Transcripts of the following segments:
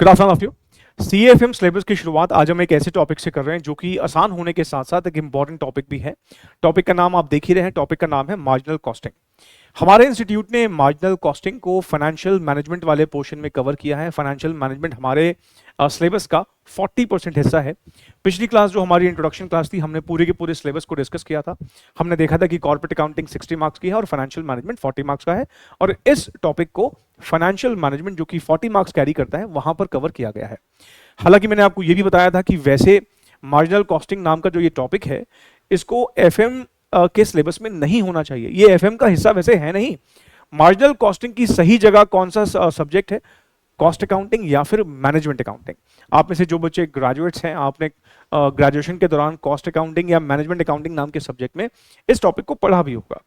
Good afternoon of you. CFM syllabus की शुरुआत आज हम एक ऐसे टॉपिक से कर रहे हैं जो कि आसान होने के साथ साथ एक इंपॉर्टेंट टॉपिक भी है। टॉपिक का नाम आप देख ही रहे हैं, टॉपिक का नाम है मार्जिनल कॉस्टिंग। हमारे इंस्टीट्यूट ने मार्जिनल कॉस्टिंग को फाइनेंशियल मैनेजमेंट वाले पोर्शन में कवर किया है। फाइनेंशियल मैनेजमेंट हमारे सिलेबस का 40% हिस्सा है। पिछली क्लास जो हमारी इंट्रोडक्शन क्लास थी, हमने पूरे के पूरे सिलेबस को डिस्कस किया था। हमने देखा था कि कॉर्पोरेट अकाउंटिंग 60 मार्क्स की है और फाइनेंशियल मैनेजमेंट 40 मार्क्स का है, और इस टॉपिक को फाइनेंशियल मैनेजमेंट जो कि 40 मार्क्स कैरी करता है वहां पर कवर किया गया है। हालांकि मैंने आपको यह भी बताया था कि वैसे मार्जिनल कॉस्टिंग नाम का जो ये टॉपिक है, इसको एफएम के सिलेबस में नहीं होना चाहिए। ये एफएम का हिस्सा वैसे है नहीं। मार्जिनल कॉस्टिंग की सही जगह कौन सा सब्जेक्ट है? कॉस्ट अकाउंटिंग या फिर मैनेजमेंट अकाउंटिंग। आप में से जो बच्चे ग्रेजुएट्स हैं, आपने ग्रेजुएशन के दौरान कॉस्ट अकाउंटिंग या मैनेजमेंट अकाउंटिंग नाम के सब्जेक्ट में इस टॉपिक को पढ़ा भी होगा।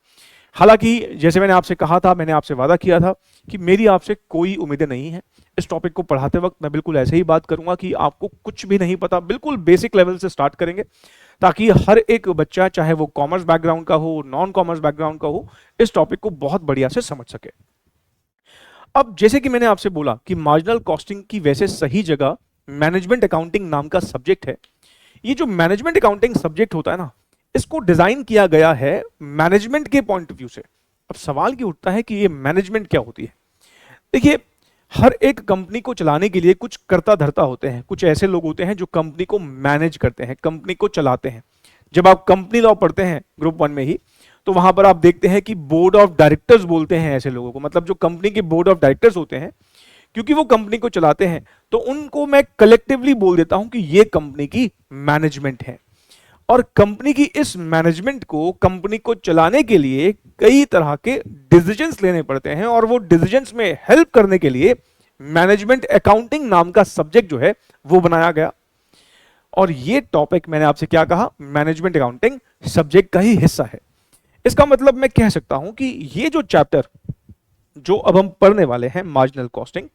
हालांकि जैसे मैंने आपसे कहा था, मैंने आपसे वादा किया था कि मेरी आपसे कोई उम्मीदें नहीं है। इस टॉपिक को पढ़ाते वक्त मैं बिल्कुल ऐसे ही बात करूंगा कि आपको कुछ भी नहीं पता, बिल्कुल बेसिक लेवल से स्टार्ट करेंगे, ताकि हर एक बच्चा, चाहे वो कॉमर्स बैकग्राउंड का हो, नॉन कॉमर्स बैकग्राउंड का हो, इस टॉपिक को बहुत बढ़िया से समझ सके। अब जैसे कि मैंने आपसे बोला कि मार्जिनल कॉस्टिंग की वैसे सही जगह मैनेजमेंट अकाउंटिंग नाम का सब्जेक्ट है। ये जो मैनेजमेंट अकाउंटिंग सब्जेक्ट होता है ना, इसको डिजाइन किया गया है मैनेजमेंट के पॉइंट ऑफ व्यू से। अब सवाल ये उठता है कि ये मैनेजमेंट क्या होती है। देखिए, हर एक कंपनी को चलाने के लिए कुछ कर्ता धर्ता होते हैं, कुछ ऐसे लोग होते हैं जो कंपनी को मैनेज करते हैं, कंपनी को चलाते हैं। जब आप कंपनी लॉ पढ़ते हैं ग्रुप 1 में ही, तो वहां पर आप देखते हैं कि बोर्ड ऑफ डायरेक्टर्स बोलते हैं ऐसे लोगों को, मतलब जो कंपनी के बोर्ड ऑफ डायरेक्टर्स होते हैं, क्योंकि वो कंपनी को चलाते हैं, तो उनको मैं कलेक्टिवली बोल देता हूं कि ये कंपनी की मैनेजमेंट है। और कंपनी की इस मैनेजमेंट को, कंपनी को चलाने के लिए कई तरह के डिसीजंस लेने पड़ते हैं, और वो डिसीजंस में हेल्प करने के लिए मैनेजमेंट अकाउंटिंग नाम का सब्जेक्ट जो है वो बनाया गया। और ये टॉपिक मैंने आपसे क्या कहा, मैनेजमेंट अकाउंटिंग सब्जेक्ट का ही हिस्सा है। इसका मतलब मैं कह सकता हूं कि ये जो चैप्टर जो अब हम पढ़ने वाले हैं, मार्जिनल कॉस्टिंग,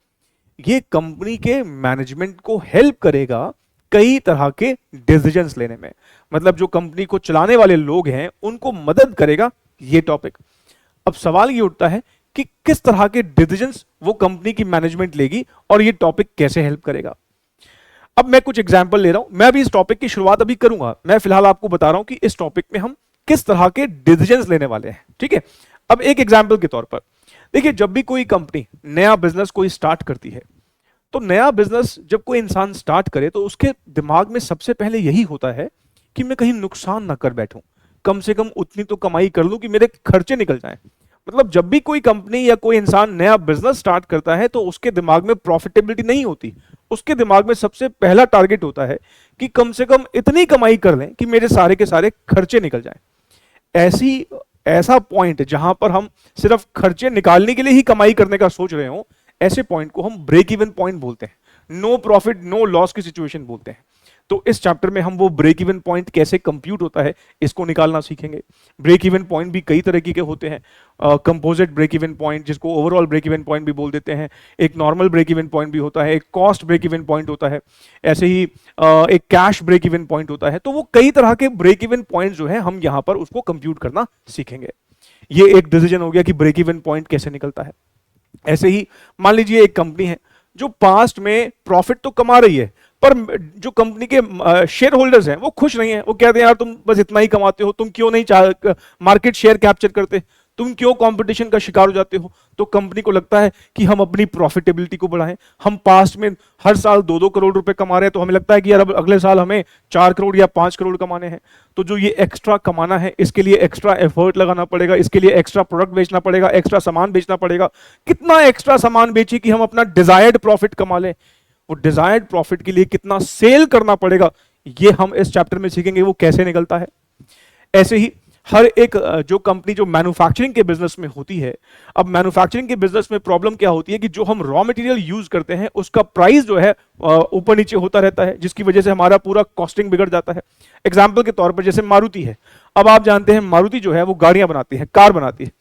ये कंपनी के मैनेजमेंट को हेल्प करेगा कई तरह के डिसीजंस लेने में। मतलब जो कंपनी को चलाने वाले लोग हैं उनको मदद करेगा ये टॉपिक। अब सवाल ये उठता है कि किस तरह के डिसीजंस वो कंपनी की मैनेजमेंट लेगी और ये टॉपिक कैसे हेल्प करेगा। अब मैं कुछ एग्जांपल ले रहा हूं। मैं अभी इस टॉपिक की शुरुआत अभी करूंगा, मैं फिलहाल आपको बता रहा हूं कि इस टॉपिक में हम किस तरह के डिसीजंस लेने वाले हैं, ठीक है। अब एक एग्जांपल के तौर पर देखिए, जब भी कोई कंपनी नया बिजनेस कोई स्टार्ट करती है, तो नया बिजनेस जब कोई इंसान स्टार्ट करे तो उसके दिमाग में सबसे पहले यही होता है कि मैं कहीं नुकसान ना कर बैठूं, कम से कम उतनी तो कमाई कर लूं कि मेरे खर्चे निकल जाएं। मतलब जब भी कोई कंपनी या कोई इंसान नया बिजनेस स्टार्ट करता है तो उसके दिमाग में प्रॉफिटेबिलिटी नहीं होती। उसके दिमाग में सबसे पहला टारगेट होता है कि कम से कम इतनी कमाई कर लें कि मेरे सारे के सारे खर्चे निकल जाएं। ऐसा पॉइंट जहां पर हम सिर्फ खर्चे निकालने के लिए ही कमाई करने का सोच रहे हो, ऐसे पॉइंट को हम ब्रेक इवन पॉइंट बोलते हैं, नो प्रॉफिट नो लॉस की सिचुएशन बोलते हैं। तो इस चैप्टर में हम वो ब्रेक इवन पॉइंट कैसे कंप्यूट होता है इसको निकालना सीखेंगे। ब्रेक इवन पॉइंट भी कई तरह के होते हैं। कंपोजिट ब्रेक इवन पॉइंट, जिसको ओवरऑल ब्रेक इवन पॉइंट भी बोल देते हैं, एक नॉर्मल ब्रेक इवन पॉइंट भी होता है, एक कॉस्ट ब्रेक इवन पॉइंट होता है, ऐसे ही एक कैश ब्रेक इवन पॉइंट होता है। तो वो कई तरह के ब्रेक इवन पॉइंट जो है हम यहाँ पर उसको कंप्यूट करना सीखेंगे। ये एक डिसीजन हो गया कि ब्रेक इवन पॉइंट कैसे निकलता है। ऐसे ही मान लीजिए एक कंपनी है जो पास्ट में प्रॉफिट तो कमा रही है, पर जो कंपनी के शेयर होल्डर्स हैं वो खुश नहीं है। वो कहते हैं यार तुम बस इतना ही कमाते हो, तुम क्यों नहीं मार्केट शेयर कैप्चर करते, तुम क्यों कंपटीशन का शिकार हो जाते हो। तो कंपनी को लगता है कि हम अपनी प्रॉफिटेबिलिटी को बढ़ाएं। हम पास्ट में हर साल 2-2 करोड़ रुपए कमा रहे हैं, तो हमें लगता है कि यार अब अगले साल हमें 4 करोड़ या 5 करोड़ कमाने हैं। तो जो ये एक्स्ट्रा कमाना है, इसके लिए एक्स्ट्रा एफर्ट लगाना पड़ेगा, इसके लिए एक्स्ट्रा प्रोडक्ट बेचना पड़ेगा, एक्स्ट्रा सामान बेचना पड़ेगा। कितना एक्स्ट्रा सामान बेचे कि हम अपना डिजायर्ड प्रॉफिट कमा लें। वो डिजायर्ड प्रॉफिट के लिए कितना सेल करना पड़ेगा, ये हम इस चैप्टर में सीखेंगे वो कैसे निकलता है। ऐसे ही हर एक जो कंपनी जो मैन्युफैक्चरिंग के बिजनेस में होती है, अब मैन्युफैक्चरिंग के बिजनेस में प्रॉब्लम क्या होती है कि जो हम रॉ मटेरियल यूज करते हैं उसका प्राइस जो है ऊपर नीचे होता रहता है, जिसकी वजह से हमारा पूरा कॉस्टिंग बिगड़ जाता है। एग्जाम्पल के तौर पर जैसे मारुति है। अब आप जानते हैं मारुति जो है वो गाड़ियां बनाती है, कार बनाती है।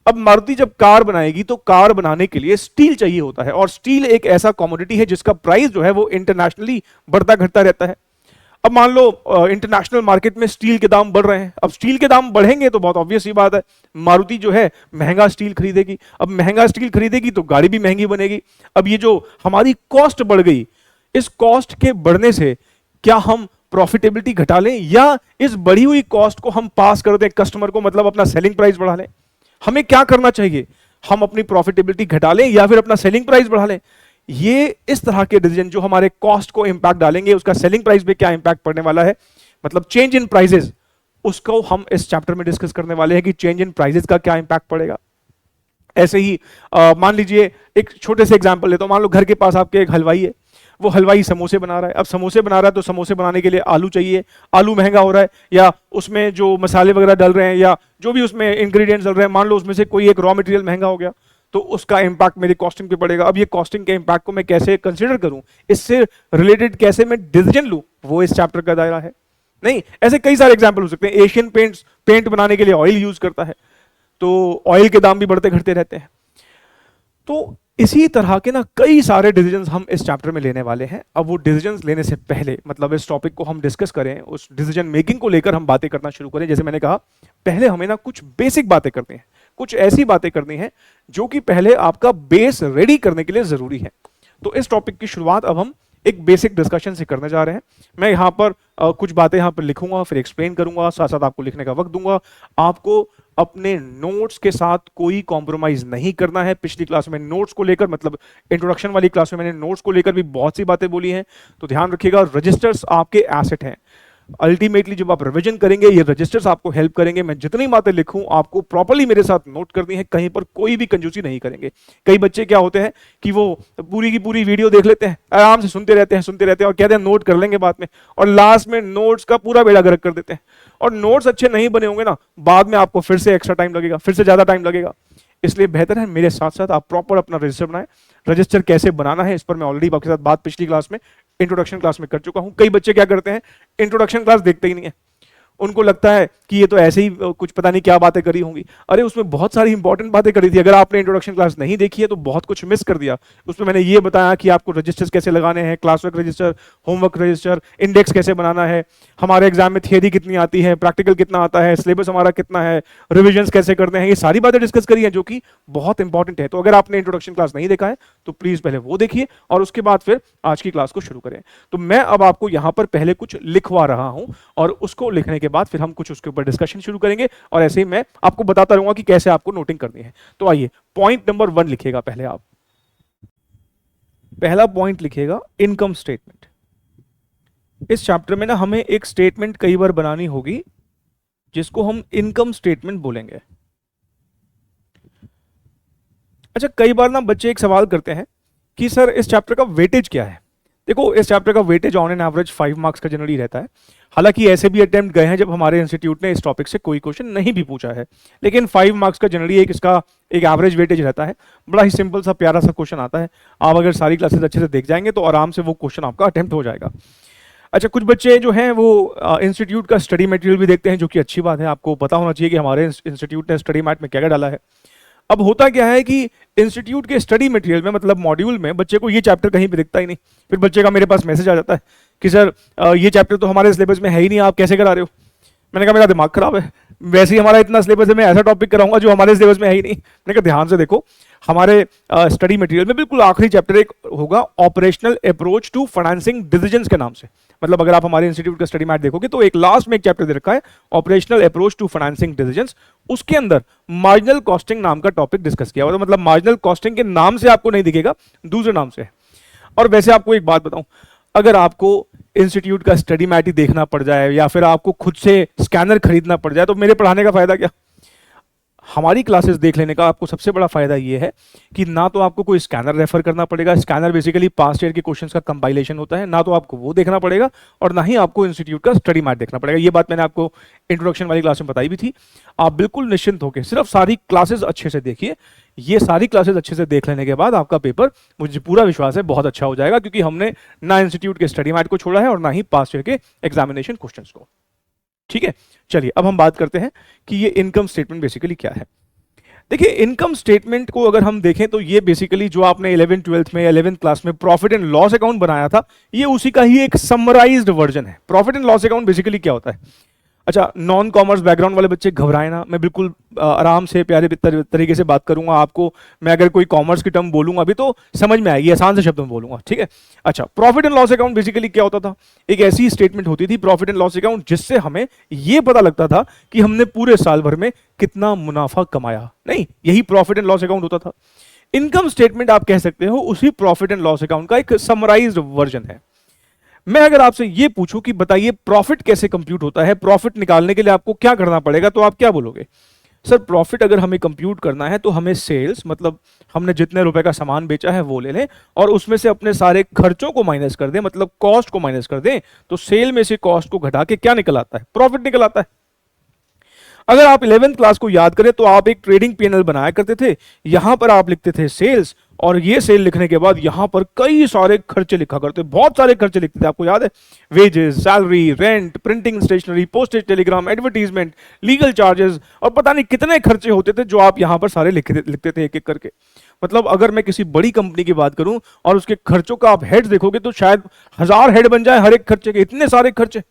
अब मारुति जब कार बनाएगी तो कार बनाने के लिए स्टील चाहिए होता है, और स्टील एक ऐसा कमोडिटी है जिसका प्राइस जो है वो इंटरनेशनली बढ़ता घटता रहता है। अब मान लो इंटरनेशनल मार्केट में स्टील के दाम बढ़ रहे हैं। अब स्टील के दाम बढ़ेंगे तो बहुत ऑब्वियस ही बात है, मारुति जो है महंगा स्टील खरीदेगी। अब महंगा स्टील खरीदेगी तो गाड़ी भी महंगी बनेगी। अब ये जो हमारी कॉस्ट बढ़ गई, इस कॉस्ट के बढ़ने से क्या हम प्रॉफिटेबिलिटी घटा लें या इस बढ़ी हुई कॉस्ट को हम पास कर दें कस्टमर को, मतलब अपना सेलिंग प्राइस बढ़ा लें? हमें क्या करना चाहिए? हम अपनी प्रॉफिटेबिलिटी घटा लें या फिर अपना सेलिंग प्राइस बढ़ा लें? ये इस तरह के डिसीजन जो हमारे कॉस्ट को इंपैक्ट डालेंगे, उसका सेलिंग प्राइस पे क्या इंपैक्ट पड़ने वाला है, मतलब चेंज इन प्राइसेस, उसको हम इस चैप्टर में डिस्कस करने वाले हैं कि चेंज इन प्राइसेस का क्या इंपैक्ट पड़ेगा। ऐसे ही मान लीजिए एक छोटे से एग्जांपल लेता हूं। मान लो घर के पास आपके एक हलवाई है, वो हलवाई समोसे बना रहा है। अब समोसे बना रहा है तो समोसे बनाने के लिए आलू चाहिए, आलू महंगा हो रहा है, या उसमें जो मसाले वगैरह डल रहे हैं या जो भी उसमें इंग्रेडिएंट्स डल रहे हैं, मान लो उसमें से कोई एक रॉ मटेरियल महंगा हो गया, तो उसका इंपैक्ट मेरी कॉस्टिंग पे पड़ेगा। अब ये कॉस्टिंग के इंपैक्ट को मैं कैसे कंसीडर करूं, इससे रिलेटेड कैसे मैं डिसीजन लूं, वो इस चैप्टर का दायरा है। नहीं, ऐसे कई सारे एग्जांपल हो सकते हैं। एशियन पेंट बनाने के लिए ऑयल यूज करता है, तो ऑयल के दाम भी बढ़ते घटते रहते हैं। तो इसी तरह के ना कई सारे डिसीजंस हम इस चैप्टर में लेने वाले हैं। अब वो डिसीजंस लेने से पहले, मतलब इस टॉपिक को हम डिस्कस करें, उस डिसीजन मेकिंग को लेकर हम बातें करना शुरू करें, जैसे मैंने कहा पहले हमें ना कुछ बेसिक बातें करनी है, कुछ ऐसी बातें करनी है जो कि पहले आपका बेस रेडी करने के लिए जरूरी है। तो इस टॉपिक की शुरुआत अब हम एक बेसिक डिस्कशन से करने जा रहे हैं। मैं यहाँ पर कुछ बातें यहाँ पर लिखूंगा, फिर एक्सप्लेन करूंगा, साथ साथ आपको लिखने का वक्त दूंगा। आपको अपने नोट्स के साथ कोई कॉम्प्रोमाइज नहीं करना है। पिछली क्लास में नोट्स को लेकर, मतलब इंट्रोडक्शन वाली क्लास में मैंने नोट्स को लेकर भी बहुत सी बातें बोली हैं, तो ध्यान रखिएगा। रजिस्टर्स आपके एसेट हैं। अल्टीमेटली जब आप रिवीजन करेंगे, ये रजिस्टर्स आपको हेल्प करेंगे। मैं जितनी बातें लिखूं आपको प्रॉपर्ली मेरे साथ नोट करनी है, कहीं पर कोई भी कंजूसी नहीं करेंगे। कई बच्चे क्या होते हैं कि वो पूरी की पूरी वीडियो देख लेते हैं, आराम से सुनते रहते हैं और कहते हैं नोट कर लेंगे बाद में, और लास्ट में नोट्स का पूरा बेड़ा गर्क कर देते हैं। और नोट्स अच्छे नहीं बने होंगे ना, बाद में आपको फिर से एक्स्ट्रा टाइम लगेगा, फिर से ज्यादा टाइम लगेगा। इसलिए बेहतर है मेरे साथ साथ आप प्रॉपर अपना रजिस्टर बनाएं। रजिस्टर कैसे बनाना है इस पर मैं ऑलरेडी आपके साथ बात पिछली क्लास में, इंट्रोडक्शन क्लास में कर चुका हूं। कई बच्चे क्या करते हैं, इंट्रोडक्शन क्लास देखते ही नहीं है, उनको लगता है कि ये तो ऐसे ही कुछ पता नहीं क्या बातें करी होंगी। अरे उसमें बहुत सारी इंपॉर्टेंट बातें करी थी। अगर आपने इंट्रोडक्शन क्लास नहीं देखी है तो बहुत कुछ मिस कर दिया। उसमें मैंने ये बताया कि आपको रजिस्टर्स कैसे लगाने हैं, class work register, homework register, index कैसे बनाना है, हमारे एग्जाम में थियरी कितनी आती है, प्रैक्टिकल कितना आता है, सिलेबस हमारा कितना है, रिविजन कैसे करते हैं, ये सारी बातें डिस्कस करी है जो कि बहुत इंपॉर्टेंट है। तो अगर आपने इंट्रोडक्शन क्लास नहीं देखा है तो प्लीज पहले वो देखिए और उसके बाद फिर आज की क्लास को शुरू करें। तो मैं अब आपको यहां पर पहले कुछ लिखवा रहा हूं और उसको लिखने के बाद फिर हम कुछ उसके ऊपर डिस्कशन शुरू करेंगे, और ऐसे ही मैं आपको बताता रहूंगा कि कैसे आपको नोटिंग करनी है। तो आइए, पॉइंट नंबर 1 लिखिएगा पहले आप। पहला पॉइंट लिखिएगा इनकम स्टेटमेंट। इस चैप्टर में ना हमें एक स्टेटमेंट कई बार बनानी होगी जिसको हम इनकम स्टेटमेंट बोलेंगे। अच्छा, कई बार ना बच्चे एक सवाल करते हैं कि सर इस चैप्टर का वेटेज क्या है। देखो, इस चैप्टर का weightage on an average 5 marks का जनरली रहता है। हालांकि ऐसे भी अटेम्प्ट गए हैं जब हमारे इंस्टीट्यूट ने इस टॉपिक से कोई क्वेश्चन नहीं भी पूछा है, लेकिन 5 मार्क्स का जनरली इसका एक एवरेज वेटेज रहता है। बड़ा ही सिंपल सा प्यारा सा क्वेश्चन आता है। आप अगर सारी क्लासेस अच्छे से देख जाएंगे तो आराम से वो क्वेश्चन आपका अटेम्प्ट हो जाएगा। अच्छा, कुछ बच्चे जो हैं वो इंस्टीट्यूट का स्टडी मटेरियल भी देखते हैं, जो कि अच्छी बात है। आपको पता होना चाहिए कि हमारे इंस्टीट्यूट ने स्टडी मैट में क्या क्या डाला है। अब होता क्या है कि इंस्टीट्यूट के स्टडी मटेरियल में, मतलब मॉड्यूल में, बच्चे को ये चैप्टर कहीं भी दिखता ही नहीं। फिर बच्चे का मेरे पास मैसेज आ जाता है कि सर ये चैप्टर तो हमारे सिलेबस में है ही नहीं, आप कैसे करा रहे हो। मैंने कहा मेरा दिमाग खराब है, वैसे ही हमारा इतना सिलेबस है, मैं ऐसा टॉपिक कराऊंगा जो हमारे सिलेबस में है ही नहीं। मैंने कहा ध्यान से देखो, हमारे स्टडी मटेरियल में बिल्कुल आखिरी चैप्टर एक होगा, operational approach to financing decisions के नाम से। मतलब अगर आप हमारे इंस्टीट्यूट का स्टडी मैट देखोगे तो एक लास्ट में एक चैप्टर दे रखा है, operational approach to financing decisions. उसके अंदर मार्जिनल कॉस्टिंग नाम का टॉपिक डिस्कस किया हुआ। मतलब मार्जिनल कॉस्टिंग के नाम से आपको नहीं दिखेगा, दूसरे नाम से है। और वैसे आपको एक बात बताऊं, अगर आपको इंस्टीट्यूट का स्टडी मैट ही देखना पड़ जाए या फिर आपको खुद से स्कैनर खरीदना पड़ जाए तो मेरे पढ़ाने का फायदा क्या। हमारी क्लासेस देख लेने का आपको सबसे बड़ा फायदा ये है कि ना तो आपको कोई स्कैनर रेफर करना पड़ेगा, स्कैनर बेसिकली पास्ट ईयर के क्वेश्चंस का कंपाइलेशन होता है, ना तो आपको वो देखना पड़ेगा और ना ही आपको इंस्टीट्यूट का स्टडी मैट देखना पड़ेगा। ये बात मैंने आपको इंट्रोडक्शन वाली क्लास में बताई भी थी। आप बिल्कुल निश्चिंत होकर सिर्फ सारी क्लासेस अच्छे से देखिए। ये सारी क्लासेस अच्छे से देख लेने के बाद आपका पेपर, मुझे पूरा विश्वास है, बहुत अच्छा हो जाएगा, क्योंकि हमने ना इंस्टीट्यूट के स्टडी मैट को छोड़ा है और ना ही पास्ट ईयर के एग्जामिनेशन क्वेश्चंस को। ठीक है, चलिए अब हम बात करते हैं कि ये इनकम स्टेटमेंट बेसिकली क्या है। देखिए इनकम स्टेटमेंट को अगर हम देखें तो ये बेसिकली जो आपने 11th 12th में 11th क्लास में प्रॉफिट एंड लॉस अकाउंट बनाया था, ये उसी का ही एक समराइज्ड वर्जन है। Profit and loss account basically क्या होता है? अच्छा, नॉन कॉमर्स बैकग्राउंड वाले बच्चे घबराए ना, मैं बिल्कुल आराम से प्यारे तरीके से बात करूंगा आपको। मैं अगर कोई कॉमर्स की टर्म बोलूंगा अभी तो समझ में आएगी, आसान से शब्दों में बोलूंगा, ठीक है। अच्छा, profit and loss account basically क्या होता था? एक ऐसी स्टेटमेंट होती थी प्रॉफिट एंड लॉस अकाउंट जिससे हमें यह पता लगता था कि हमने पूरे साल भर में कितना मुनाफा कमाया। नहीं, यही प्रॉफिट एंड लॉस अकाउंट होता था। इनकम स्टेटमेंट आप कह सकते हो उसी प्रॉफिट एंड लॉस अकाउंट का एक समराइज्ड वर्जन है। मैं अगर आपसे ये पूछूं कि बताइए प्रॉफिट कैसे कंप्यूट होता है, प्रॉफिट निकालने के लिए आपको क्या करना पड़ेगा, तो आप क्या बोलोगे? सर प्रॉफिट अगर हमें कंप्यूट करना है तो हमें सेल्स, मतलब हमने जितने रुपए का सामान बेचा है वो ले लें और उसमें से अपने सारे खर्चों को माइनस कर दें, मतलब कॉस्ट को माइनस कर दें, तो सेल में से कॉस्ट को घटा के क्या निकल आता है? प्रॉफिट निकल आता है। अगर आप 11th क्लास को याद करें तो आप एक ट्रेडिंग पीएनएल बनाया करते थे, यहां पर आप लिखते थे सेल्स, और ये सेल लिखने के बाद यहां पर कई सारे खर्चे लिखा करते, बहुत सारे खर्चे लिखते थे, आपको याद है? Wages, salary, rent, printing stationery, postage, telegram, advertisement, legal charges और पता नहीं कितने खर्चे होते थे जो आप यहां पर सारे लिखते थे एक एक करके। मतलब अगर मैं किसी बड़ी कंपनी की बात करूं और उसके खर्चों का आप हेड देखोगे तो शायद 1000 हेड बन जाए हर एक खर्चे के, इतने सारे खर्चे।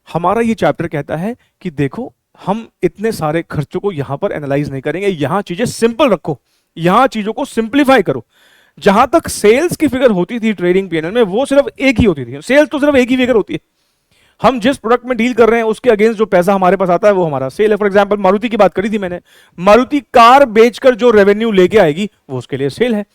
हमारा ये चैप्टर कहता है कि देखो हम इतने सारे खर्चों को यहां पर एनालाइज नहीं करेंगे, यहां चीजें सिंपल रखो, यहां चीजों को सिंप्लीफाई करो। जहां तक सेल्स की फिगर होती थी ट्रेडिंग पीएनएल में, वो सिर्फ एक ही होती थी, सेल्स तो सिर्फ एक ही फिगर होती है। हम जिस प्रोडक्ट में डील कर रहे हैं उसके अगेंस्ट जो पैसा हमारे पास आता है वो हमारा सेल है। फॉर एग्जांपल मारुति की बात करी थी मैंने, मारुति कार बेचकर जो रेवेन्यू लेके आएगी वो उसके लिए सेल है।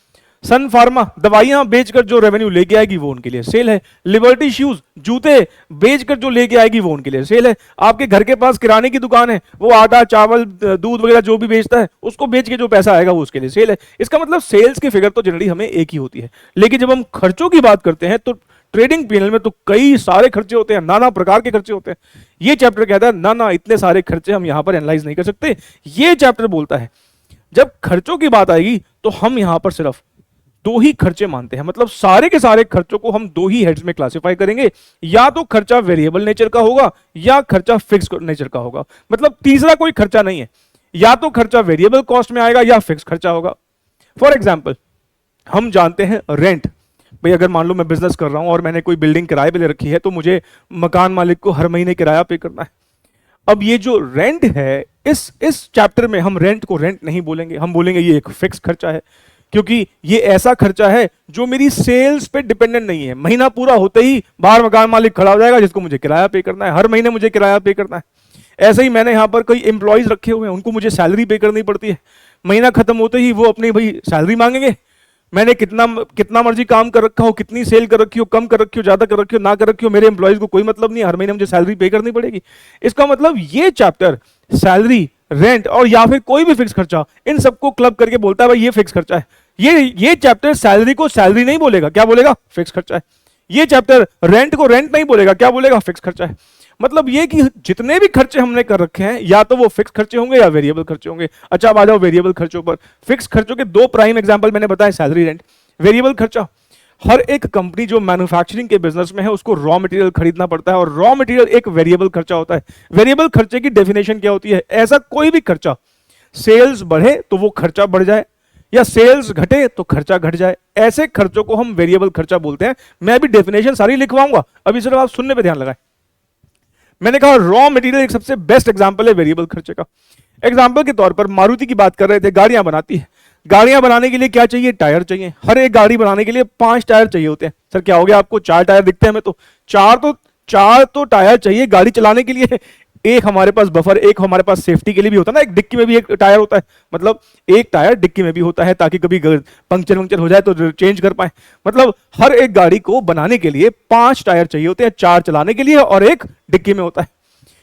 सन फार्मा दवाइयां बेचकर जो रेवेन्यू लेके आएगी वो उनके लिए सेल है। लिबर्टी शूज जूते बेचकर जो लेके आएगी वो उनके लिए सेल है। आपके घर के पास किराने की दुकान है, वो आटा चावल दूध वगैरह जो भी बेचता है उसको बेच के जो पैसा आएगा वो उसके लिए सेल है। इसका मतलब सेल्स की फिगर तो जनरली हमें एक ही होती है, लेकिन जब हम खर्चों की बात करते हैं तो ट्रेडिंग पीएनएल में तो कई सारे खर्चे होते हैं, नाना प्रकार के खर्चे होते हैं। ये चैप्टर कहता है ना ना इतने सारे खर्चे हम यहां पर एनालाइज नहीं कर सकते। ये चैप्टर बोलता है जब खर्चों की बात आएगी तो हम यहां पर सिर्फ दो ही खर्चे मानते हैं, मतलब सारे के सारे खर्चों को हम दो ही हेड्स में क्लासिफाई करेंगे, या तो खर्चा वेरिएबल नेचर का होगा या खर्चा फिक्स नेचर का होगा। मतलब तीसरा कोई खर्चा नहीं है, या तो खर्चा वेरिएबल कॉस्ट में आएगा या फिक्स खर्चा होगा। फॉर एग्जाम्पल हम जानते हैं रेंट, भाई अगर मान लो मैं बिजनेस कर रहा हूं और मैंने कोई बिल्डिंग किराए पे ले रखी है तो मुझे मकान मालिक को हर महीने किराया पे करना है। अब ये जो रेंट है, इस चैप्टर में हम रेंट को रेंट नहीं बोलेंगे, हम बोलेंगे ये एक फिक्स खर्चा है, क्योंकि ये ऐसा खर्चा है जो मेरी सेल्स पे डिपेंडेंट नहीं है। महीना पूरा होते ही बाहर मकान मालिक खड़ा हो जाएगा जिसको मुझे किराया पे करना है, हर महीने मुझे किराया पे करना है। ऐसे ही मैंने यहां पर कई एम्प्लॉइज रखे हुए हैं, उनको मुझे सैलरी पे करनी पड़ती है। महीना खत्म होते ही वो अपनी भाई सैलरी मांगेंगे। मैंने कितना मर्जी काम कर रखा हो, कितनी सेल कर रखी हो, कम कर रखी हो, ज्यादा कर रखी हो, ना कर रखी हो, मेरे एम्प्लॉइज को कोई मतलब नहीं, हर महीने मुझे सैलरी पे करनी पड़ेगी। इसका मतलब ये चैप्टर सैलरी, रेंट और या फिर कोई भी फिक्स खर्चा, इन सबको क्लब करके बोलता है भाई ये फिक्स खर्चा है। ये चैप्टर सैलरी को सैलरी नहीं बोलेगा, क्या बोलेगा? फिक्स खर्चा है। ये चैप्टर रेंट को रेंट नहीं बोलेगा, क्या बोलेगा? फिक्स खर्चा है। मतलब ये कि जितने भी खर्चे हमने कर रखे हैं या तो वो फिक्स खर्चे होंगे या वेरिएबल खर्चे होंगे। अच्छा अब आ जाओ वेरिएबल खर्चों पर। फिक्स खर्चों के दो प्राइम एग्जांपल मैंने बताया, सैलरी, रेंट। वेरिएबल खर्चा, हर एक कंपनी जो मैन्युफैक्चरिंग के बिजनेस में है उसको रॉ मटेरियल खरीदना पड़ता है और रॉ मटेरियल एक वेरिएबल खर्चा होता है। वेरिएबल खर्चे की डेफिनेशन क्या होती है? ऐसा कोई भी खर्चा, सेल्स बढ़े तो वो खर्चा बढ़ जाए या सेल्स घटे तो खर्चा घट जाए, ऐसे खर्चों को हम वेरिएबल खर्चा बोलते हैं। मैं भी डेफिनेशन सारी लिखवाऊंगा, अभी सिर्फ आप सुनने पे ध्यान लगाएं। मैंने कहा रॉ मटेरियल एक सबसे बेस्ट एग्जांपल है वेरिएबल खर्चे का। एग्जांपल के तौर पर मारुति की बात कर रहे थे, गाड़ियां बनाती है। गाड़ियां बनाने के लिए क्या चाहिए? टायर चाहिए। हर एक गाड़ी बनाने के लिए 5 टायर चाहिए होते हैं। सर क्या हो गया आपको, 4 टायर दिखते हैं हमें तो? चार तो टायर चाहिए गाड़ी चलाने के लिए। एक हमारे पास बफर, एक हमारे पास सेफ्टी के लिए भी होता है ना, एक डिक्की में भी एक टायर होता है, मतलब एक टायर डिक्की में भी होता है ताकि कभी पंक्चर हो जाए तो चेंज कर पाए। मतलब हर एक गाड़ी को बनाने के लिए 5 टायर चाहिए होते हैं, 4 चलाने के लिए और एक डिक्की में होता है।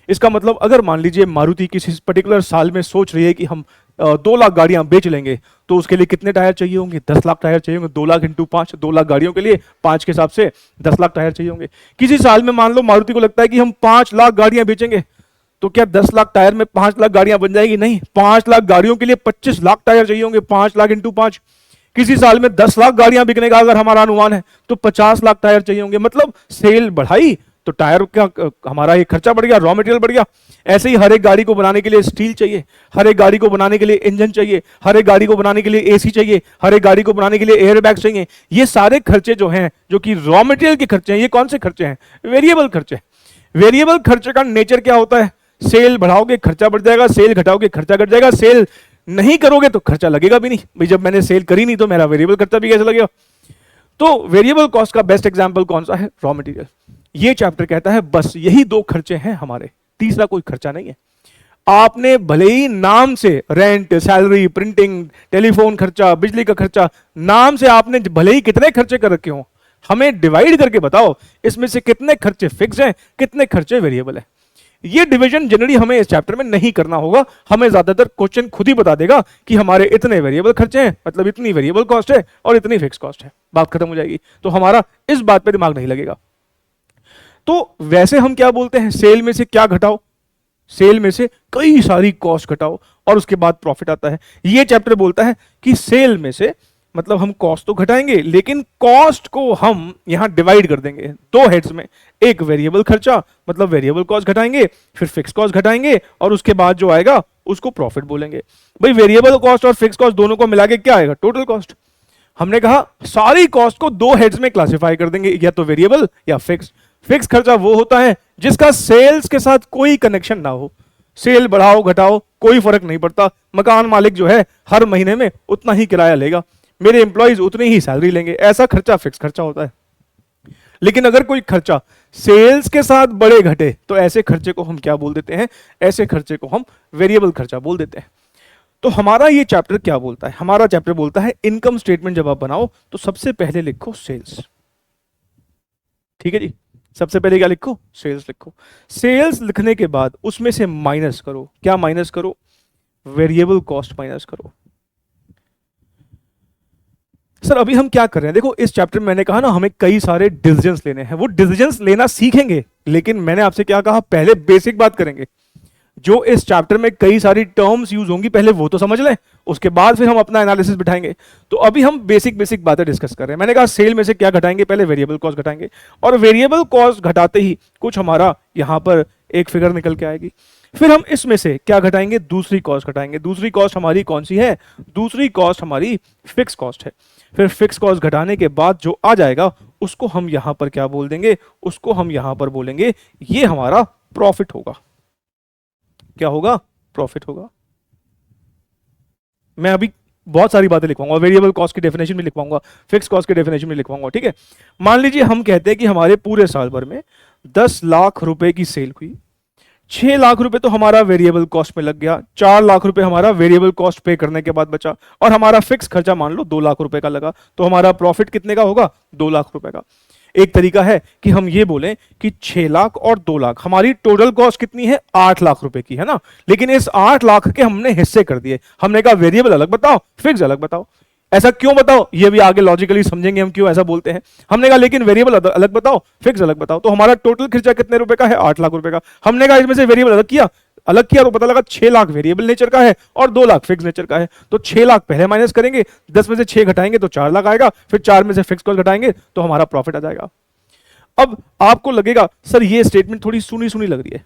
इसका मतलब अगर मान लीजिए मारुति किसी पर्टिकुलर साल में सोच रही है कि हम 2 लाख गाड़ियां बेच लेंगे, तो उसके लिए कितने टायर चाहिए होंगे? 10 लाख टायर चाहिए होंगे। 2 लाख इंटू 5, 2 लाख गाड़ियों के लिए 5 के हिसाब से 10 लाख टायर चाहिए होंगे। किसी साल में मान लो मारुति को लगता है कि हम 5 लाख गाड़ियां बेचेंगे, तो क्या 10 लाख टायर में 5 लाख गाड़ियां बन जाएगी? नहीं, 5 लाख गाड़ियों के लिए 25 लाख टायर चाहिए होंगे। 5 लाख इंटू 5, किसी साल में 10 लाख गाड़ियां बिकने का अगर हमारा अनुमान है तो 50 लाख टायर चाहिए होंगे। मतलब सेल बढ़ाई तो टायर का हमारा ये खर्चा बढ़ गया, रॉ मटेरियल बढ़ गया। ऐसे ही हर एक गाड़ी को बनाने के लिए स्टील चाहिए, हर एक गाड़ी को बनाने के लिए इंजन चाहिए, हर एक गाड़ी को बनाने के लिए एसी चाहिए, हर एक गाड़ी को बनाने के लिए एयर बैग चाहिए। ये सारे खर्चे जो हैं, जो कि रॉ मटेरियल के खर्चे हैं, ये कौन से खर्चे हैं? वेरिएबल खर्चे। वेरिएबल खर्चे का नेचर क्या होता है? सेल बढ़ाओगे खर्चा बढ़ जाएगा, सेल घटाओगे खर्चा घट जाएगा, सेल नहीं करोगे तो खर्चा लगेगा भी नहीं। भाई जब मैंने सेल करी नहीं तो मेरा वेरिएबल खर्चा भी कैसे लगेगा? तो वेरिएबल कॉस्ट का बेस्ट एग्जांपल कौन सा है? Raw material. ये चैप्टर कहता है बस यही दो खर्चे हैं हमारे, तीसरा कोई खर्चा नहीं है। आपने भले ही नाम से रेंट, सैलरी, प्रिंटिंग, टेलीफोन खर्चा, बिजली का खर्चा, नाम से आपने भले ही कितने खर्चे कर रखे हो, हमें डिवाइड करके बताओ इसमें से कितने खर्चे फिक्स हैं, कितने खर्चे वेरिएबल हैं। ये डिवीजन जनरली हमें इस चैप्टर में नहीं करना होगा। हमें ज्यादातर क्वेश्चन खुद ही बता देगा कि हमारे इतने वेरिएबल खर्चे हैं, मतलब इतनी वेरिएबल कॉस्ट है और इतनी फिक्स कॉस्ट है, बात खत्म हो जाएगी। तो हमारा इस बात पे दिमाग नहीं लगेगा। तो वैसे हम क्या बोलते हैं, सेल में से क्या घटाओ? सेल में से कई सारी कॉस्ट घटाओ और उसके बाद प्रॉफिट आता है। ये चैप्टर बोलता है कि सेल में से मतलब हम कॉस्ट तो घटाएंगे, लेकिन कॉस्ट को हम यहां डिवाइड कर देंगे दो हेड्स में। एक वेरिएबल खर्चा मतलब वेरिएबल कॉस्ट घटाएंगे, फिर फिक्स कॉस्ट घटाएंगे और उसके बाद जो आएगा उसको प्रॉफिट बोलेंगे। भाई वेरिएबल कॉस्ट और फिक्स कॉस्ट दोनों को मिला के क्या आएगा? Total cost. हमने कहा सारी कॉस्ट को दो हेड्स में क्लासिफाई कर देंगे, या तो वेरिएबल या फिक्स। फिक्स खर्चा वो होता है जिसका सेल्स के साथ कोई कनेक्शन ना हो। सेल बढ़ाओ घटाओ कोई फर्क नहीं पड़ता, मकान मालिक जो है हर महीने में उतना ही किराया लेगा, मेरे एम्प्लॉइज उतनी ही सैलरी लेंगे, ऐसा खर्चा फिक्स खर्चा होता है। लेकिन अगर कोई खर्चा सेल्स के साथ बढ़े घटे तो ऐसे खर्चे को हम क्या बोल देते हैं? ऐसे खर्चे को हम वेरिएबल खर्चा बोल देते हैं। तो हमारा ये चैप्टर क्या बोलता है? हमारा चैप्टर बोलता है इनकम स्टेटमेंट जब आप बनाओ तो सबसे पहले लिखो सेल्स। ठीक है जी, सबसे पहले क्या लिखो? सेल्स लिखो। सेल्स लिखने के बाद उसमें से माइनस करो। क्या माइनस करो? वेरिएबल कॉस्ट माइनस करो। सर अभी हम क्या कर रहे हैं? देखो इस चैप्टर में मैंने कहा ना हमें कई सारे डिसीजंस लेने हैं, वो डिसीजंस लेना सीखेंगे, लेकिन मैंने आपसे क्या कहा? पहले बेसिक बात करेंगे। जो इस चैप्टर में कई सारी टर्म्स यूज होंगी पहले वो तो समझ लें, उसके बाद फिर हम अपना एनालिसिस बिठाएंगे। तो अभी हम बेसिक बेसिक बातें डिस्कस कर रहे हैं। मैंने कहा सेल में से क्या घटाएंगे? पहले वेरिएबल कॉस्ट घटाएंगे, और वेरिएबल कॉस्ट घटाते ही कुछ हमारा यहां पर एक फिगर निकल के आएगी। फिर हम इसमें से क्या घटाएंगे? दूसरी कॉस्ट घटाएंगे। दूसरी कॉस्ट हमारी कौन सी है? दूसरी कॉस्ट हमारी फिक्स कॉस्ट है। फिर फिक्स कॉस्ट घटाने के बाद जो आ जाएगा उसको हम यहां पर क्या बोल देंगे? उसको हम यहां पर बोलेंगे ये हमारा प्रॉफिट होगा। क्या होगा? प्रॉफिट होगा। मैं अभी बहुत सारी बातें लिखवाऊंगा, वेरिएबल कॉस्ट की डेफिनेशन भी लिखवाऊंगा, फिक्स कॉस्ट की डेफिनेशन भी लिखवाऊंगा। ठीक है, मान लीजिए हम कहते हैं कि हमारे पूरे साल भर में 10 लाख रुपए की सेल हुई, 6 लाख रुपए तो हमारा वेरिएबल कॉस्ट में लग गया, 4 लाख रुपए हमारा वेरिएबल कॉस्ट पे करने के बाद बचा, और हमारा फिक्स खर्चा मान लो 2 लाख रुपए का लगा, तो हमारा प्रॉफिट कितने का होगा? 2 लाख रुपए का। एक तरीका है कि हम ये बोलें कि 6 लाख और 2 लाख हमारी टोटल कॉस्ट कितनी है? 8 लाख रुपए की है ना। लेकिन इस 8 लाख के हमने हिस्से कर दिए, हमने कहा वेरिएबल अलग बताओ, फिक्स अलग बताओ। ऐसा क्यों बताओ? ये भी आगे लॉजिकली समझेंगे हम क्यों ऐसा बोलते हैं। हमने कहा लेकिन वेरिएबल अलग बताओ, फिक्स अलग बताओ। तो हमारा टोटल खर्चा कितने रुपए का है? 8 लाख रुपए का। हमने कहा इसमें से वेरिएबल अलग किया तो पता लगा 6 लाख वेरिएबल नेचर का है और 2 लाख फिक्स नेचर का है। तो 6 लाख पहले माइनस करेंगे, 10 में से 6 घटाएंगे तो 4 लाख आएगा, फिर 4 में से फिक्स कॉस्ट घटाएंगे तो हमारा प्रॉफिट आ जाएगा। अब आपको लगेगा सर ये स्टेटमेंट थोड़ी सुनी सुनी लग रही है।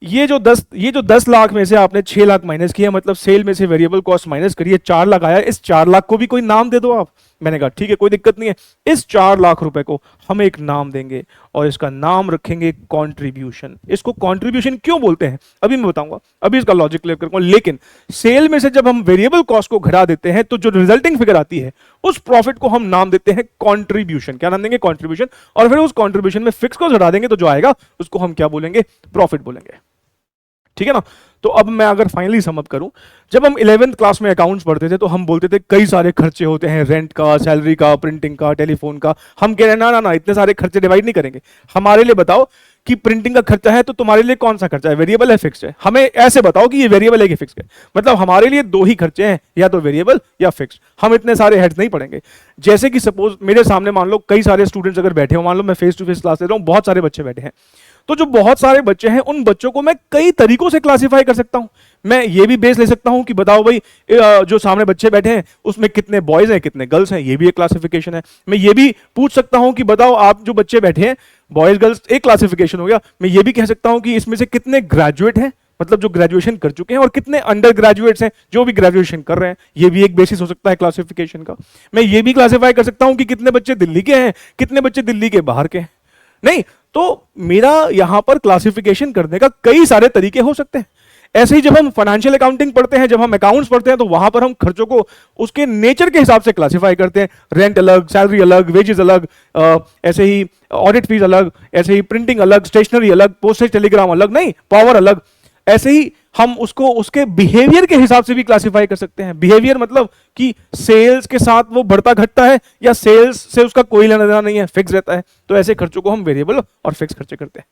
ये जो 10 लाख में से आपने 6 लाख माइनस किया, मतलब सेल में से वेरिएबल कॉस्ट माइनस करिए, 4 लाख आया। इस 4 लाख को भी कोई नाम दे दो आप। मैंने कहा ठीक है, कोई दिक्कत नहीं है। इस 4 लाख रुपए को हम एक नाम देंगे और इसका नाम रखेंगे कंट्रीब्यूशन। इसको कंट्रीब्यूशन क्यों बोलते हैं अभी मैं बताऊंगा, अभी इसका लॉजिक क्लियर करूंगा। लेकिन सेल में से जब हम वेरिएबल कॉस्ट को घटा देते हैं तो जो रिजल्टिंग फिगर आती है उस प्रॉफिट को हम नाम देते हैं कंट्रीब्यूशन। क्या नाम देंगे? कंट्रीब्यूशन। और फिर उस कंट्रीब्यूशन में फिक्स कॉस्ट घटा देंगे तो जो आएगा उसको हम क्या बोलेंगे? प्रॉफिट बोलेंगे। ठीक है ना। तो अब मैं अगर फाइनली सम अप करूं, जब हम 11th क्लास में अकाउंट्स पढ़ते थे तो हम बोलते थे कई सारे खर्चे होते हैं, रेंट का, सैलरी का, प्रिंटिंग का, टेलीफोन का। हम कह रहे हैं ना इतने सारे खर्चे डिवाइड नहीं करेंगे। हमारे लिए बताओ कि प्रिंटिंग का खर्चा है तो तुम्हारे लिए कौन सा खर्चा है? वेरिएबल है, फिक्स है? हमें ऐसे बताओ कि ये वेरिएबल है कि फिक्स है। मतलब हमारे लिए 2 ही खर्चे हैं, या तो वेरिएबल या फिक्स। हम इतने सारे हेड्स नहीं पढ़ेंगे। जैसे कि सपोज मेरे सामने मान लो कई सारे स्टूडेंट्स अगर बैठे हो, मान लो मैं फेस टू फेस क्लास ले रहा हूं, बहुत सारे बच्चे बैठे हैं, तो जो बहुत सारे बच्चे हैं उन बच्चों को मैं कई तरीकों से क्लासिफाई कर सकता हूं। मैं ये भी बेस ले सकता हूं कि बताओ भाई जो सामने बच्चे बैठे हैं उसमें कितने बॉयज हैं कितने गर्ल्स हैं, ये भी एक क्लासिफिकेशन है। मैं ये भी पूछ सकता हूं कि बताओ आप जो बच्चे बैठे हैं बॉयज गर्ल्स, एक क्लासिफिकेशन हो गया। मैं ये भी कह सकता हूं कि इसमें से कितने ग्रेजुएट हैं, मतलब जो ग्रेजुएशन कर चुके हैं, और कितने अंडर ग्रेजुएट्स हैं जो भी ग्रेजुएशन कर रहे हैं, ये भी एक बेसिस हो सकता है क्लासिफिकेशन का। मैं ये भी क्लासिफाई कर सकता हूं कि कितने बच्चे दिल्ली के हैं कितने बच्चे दिल्ली के बाहर के हैं। नहीं तो मेरा यहां पर क्लासिफिकेशन करने का कई सारे तरीके हो सकते हैं। ऐसे ही जब हम फाइनेंशियल अकाउंटिंग पढ़ते हैं, जब हम अकाउंट्स पढ़ते हैं, तो वहां पर हम खर्चों को उसके नेचर के हिसाब से क्लासिफाई करते हैं। रेंट अलग, सैलरी अलग, वेजेस अलग, ऐसे ही ऑडिट फीस अलग, ऐसे ही प्रिंटिंग अलग, स्टेशनरी अलग, पोस्टेज टेलीग्राम अलग, नहीं पावर अलग। ऐसे ही हम उसको उसके बिहेवियर के हिसाब से भी क्लासिफाई कर सकते हैं। बिहेवियर मतलब कि सेल्स के साथ वो बढ़ता घटता है या सेल्स से उसका कोई लेना देना नहीं है, फिक्स रहता है। तो ऐसे खर्चों को हम वेरिएबल और फिक्स खर्चे करते हैं।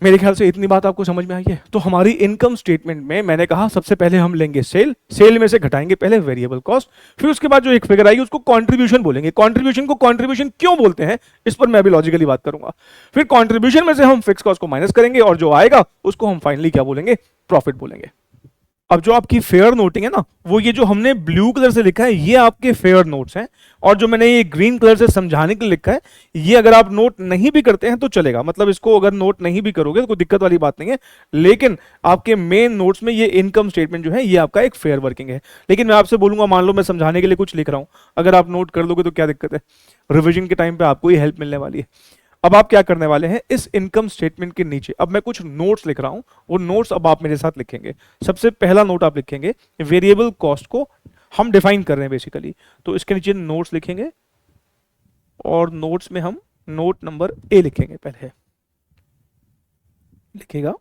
मेरे ख्याल से इतनी बात आपको समझ में आई है। तो हमारी इनकम स्टेटमेंट में मैंने कहा सबसे पहले हम लेंगे सेल में से घटाएंगे पहले वेरिएबल कॉस्ट, फिर उसके बाद जो एक फिगर आएगी उसको कंट्रीब्यूशन बोलेंगे। कंट्रीब्यूशन को कंट्रीब्यूशन क्यों बोलते हैं इस पर मैं अभी लॉजिकली बात करूंगा। फिर कंट्रीब्यूशन में से हम फिक्स कॉस्ट को माइनस करेंगे और जो आएगा उसको हम फाइनली क्या बोलेंगे, प्रॉफिट बोलेंगे। अब जो आपकी फेयर नोटिंग है ना, वो ये जो हमने ब्लू कलर से लिखा है ये आपके फेयर नोट्स हैं, और जो मैंने ये ग्रीन कलर से समझाने के लिए लिखा है ये अगर आप नोट नहीं भी करते हैं तो चलेगा। मतलब इसको अगर नोट नहीं भी करोगे तो कोई दिक्कत वाली बात नहीं है, लेकिन आपके मेन नोट्स में ये इनकम स्टेटमेंट जो है ये आपका एक फेयर वर्किंग है। लेकिन मैं आपसे बोलूंगा, मान लो मैं समझाने के लिए कुछ लिख रहा हूं, अगर आप नोट कर लोगे तो क्या दिक्कत है, रिविजन के टाइम पे आपको ही हेल्प मिलने वाली है। अब आप क्या करने वाले हैं, इस इनकम स्टेटमेंट के नीचे अब मैं कुछ नोट्स लिख रहा हूं, वो नोट्स अब आप मेरे साथ लिखेंगे। सबसे पहला नोट आप लिखेंगे, वेरिएबल कॉस्ट को हम डिफाइन कर रहे हैं बेसिकली, तो इसके नीचे नोट्स लिखेंगे और नोट्स में हम नोट नंबर ए लिखेंगे। पहले लिखेगा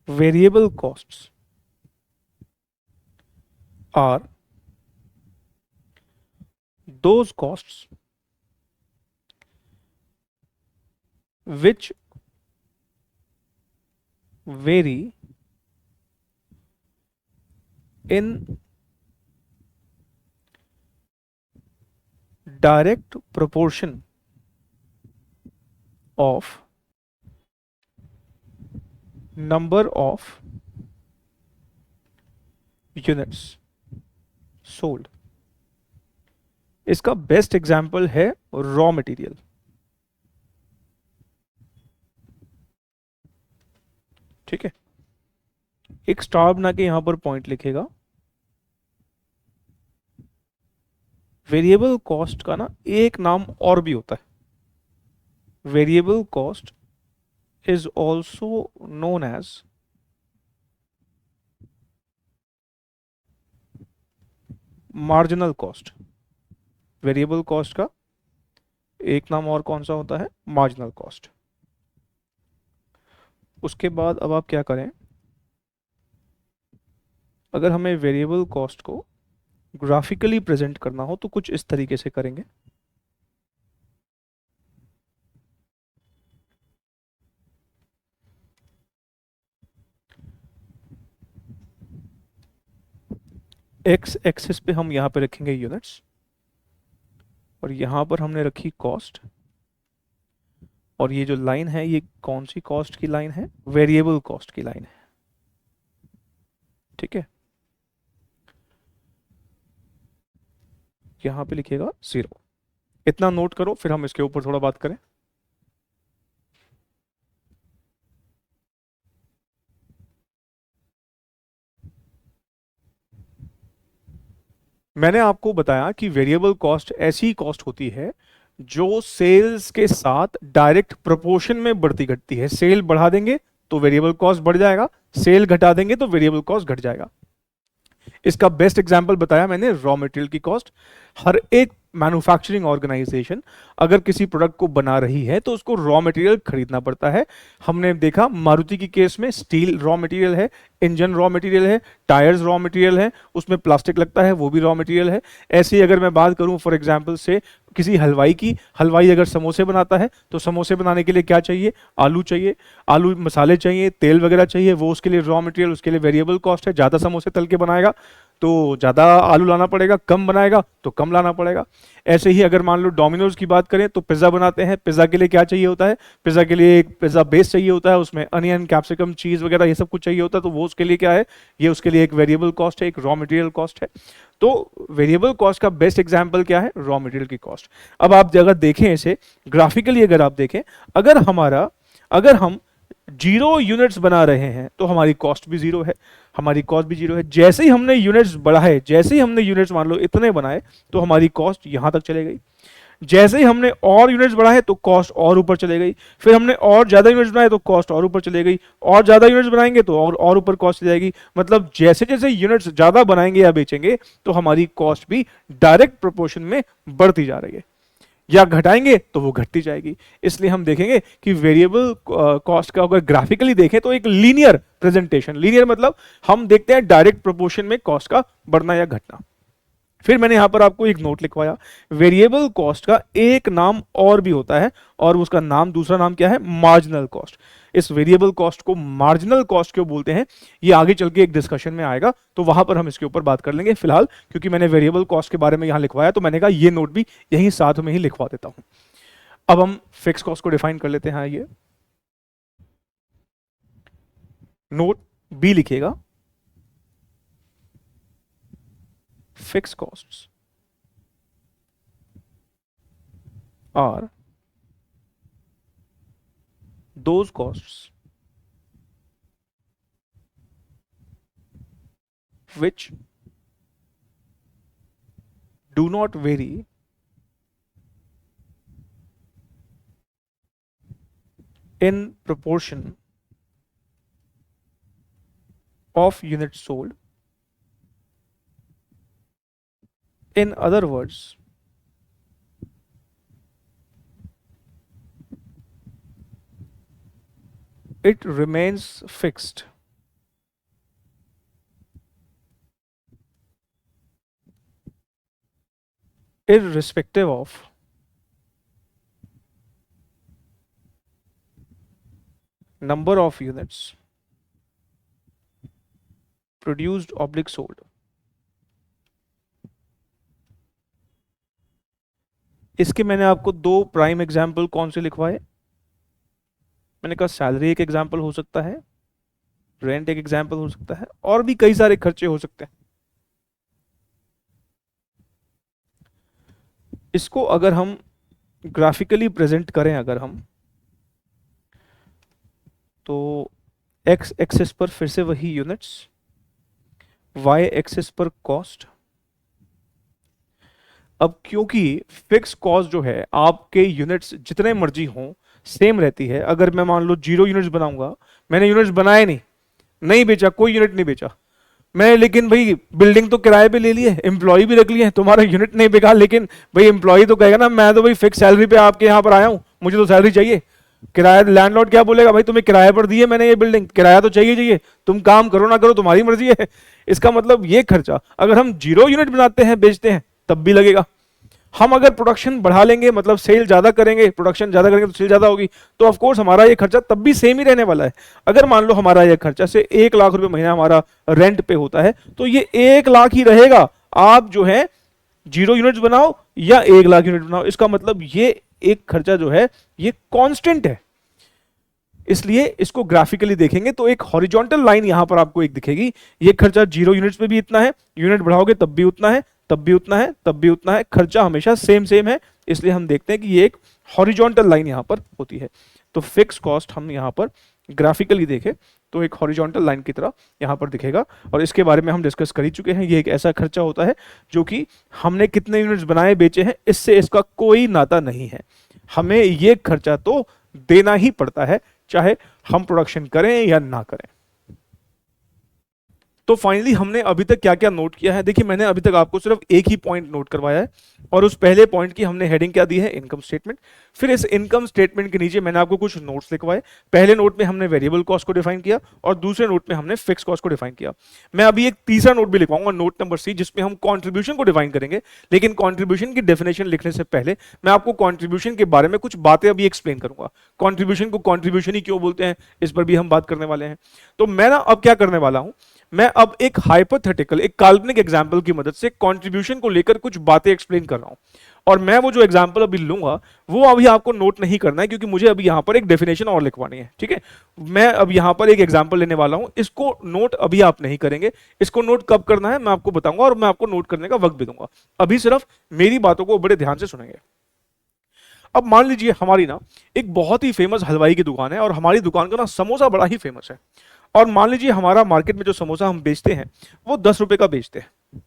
variable costs are those costs which vary in direct proportion of number of units sold। इसका बेस्ट एग्जाम्पल है रॉ मटेरियल। ठीक है, एक स्टार बना के यहां पर पॉइंट लिखेगा। वेरिएबल कॉस्ट का ना एक नाम और भी होता है, variable cost is also known as marginal cost. Variable cost का एक नाम और कौन सा होता है, मार्जिनल कॉस्ट। उसके बाद अब आप क्या करें, अगर हमें वेरिएबल कॉस्ट को ग्राफिकली प्रेजेंट करना हो तो कुछ इस तरीके से करेंगे। एक्स एक्सिस पे हम यहां पे रखेंगे यूनिट्स, और यहां पर हमने रखी कॉस्ट, और ये जो लाइन है ये कौन सी कॉस्ट की लाइन है, वेरिएबल कॉस्ट की लाइन है। ठीक है, यहां पे लिखिएगा 0। इतना नोट करो, फिर हम इसके ऊपर थोड़ा बात करें। मैंने आपको बताया कि वेरिएबल कॉस्ट ऐसी कॉस्ट होती है जो सेल्स के साथ डायरेक्ट प्रोपोर्शन में बढ़ती घटती है। सेल बढ़ा देंगे तो वेरिएबल कॉस्ट बढ़ जाएगा, सेल घटा देंगे तो वेरिएबल कॉस्ट घट जाएगा। इसका बेस्ट एग्जांपल बताया मैंने रॉ मटेरियल की कॉस्ट। हर एक मैन्युफैक्चरिंग ऑर्गेनाइजेशन अगर किसी प्रोडक्ट को बना रही है तो उसको रॉ मटेरियल खरीदना पड़ता है। हमने देखा मारुति की केस में स्टील रॉ मटेरियल है, इंजन रॉ मटेरियल है, टायर्स रॉ मटेरियल है, उसमें प्लास्टिक लगता है वो भी रॉ मटेरियल है। ऐसे ही अगर मैं बात करूं फॉर एग्जांपल से किसी हलवाई की, हलवाई अगर समोसे बनाता है तो समोसे बनाने के लिए क्या चाहिए, आलू चाहिए, आलू मसाले चाहिए, तेल वगैरह चाहिए, वो उसके लिए रॉ मटेरियल, उसके लिए वेरिएबल कॉस्ट है। ज़्यादा समोसे तल के बनाएगा तो ज़्यादा आलू लाना पड़ेगा, कम बनाएगा तो कम लाना पड़ेगा। ऐसे ही अगर मान लो डोमिनोज की बात करें तो पिज़्ज़ा बनाते हैं, पिज़्ज़ा के लिए क्या चाहिए होता है, पिज़्ज़ा के लिए एक पिज़्ज़ा बेस चाहिए होता है, उसमें अनियन, कैप्सिकम, चीज़ वगैरह ये सब कुछ चाहिए होता है, तो वो उसके लिए क्या है, ये उसके लिए एक वेरिएबल कॉस्ट है, एक रॉ मटेरियल कॉस्ट है। तो वेरिएबल कॉस्ट का बेस्ट एग्जांपल क्या है, रॉ मटेरियल की कॉस्ट। अब आप अगर देखें इसे ग्राफिकली, अगर आप देखें, अगर हम 0 यूनिट्स बना रहे हैं तो हमारी कॉस्ट भी 0 है, हमारी कॉस्ट भी 0 है। जैसे ही हमने यूनिट्स बढ़ाए, जैसे ही हमने यूनिट्स मान लो इतने बनाए तो हमारी कॉस्ट यहां तक चले गई। जैसे ही हमने और यूनिट्स बढ़ाए तो कॉस्ट और ऊपर चले गई, फिर हमने और ज्यादा यूनिट्स बनाए तो कॉस्ट और ऊपर चले गई, और ज्यादा यूनिट्स बनाएंगे तो और ऊपर कॉस्ट चली जाएगी। मतलब जैसे जैसे यूनिट्स ज्यादा बनाएंगे या बेचेंगे तो हमारी कॉस्ट भी डायरेक्ट प्रोपोर्शन में बढ़ती जा रही है, या घटाएंगे तो वो घटती जाएगी। इसलिए हम देखेंगे कि वेरिएबल कॉस्ट का अगर ग्राफिकली देखें तो एक लीनियर प्रेजेंटेशन, लीनियर मतलब हम देखते हैं डायरेक्ट प्रोपोर्शन में कॉस्ट का बढ़ना या घटना। फिर मैंने यहां पर आपको एक नोट लिखवाया, वेरिएबल कॉस्ट का एक नाम और भी होता है, और उसका नाम, दूसरा नाम क्या है, मार्जिनल कॉस्ट। इस वेरिएबल कॉस्ट को मार्जिनल कॉस्ट क्यों बोलते हैं, ये आगे चल के एक डिस्कशन में आएगा, तो वहां पर हम इसके ऊपर बात कर लेंगे। फिलहाल क्योंकि मैंने वेरिएबल कॉस्ट के बारे में यहां लिखवाया तो मैंने कहा ये नोट भी यहीं साथ में ही लिखवा देता हूं। अब हम फिक्स कॉस्ट को डिफाइन कर लेते हैं। ये नोट बी लिखिएगा, fixed costs are those costs which do not vary in proportion of units sold. In other words, it remains fixed irrespective of number of units produced oblique sold. इसके मैंने आपको 2 prime example कौन से लिखवाए, मैंने कहा salary एक example हो सकता है, रेंट एक एग्जाम्पल हो सकता है, और भी कई सारे खर्चे हो सकते हैं। इसको अगर हम ग्राफिकली प्रेजेंट करें, अगर हम, तो एक्स एक्सिस पर फिर से वही यूनिट्स, वाई एक्सिस पर कॉस्ट। अब क्योंकि फिक्स कॉस्ट जो है आपके यूनिट्स जितने मर्जी हों सेम रहती है। अगर मैं मान लो 0 यूनिट्स बनाऊंगा, मैंने यूनिट्स बनाए नहीं बेचा, कोई यूनिट नहीं बेचा मैं, लेकिन भाई बिल्डिंग तो किराए पे ले ली है, एम्प्लॉय भी रख लिए हैं, तुम्हारा यूनिट नहीं बिका, लेकिन भाई एम्प्लॉय तो कहेगा ना मैं तो भाई फिक्स सैलरी पे आपके यहाँ पर आया हूँ, मुझे तो सैलरी चाहिए। किराया, लैंडलॉर्ड क्या बोलेगा, भाई तुम्हें किराए पर दी है मैंने ये बिल्डिंग, किराया तो चाहिए, तुम काम करो ना करो तुम्हारी मर्जी है। इसका मतलब ये खर्चा अगर हम 0 यूनिट बनाते हैं, बेचते हैं, तब भी लगेगा। हम अगर प्रोडक्शन बढ़ा लेंगे, मतलब सेल ज्यादा करेंगे, प्रोडक्शन ज्यादा करेंगे तो सेल ज्यादा होगी, तो ऑफ कोर्स हमारा ये खर्चा तब भी सेम ही रहने वाला है। अगर मान लो हमारा ये खर्चा से 1 लाख रुपए महीना हमारा रेंट पे होता है, तो ये 1 लाख ही रहेगा। आप जो है 0 यूनिट्स बनाओ या 1 लाख यूनिट बनाओ, इसका मतलब ये एक खर्चा जो है ये कांस्टेंट है। इसलिए इसको ग्राफिकली देखेंगे तो एक हॉरिजॉन्टल लाइन यहां पर आपको एक दिखेगी, ये खर्चा 0 यूनिट्स पे भी इतना है, यूनिट बढ़ाओगे तब भी उतना है, तब भी उतना है, तब भी उतना है, खर्चा हमेशा सेम है। इसलिए हम देखते हैं कि ये एक हॉरिजॉन्टल लाइन यहां पर होती है। तो फिक्स कॉस्ट हम यहां पर ग्राफिकली देखें तो एक हॉरिजॉन्टल लाइन की तरह यहां पर दिखेगा, और इसके बारे में हम डिस्कस कर ही चुके हैं। ये एक ऐसा खर्चा होता है जो कि हमने कितने यूनिट्स बनाए बेचे हैं इससे इसका कोई नाता नहीं है, हमें ये खर्चा तो देना ही पड़ता है चाहे हम प्रोडक्शन करें या ना करें। तो फाइनली हमने अभी तक क्या क्या नोट किया है, देखिए मैंने अभी तक आपको सिर्फ एक ही पॉइंट नोट करवाया है, और उस पहले पॉइंट की हमने हेडिंग क्या दी है, इनकम स्टेटमेंट। फिर इस इनकम स्टेटमेंट के नीचे मैंने आपको कुछ नोट्स लिखवाए। पहले नोट में हमने वेरिएबल कॉस्ट को डिफाइन किया, और दूसरे नोट में हमने फिक्स कॉस्ट को डिफाइन किया। मैं अभी एक तीसरा नोट भी लिखवाऊंगा, नोट नंबर सी, जिसमें हम कॉन्ट्रीब्यूशन को डिफाइन करेंगे। लेकिन कॉन्ट्रीब्यूशन की डेफिनेशन लिखने से पहले मैं आपको कॉन्ट्रीब्यूशन के बारे में कुछ बातें अभी एक्सप्लेन करूंगा। कॉन्ट्रीब्यूशन को कॉन्ट्रीब्यूशन ही क्यों बोलते हैं, इस पर भी हम बात करने वाले हैं। तो मैं ना अब क्या करने वाला हूं, मैं अब एक हाइपोथेटिकल, एक काल्पनिक एग्जाम्पल की मदद से कंट्रीब्यूशन को लेकर कुछ बातें एक्सप्लेन कर रहा हूं, और मैं वो जो एग्जाम्पल अभी लूंगा वो अभी आपको नोट नहीं करना है, क्योंकि मुझे अभी यहां पर एक डेफिनेशन और लिखवानी है। ठीक है, मैं अब यहां पर एक एग्जाम्पल लेने वाला हूं, इसको नोट अभी आप नहीं करेंगे। इसको नोट कब करना है मैं आपको बताऊंगा, और मैं आपको नोट करने का वक्त भी दूंगा। अभी सिर्फ मेरी बातों को बड़े ध्यान से सुनेंगे। अब मान लीजिए हमारी ना एक बहुत ही फेमस हलवाई की दुकान है, और हमारी दुकान का ना समोसा बड़ा ही फेमस है। और मान लीजिए हमारा मार्केट में जो समोसा हम बेचते हैं वो 10 रुपए का बेचते हैं।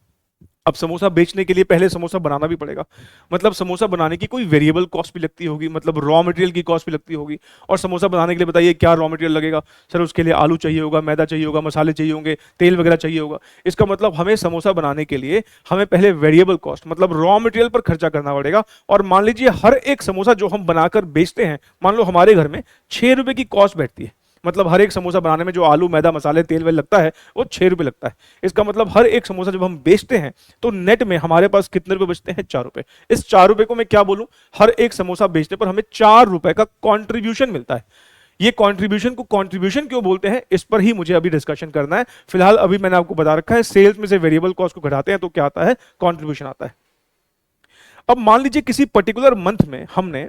अब समोसा बेचने के लिए पहले समोसा बनाना भी पड़ेगा, मतलब समोसा बनाने की कोई वेरिएबल कॉस्ट भी लगती होगी, मतलब रॉ मटेरियल की कॉस्ट भी लगती होगी। और समोसा बनाने के लिए बताइए क्या रॉ मटेरियल लगेगा? सर उसके लिए आलू चाहिए होगा, मैदा चाहिए होगा, मसाले चाहिए होंगे, तेल वगैरह चाहिए होगा। इसका मतलब हमें समोसा बनाने के लिए हमें पहले वेरिएबल कॉस्ट मतलब रॉ मटेरियल पर खर्चा करना पड़ेगा। और मान लीजिए हर एक समोसा जो हम बनाकर बेचते हैं, मान लो हमारे घर में 6 रुपए की कॉस्ट बैठती है, मतलब हर एक समोसा बनाने में जो आलू मैदा मसाले तेल वेल लगता है वो 6 रुपए लगता है। इसका मतलब हर एक समोसा जब हम बेचते हैं तो नेट में हमारे पास कितने रुपए बचते हैं? 4 रुपए। इस 4 रुपए को मैं क्या बोलूं? हर एक समोसा बेचने पर हमें 4 रुपए का कॉन्ट्रीब्यूशन मिलता है। ये कॉन्ट्रीब्यूशन को कॉन्ट्रीब्यूशन क्यों बोलते हैं, इस पर ही मुझे अभी डिस्कशन करना है। फिलहाल अभी मैंने आपको बता रखा है, सेल्स में से वेरिएबल कॉस्ट को घटाते हैं तो क्या आता है? कॉन्ट्रीब्यूशन आता है। अब मान लीजिए किसी पर्टिकुलर मंथ में हमने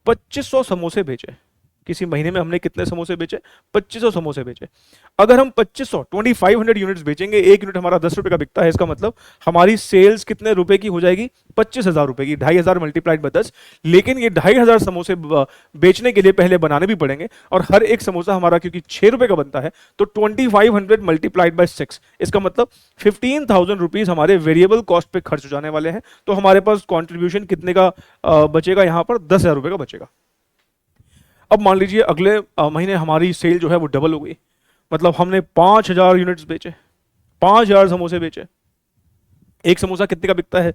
2500 समोसे बेचे। किसी महीने में हमने कितने समोसे बेचे? 2500 समोसे बेचे। अगर हम 2500 2500 यूनिट्स बेचेंगे, एक यूनिट हमारा 10 रुपए का बिकता है, इसका मतलब हमारी सेल्स कितने रुपए की हो जाएगी? 25,000 रुपए की। 2,500 मल्टीप्लाइड बाय 10। लेकिन ये 2,500 समोसे बेचने के लिए पहले बनाने भी पड़ेंगे, और हर एक समोसा हमारा क्योंकि 6 रुपए का बनता है तो 2500 मल्टीप्लाइड बाय 6, इसका मतलब 15,000 रुपीज हमारे वेरिएबल कॉस्ट पे खर्च हो जाने वाले हैं। तो हमारे पास कॉन्ट्रीब्यूशन कितने का बचेगा? यहां पर 10,000 रुपए का बचेगा। अब मान लीजिए अगले महीने हमारी सेल जो है वो डबल हो गई, मतलब हमने 5,000 यूनिट्स बेचे, 5,000 समोसे बेचे। एक समोसा कितने का बिकता है?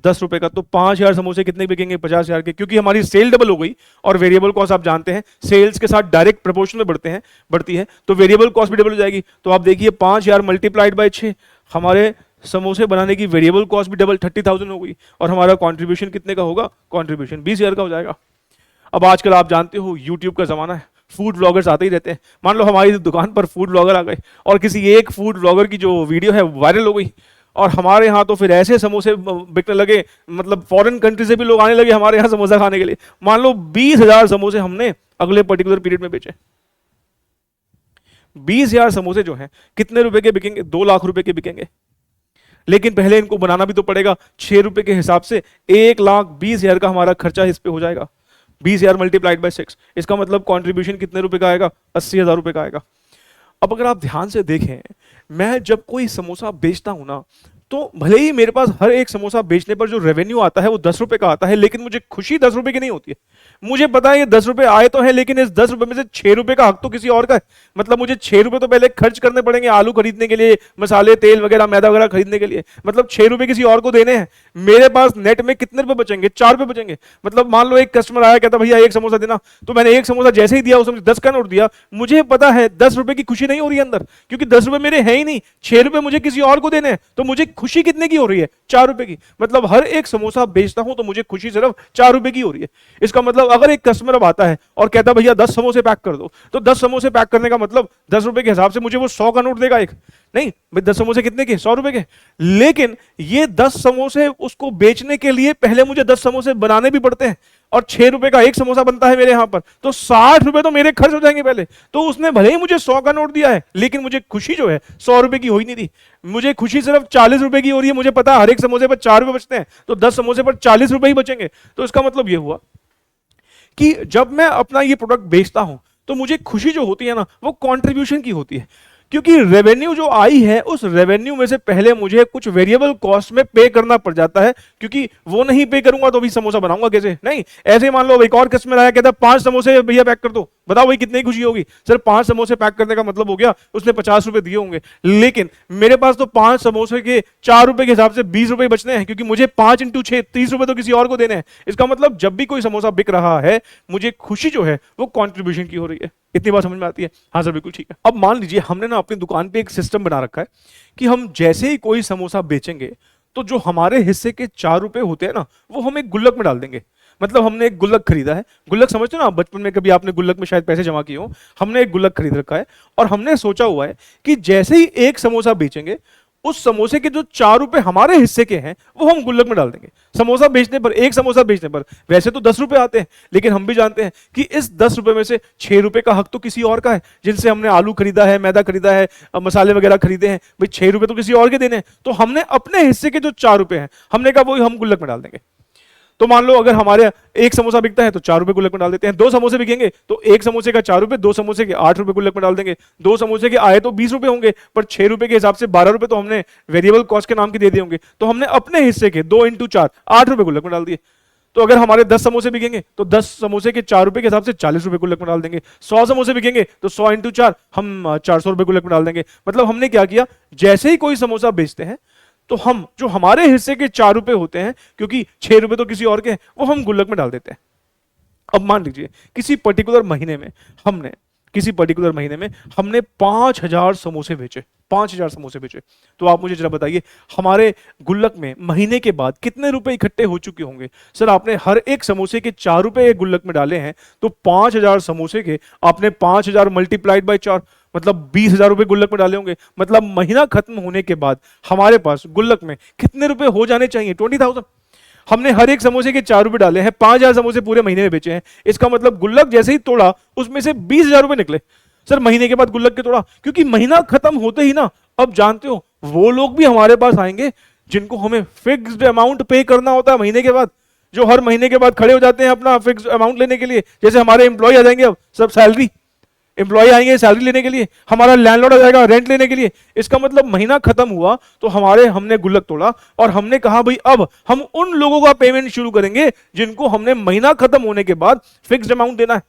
10 रुपए का। तो 5,000 समोसे कितने बिकेंगे? 50,000 के, क्योंकि हमारी सेल डबल हो गई। और वेरिएबल कॉस्ट आप जानते हैं सेल्स के साथ डायरेक्ट प्रोपोर्शन में बढ़ती है, तो वेरिएबल कॉस्ट भी डबल हो जाएगी। तो आप देखिए 5,000 मल्टीप्लाइड बाय 6, हमारे समोसे बनाने की वेरिएबल कॉस्ट भी डबल 30,000 हो गई, और हमारा कॉन्ट्रीब्यूशन कितने का होगा? कॉन्ट्रीब्यूशन 20,000 का हो जाएगा। अब आजकल आप जानते हो यूट्यूब का जमाना है, फूड ब्लॉगर्स आते ही रहते हैं। मान लो हमारी दुकान पर फूड ब्लॉगर आ गए, और किसी एक फूड ब्लॉगर की जो वीडियो है वायरल हो गई, और हमारे यहाँ तो फिर ऐसे समोसे बिकने लगे, मतलब फॉरेन कंट्री से भी लोग आने लगे हमारे यहाँ समोसा खाने के लिए। मान लो 20,000 समोसे हमने अगले पर्टिकुलर पीरियड में बेचे। 20,000 समोसे जो हैं कितने रुपए के बिकेंगे? 2 लाख रुपए के बिकेंगे। लेकिन पहले इनको बनाना भी तो पड़ेगा। 6 रुपए के हिसाब से 1,20,000 का हमारा खर्चा इस पे हो जाएगा। 20,000 मल्टीप्लाइड बाय 6, इसका मतलब कॉन्ट्रीब्यूशन कितने रुपए का आएगा? 80,000 रुपए का आएगा। अब अगर आप ध्यान से देखें, मैं जब कोई समोसा बेचता हूं ना, तो भले ही मेरे पास हर एक समोसा बेचने पर जो रेवेन्यू आता है वो 10 रुपए का आता है, लेकिन मुझे खुशी 10 रुपए की नहीं होती है। मुझे पता है ये 10 रुपए आए तो है, लेकिन इस 10 रुपए में से 6 रुपए का हक तो किसी और का है। मतलब मुझे 6 रुपए तो पहले खर्च करने पड़ेंगे आलू खरीदने के लिए, मसाले तेल वगैरह मैदा वगैरह खरीदने के लिए, मतलब 6 रुपए किसी और को देने हैं। मेरे पास नेट में कितने रुपए बचेंगे? 4 रुपए बचेंगे। मतलब मान लो एक कस्टमर आया, कहता भैया एक समोसा देना, तो मैंने एक समोसा जैसे ही दिया उसमें 10 का नोट दिया। मुझे पता है 10 रुपए की खुशी नहीं हो रही है अंदर, क्योंकि 10 रुपए मेरे हैं ही नहीं, 6 रुपए मुझे किसी और को देने हैं। तो मुझे खुशी कितने की हो रही है? 4 रुपए की। मतलब हर एक समोसा बेचता हूं तो मुझे खुशी सिर्फ 4 रुपए की हो रही है। इसका मतलब अगर एक कस्टमर अब आता है और कहता भैया 10 समोसे पैक कर दो, तो 10 समोसे पैक करने का मतलब 10 रुपए के हिसाब से मुझे वो 100 का नोट देगा एक। नहीं भाई, 10 समोसे कितने के? 100 रुपए के। लेकिन ये 10 समोसे उसको बेचने के लिए पहले मुझे 10 समोसे बनाने भी पड़ते हैं, और 6 रुपए का एक समोसा बनता है मेरे यहां पर, तो 60 रुपए तो मेरे खर्च हो जाएंगे पहले। तो उसने भले ही मुझे 100 का नोट दिया है, लेकिन मुझे खुशी जो है 100 रुपए की हो ही नहीं थी। मुझे खुशी सिर्फ 40 रुपए की हो रही है। मुझे पता है हर एक समोसे पर 4 रुपए बचते हैं, तो 10 समोसे पर 40 रुपए ही बचेंगे। तो इसका मतलब यह हुआ कि जब मैं अपना ये प्रोडक्ट बेचता हूं तो मुझे खुशी जो होती है ना, वो कंट्रीब्यूशन की होती है। क्योंकि रेवेन्यू जो आई है, उस रेवेन्यू में से पहले मुझे कुछ वेरिएबल कॉस्ट में पे करना पड़ जाता है, क्योंकि वो नहीं पे करूंगा तो भी समोसा बनाऊंगा कैसे? नहीं, ऐसे मान लो एक और कस्टमर आया, कहता 5 समोसे भैया पैक कर दो, बताओ भाई कितनी खुशी होगी? सर 5 समोसे पैक करने का मतलब हो गया उसने 50 रुपए दिए होंगे, लेकिन मेरे पास तो 5 समोसे के 4 रुपए के हिसाब से 20 रुपए बचने हैं, क्योंकि मुझे 5 इंटू 6 30 रुपए तो किसी और को देने हैं। इसका मतलब जब भी कोई समोसा बिक रहा है, मुझे खुशी जो है वो कॉन्ट्रीब्यूशन की हो रही है। इतनी बात समझ में आती है? हाँ सर बिल्कुल ठीक है। अब मान लीजिए हमने ना अपनी दुकान पे एक सिस्टम बना रखा है कि हम जैसे ही कोई समोसा बेचेंगे तो जो हमारे हिस्से के 4 रुपए होते हैं ना, वो हम एक गुल्लक में डाल देंगे। मतलब हमने एक गुल्लक खरीदा है, गुल्लक समझते हो ना आप, बचपन में कभी आपने गुल्लक में शायद पैसे जमा किए हो, हमने एक गुल्लक खरीद रखा है और हमने सोचा हुआ है कि जैसे ही एक समोसा बेचेंगे उस समोसे के जो 4 रुपए हमारे हिस्से के हैं वो हम गुल्लक में डाल देंगे। समोसा बेचने पर, एक समोसा बेचने पर वैसे तो 10 रुपए आते हैं, लेकिन हम भी जानते हैं कि इस 10 रुपए में से 6 रुपए का हक तो किसी और का है, जिनसे हमने आलू खरीदा है, मैदा खरीदा है, मसाले वगैरह खरीदे हैं, भाई 6 रुपए तो किसी और के देने हैं, तो हमने अपने हिस्से के जो 4 रुपए हैं हमने कहा वही हम गुल्लक में डाल देंगे। तो मान लो अगर हमारे एक समोसा बिकता है तो 4 रुपए गुल्लक में डाल देते हैं, 2 समोसे बिकेंगे तो एक समोसे का 4 रुपए, 2 समोसे के 8 रुपए गुल्लक में डाल देंगे। 2 समोसे के आए तो 20 रुपए होंगे, पर 6 रुपए के हिसाब से 12 रुपए तो हमने वेरिएबल कॉस्ट के नाम के दे दिए होंगे, तो हमने अपने हिस्से के 2 इंटू 4 8 रुपए गुल्लक में डाल दिए। तो अगर हमारे 10 समोसे बिकेंगे तो 10 समोसे के 4 रुपए के हिसाब से 40 रुपए गुल्लक में डाल देंगे। 100 समोसे बिकेंगे तो 100 इंटू 4 हम 400 रुपए गुल्लक में डाल देंगे। मतलब हमने क्या किया, जैसे ही कोई समोसा बेचते हैं तो हम जो हमारे हिस्से के 4 रुपए होते हैं, क्योंकि 6 रुपए तो किसी और के हैं, वो हम गुल्लक में डाल देते हैं। अब मान लीजिए किसी पर्टिकुलर महीने में हमने 5000 समोसे बेचे, 5000 समोसे बेचे। तो आप मुझे जरा बताइए हमारे गुल्लक में महीने के बाद कितने रुपए इकट्ठे हो चुके होंगे। सर आपने हर एक समोसे के 4 रुपए गुल्लक में डाले हैं, तो 5000 समोसे के आपने 5000 मल्टीप्लाइड बाय 4, मतलब 20,000 रुपए गुल्लक में डाले होंगे। मतलब महीना खत्म होने के बाद हमारे पास गुल्लक में कितने रुपए हो जाने चाहिए, 20,000। हमने हर एक समोसे के 4 रुपए डाले हैं, 5,000 समोसे पूरे महीने में बेचे हैं। इसका मतलब गुल्लक जैसे ही तोड़ा उसमें से 20,000 रुपए निकले। सर महीने के बाद गुल्लक के तोड़ा, क्योंकि महीना खत्म होते ही ना, अब जानते हो वो लोग भी हमारे पास आएंगे जिनको हमें फिक्स्ड अमाउंट पे करना होता है महीने के बाद, जो हर महीने के बाद खड़े हो जाते हैं अपना फिक्स्ड अमाउंट लेने के लिए। जैसे हमारे एम्प्लॉय आ जाएंगे, अब सब सैलरी एम्प्लॉय आएंगे सैलरी लेने के लिए, हमारा लैंडलॉर्ड आ जाएगा रेंट लेने के लिए। इसका मतलब महीना खत्म हुआ तो हमने गुल्लक तोड़ा और हमने कहा भाई अब हम उन लोगों का पेमेंट शुरू करेंगे जिनको हमने महीना खत्म होने के बाद फिक्स्ड अमाउंट देना है।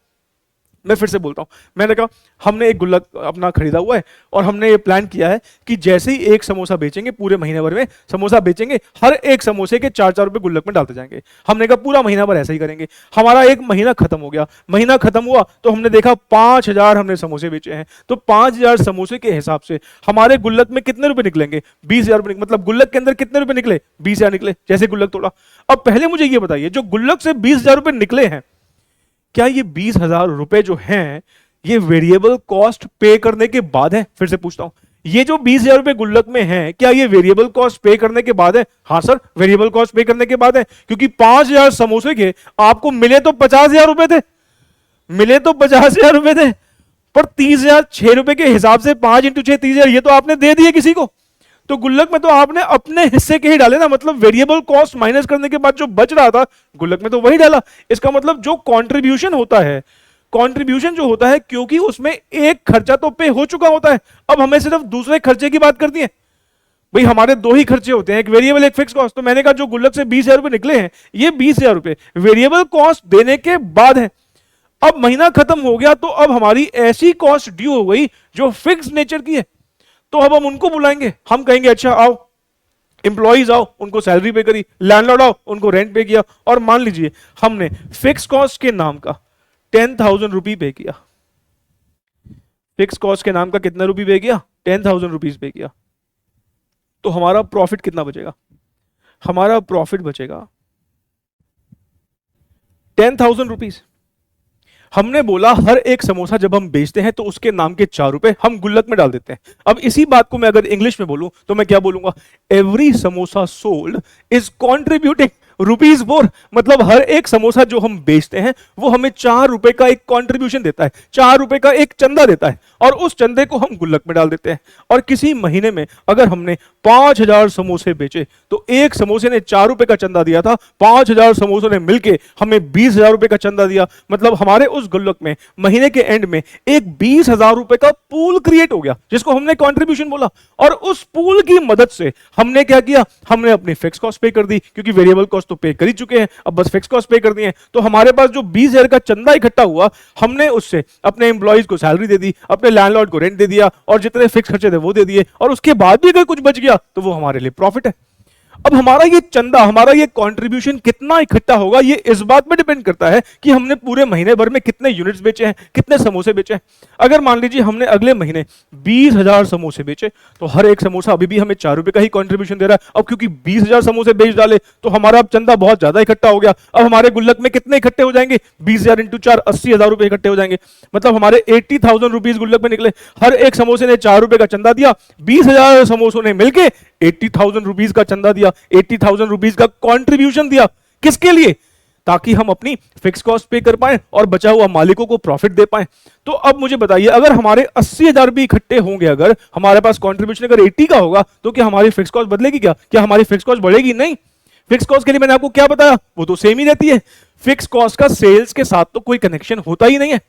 मैं फिर से बोलता हूं, मैंने कहा हमने एक गुल्लक अपना खरीदा हुआ है और हमने ये प्लान किया है कि जैसे ही एक समोसा बेचेंगे, पूरे महीने भर में समोसा बेचेंगे, हर एक समोसे के 4-4 रुपए गुल्लक में डालते जाएंगे। हमने कहा पूरा महीना भर ऐसा ही करेंगे। हमारा एक महीना खत्म हो गया, महीना खत्म हुआ तो हमने देखा 5000 हमने समोसे बेचे हैं, तो 5000 समोसे के हिसाब से हमारे गुल्लक में कितने रुपए निकलेंगे, 20,000 रुपए। मतलब गुल्लक के अंदर कितने रुपए निकले, 20,000 निकले जैसे गुल्लक तोड़ा। अब पहले मुझे ये बताइए, जो गुल्लक से 20,000 रुपए निकले हैं, क्या ये 20,000 रुपए जो हैं ये वेरिएबल कॉस्ट पे करने के बाद है? फिर से पूछता हूं, ये जो 20,000 रुपए गुल्लक में हैं, क्या ये वेरिएबल कॉस्ट पे करने के बाद है? हाँ सर, वेरिएबल कॉस्ट पे करने के बाद है, क्योंकि 5,000 समोसे के आपको मिले तो 50,000 रुपए थे, मिले तो 50,000 रुपए थे, पर 30,000 6 रुपए के हिसाब से 5 इंटू 6 30,000 ये तो आपने दे दिए किसी को। तो गुल्लक में तो आपने अपने हिस्से के ही डाले ना, मतलब वेरिएबल कॉस्ट माइनस करने के बाद जो बच रहा था गुल्लक में तो वही डाला। इसका मतलब जो कंट्रीब्यूशन होता है, कंट्रीब्यूशन जो होता है, क्योंकि उसमें एक खर्चा तो पे हो चुका होता है, अब हमें सिर्फ दूसरे खर्चे की बात करती है। भाई हमारे 2 ही खर्चे होते हैं, एक वेरिएबल एक फिक्स कॉस्ट। तो मैंने कहा जो गुल्लक से 20,000 रुपए निकले हैं, ये 20,000 रुपए वेरिएबल कॉस्ट देने के बाद है। अब महीना खत्म हो गया तो अब हमारी ऐसी कॉस्ट ड्यू हो गई जो फिक्स नेचर की है, तो अब हम उनको बुलाएंगे, हम कहेंगे अच्छा आओ एम्प्लॉइज आओ, उनको सैलरी पे करी, लैंडलॉर्ड आओ, उनको रेंट पे किया, और मान लीजिए हमने फिक्स कॉस्ट के नाम का 10,000 रुपये पे किया। फिक्स कॉस्ट के नाम का कितना रुपये पे किया? 10,000 रुपीज पे किया। तो हमारा प्रॉफिट कितना बचेगा? हमारा प्रॉफिट बचेगा 10,000 रुपीज। हमने बोला हर एक समोसा जब हम बेचते हैं तो उसके नाम के 4 रुपए हम गुल्लक में डाल देते हैं। अब इसी बात को मैं अगर इंग्लिश में बोलूं तो मैं क्या बोलूंगा? Every samosa sold is contributing ₹4। मतलब हर एक समोसा जो हम बेचते हैं वो हमें 4 रुपए का एक कॉन्ट्रीब्यूशन देता है, 4 रुपए का एक चंदा देता है, और उस चंदे को हम गुल्लक में डाल देते हैं। और किसी महीने में अगर हमने 5,000 समोसे बेचे तो एक समोसे ने 4 रुपए का चंदा दिया था, 5,000 समोसों ने मिलकर हमें 20,000 रुपए का चंदा दिया। मतलब हमारे उस गुल्लक में महीने के एंड में एक 20,000 रुपए का पूल क्रिएट हो गया, जिसको हमने कॉन्ट्रीब्यूशन बोला। और उस पूल की मदद से हमने क्या किया? हमने अपनी फिक्स कॉस्ट पे कर दी, क्योंकि वेरिएबल कॉस्ट तो पे कर ही चुके हैं, अब बस फिक्स कॉस्ट पे कर दिए हैं। तो हमारे पास जो 20,000 का चंदा इकट्ठा हुआ, हमने उससे अपने एम्प्लॉइज को सैलरी दे दी, अपने लैंडलॉर्ड को रेंट दे दिया, और जितने फिक्स खर्चे थे वो दे दिए, और उसके बाद भी अगर कुछ बच गया तो वो हमारे लिए प्रॉफिट है। अब हमारा ये चंदा, हमारा ये कंट्रीब्यूशन कितना इकट्ठा होगा, ये इस बात में डिपेंड करता है कि हमने पूरे महीने भर में कितने यूनिट्स बेचे हैं, कितने समोसे बेचे हैं। अगर मान लीजिए हमने अगले महीने 20,000 समोसे बेचे, तो हर एक समोसा अभी भी हमें 4 रुपए का ही कंट्रीब्यूशन दे रहा है। अब क्योंकि 20,000 समोसे बेच डाले तो हमारा अब चंदा बहुत ज्यादा इकट्ठा हो गया। अब हमारे गुल्लक में कितने इकट्ठे हो जाएंगे? 20,000 इंटू 4, 80,000 रुपए इकट्ठे हो जाएंगे। मतलब हमारे 80,000 रुपीज गुल्लक में निकले। हर एक समोसे ने 4 रुपए का चंदा दिया, 20,000 समोसों ने मिलकर 80,000 रुपीज का चंदा दिया, 80,000 रुपीज का कंट्रीब्यूशन दिया। किसके लिए? ताकि हम अपनी फिक्स कॉस्ट पे कर पाए और बचा हुआ मालिकों को प्रॉफिट दे पाए। तो अब मुझे बताइए, अगर हमारे 80,000 भी इकट्ठे होंगे, अगर हमारे पास कंट्रीब्यूशन अगर 80 का होगा, तो क्या हमारी फिक्स कॉस्ट बदलेगी? क्या हमारी फिक्स कॉस्ट बढ़ेगी? नहीं। फिक्स कॉस्ट के लिए मैंने आपको क्या बताया, वो तो सेम ही रहती है। फिक्स कॉस्ट का सेल्स के साथ तो कोई कनेक्शन होता ही नहीं है।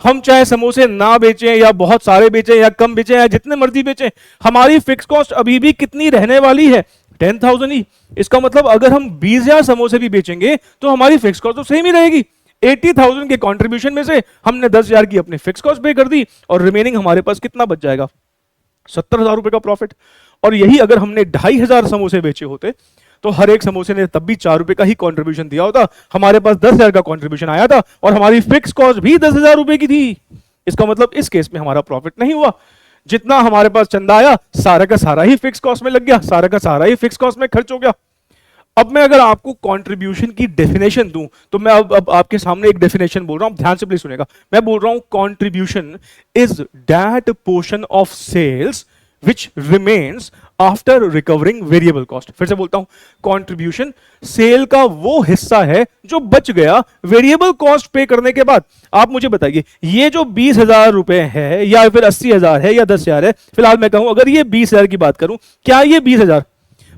हम चाहे समोसे ना बेचें या बहुत सारे बेचें या कम बेचें या जितने मर्जी बेचें, हमारी फिक्स कॉस्ट अभी भी कितनी रहने वाली है? 10,000 ही। इसका मतलब अगर हम 20,000 समोसे भी बेचेंगे तो हमारी फिक्स कॉस्ट तो सेम ही रहेगी। 80,000 के कंट्रीब्यूशन में से हमने 10,000 की अपनी फिक्स कॉस्ट पे कर दी और रिमेनिंग हमारे पास कितना बच जाएगा? 70,000 रुपए का प्रॉफिट। और यही अगर हमने 2,500 समोसे बेचे होते तो हर एक समोसे ने तब भी 4 रुपए का ही कंट्रीब्यूशन दिया होता, हमारे पास 10,000 का कंट्रीब्यूशन आया था और हमारी फिक्स कॉस्ट भी 10,000 रुपए की थी। इसका मतलब इस केस में हमारा प्रॉफिट नहीं हुआ। जितना हमारे पास चंदा आया सारा का सारा ही फिक्स कॉस्ट में लग गया, सारा का सारा ही फिक्स कॉस्ट में खर्च हो गया। अब मैं अगर आपको कंट्रीब्यूशन की डेफिनेशन दूं तो मैं अब आपके सामने एक डेफिनेशन बोल रहा हूं, ध्यान से प्लीज सुनेगा। मैं बोल रहा हूं contribution is that portion of sales which remains after recovering variable cost। फिर से बोलता हूं, कंट्रीब्यूशन सेल का वो हिस्सा है जो बच गया वेरिएबल कॉस्ट पे करने के बाद। आप मुझे बताइए, ये जो 20,000 रुपए है या फिर 80,000 है या 10,000 है, फिलहाल मैं कहूं अगर ये 20,000 की बात करूं, क्या ये 20,000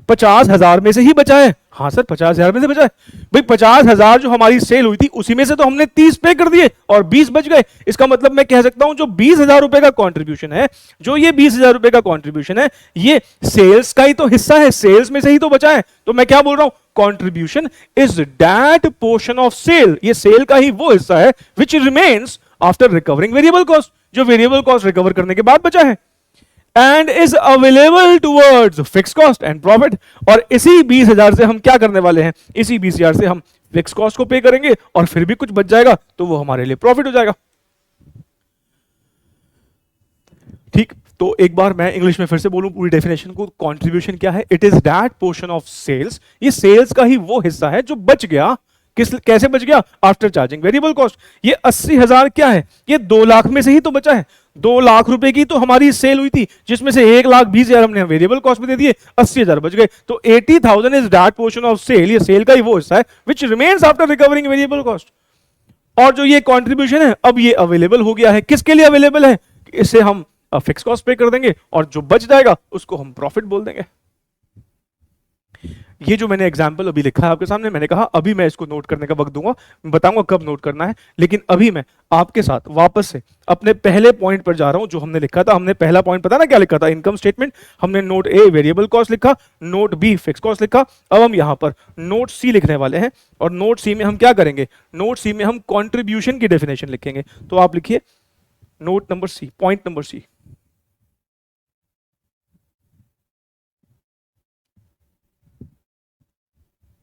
50,000 में से ही बचा है? हाँ सर, 50,000 में से बचा है। भाई 50,000 जो हमारी सेल हुई थी उसी में से तो हमने 30 पे कर दिए और 20 बच गए। इसका मतलब मैं कह सकता हूं जो 20,000 रुपए का कंट्रीब्यूशन है, जो ये 20,000 रुपए का कंट्रीब्यूशन है, ये सेल्स का ही तो हिस्सा है, सेल्स में से ही तो बचा है। तो मैं क्या बोल रहा हूं, contribution is that portion of sale, ये सेल का ही वो हिस्सा है which remains after recovering variable cost, जो वेरिएबल कॉस्ट रिकवर करने के बाद बचा है, and is available towards fix cost and profit. और इसी 20,000 से हम क्या करने वाले हैं, इसी 20,000 से हम फिक्स कॉस्ट को पे करेंगे और फिर भी कुछ बच जाएगा तो वो हमारे लिए प्रॉफिट हो जाएगा। ठीक, तो एक बार मैं इंग्लिश में फिर से बोलूं पूरी डेफिनेशन को। कंट्रीब्यूशन क्या है? It is that portion of sales, ये सेल्स का ही वो हिस्सा है जो बच गया। कैसे बच गया? After charging variable cost. ये 80,000 क्या है? ये 2 लाख में से ही तो बचा है। 2 लाख रुपए की तो हमारी सेल हुई थी, जिसमें से 1,20,000 हमने वेरिएबल कॉस्ट में दे दिए, 80,000 बच गए। तो 80,000 is that portion of sale, ये सेल का ही वो हिस्सा है which remains after recovering variable cost. और जो ये कंट्रीब्यूशन है अब ये अवेलेबल हो गया है। किसके लिए अवेलेबल है? इसे हम फिक्स कॉस्ट पे कर देंगे और जो बच जाएगा उसको हम प्रॉफिट बोल देंगे। ये जो मैंने एग्जाम्पल अभी लिखा है आपके सामने, मैंने कहा अभी मैं इसको नोट करने का वक्त दूंगा, बताऊंगा कब नोट करना है, लेकिन अभी मैं आपके साथ वापस से अपने पहले पॉइंट पर जा रहा हूं जो हमने लिखा था। हमने पहला पॉइंट पता ना क्या लिखा था? Income statement. हमने नोट ए वेरिएबल कॉस्ट लिखा, नोट बी फिक्स कॉस्ट लिखा। अब हम यहां पर नोट सी लिखने वाले हैं और नोट सी में हम क्या करेंगे? नोट सी में हम कॉन्ट्रीब्यूशन की डेफिनेशन लिखेंगे। तो आप लिखिए note number C, point number C,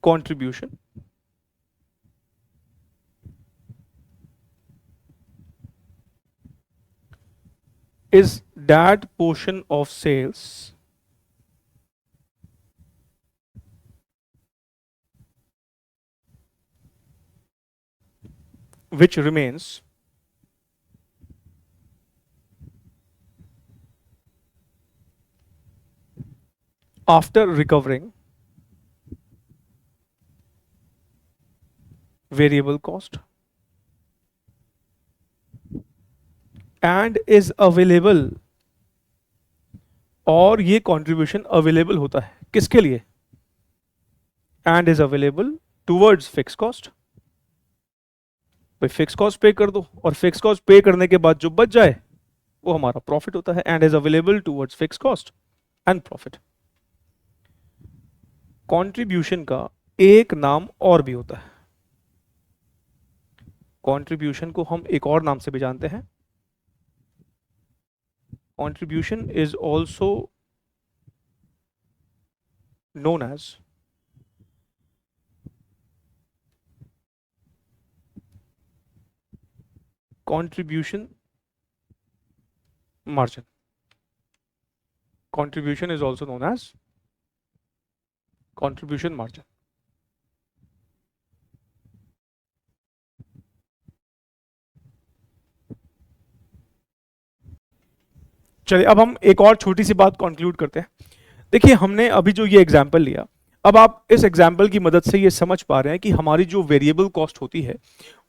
contribution is that portion of sales which remains after recovering variable cost and is available। और ये कंट्रीब्यूशन अवेलेबल होता है किसके लिए? And is available towards fix cost. भाई फिक्स कॉस्ट पे कर दो और फिक्स कॉस्ट पे करने के बाद जो बच जाए वो हमारा प्रॉफिट होता है। And is available towards fix cost and profit. Contribution का एक नाम और भी होता है, कंट्रीब्यूशन को हम एक और नाम से भी जानते हैं। Contribution is also known as contribution margin. Contribution is also known as contribution margin. चलिए अब हम एक और छोटी सी बात कंक्लूड करते हैं। देखिए हमने अभी जो ये एग्जांपल लिया, अब आप इस एग्जाम्पल की मदद से ये समझ पा रहे हैं कि हमारी जो वेरिएबल कॉस्ट होती है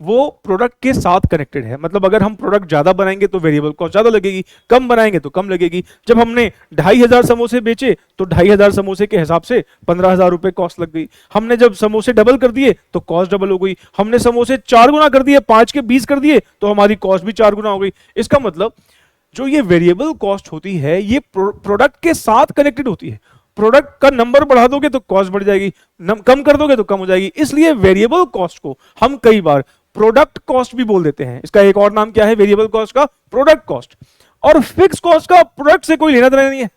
वो प्रोडक्ट के साथ कनेक्टेड है। मतलब अगर हम प्रोडक्ट ज्यादा बनाएंगे तो वेरिएबल कॉस्ट ज्यादा लगेगी, कम बनाएंगे तो कम लगेगी। जब हमने 2500 समोसे बेचे तो 2500 समोसे के हिसाब से 15,000 रुपए कॉस्ट लग गई। हमने जब समोसे डबल कर दिए तो कॉस्ट डबल हो गई। हमने समोसे 4 गुना कर दिए, 5 के 20 कर दिए, तो हमारी कॉस्ट भी 4 गुना हो गई। इसका मतलब जो ये वेरिएबल कॉस्ट होती है ये प्रोडक्ट के साथ कनेक्टेड होती है। प्रोडक्ट का नंबर बढ़ा दोगे तो कॉस्ट बढ़ जाएगी, कम कर दोगे तो कम हो जाएगी। इसलिए वेरिएबल कॉस्ट को हम कई बार प्रोडक्ट कॉस्ट भी बोल देते हैं। इसका एक और नाम क्या है वेरिएबल कॉस्ट का? Product cost. और फिक्स कॉस्ट का प्रोडक्ट से कोई लेना देना नहीं है।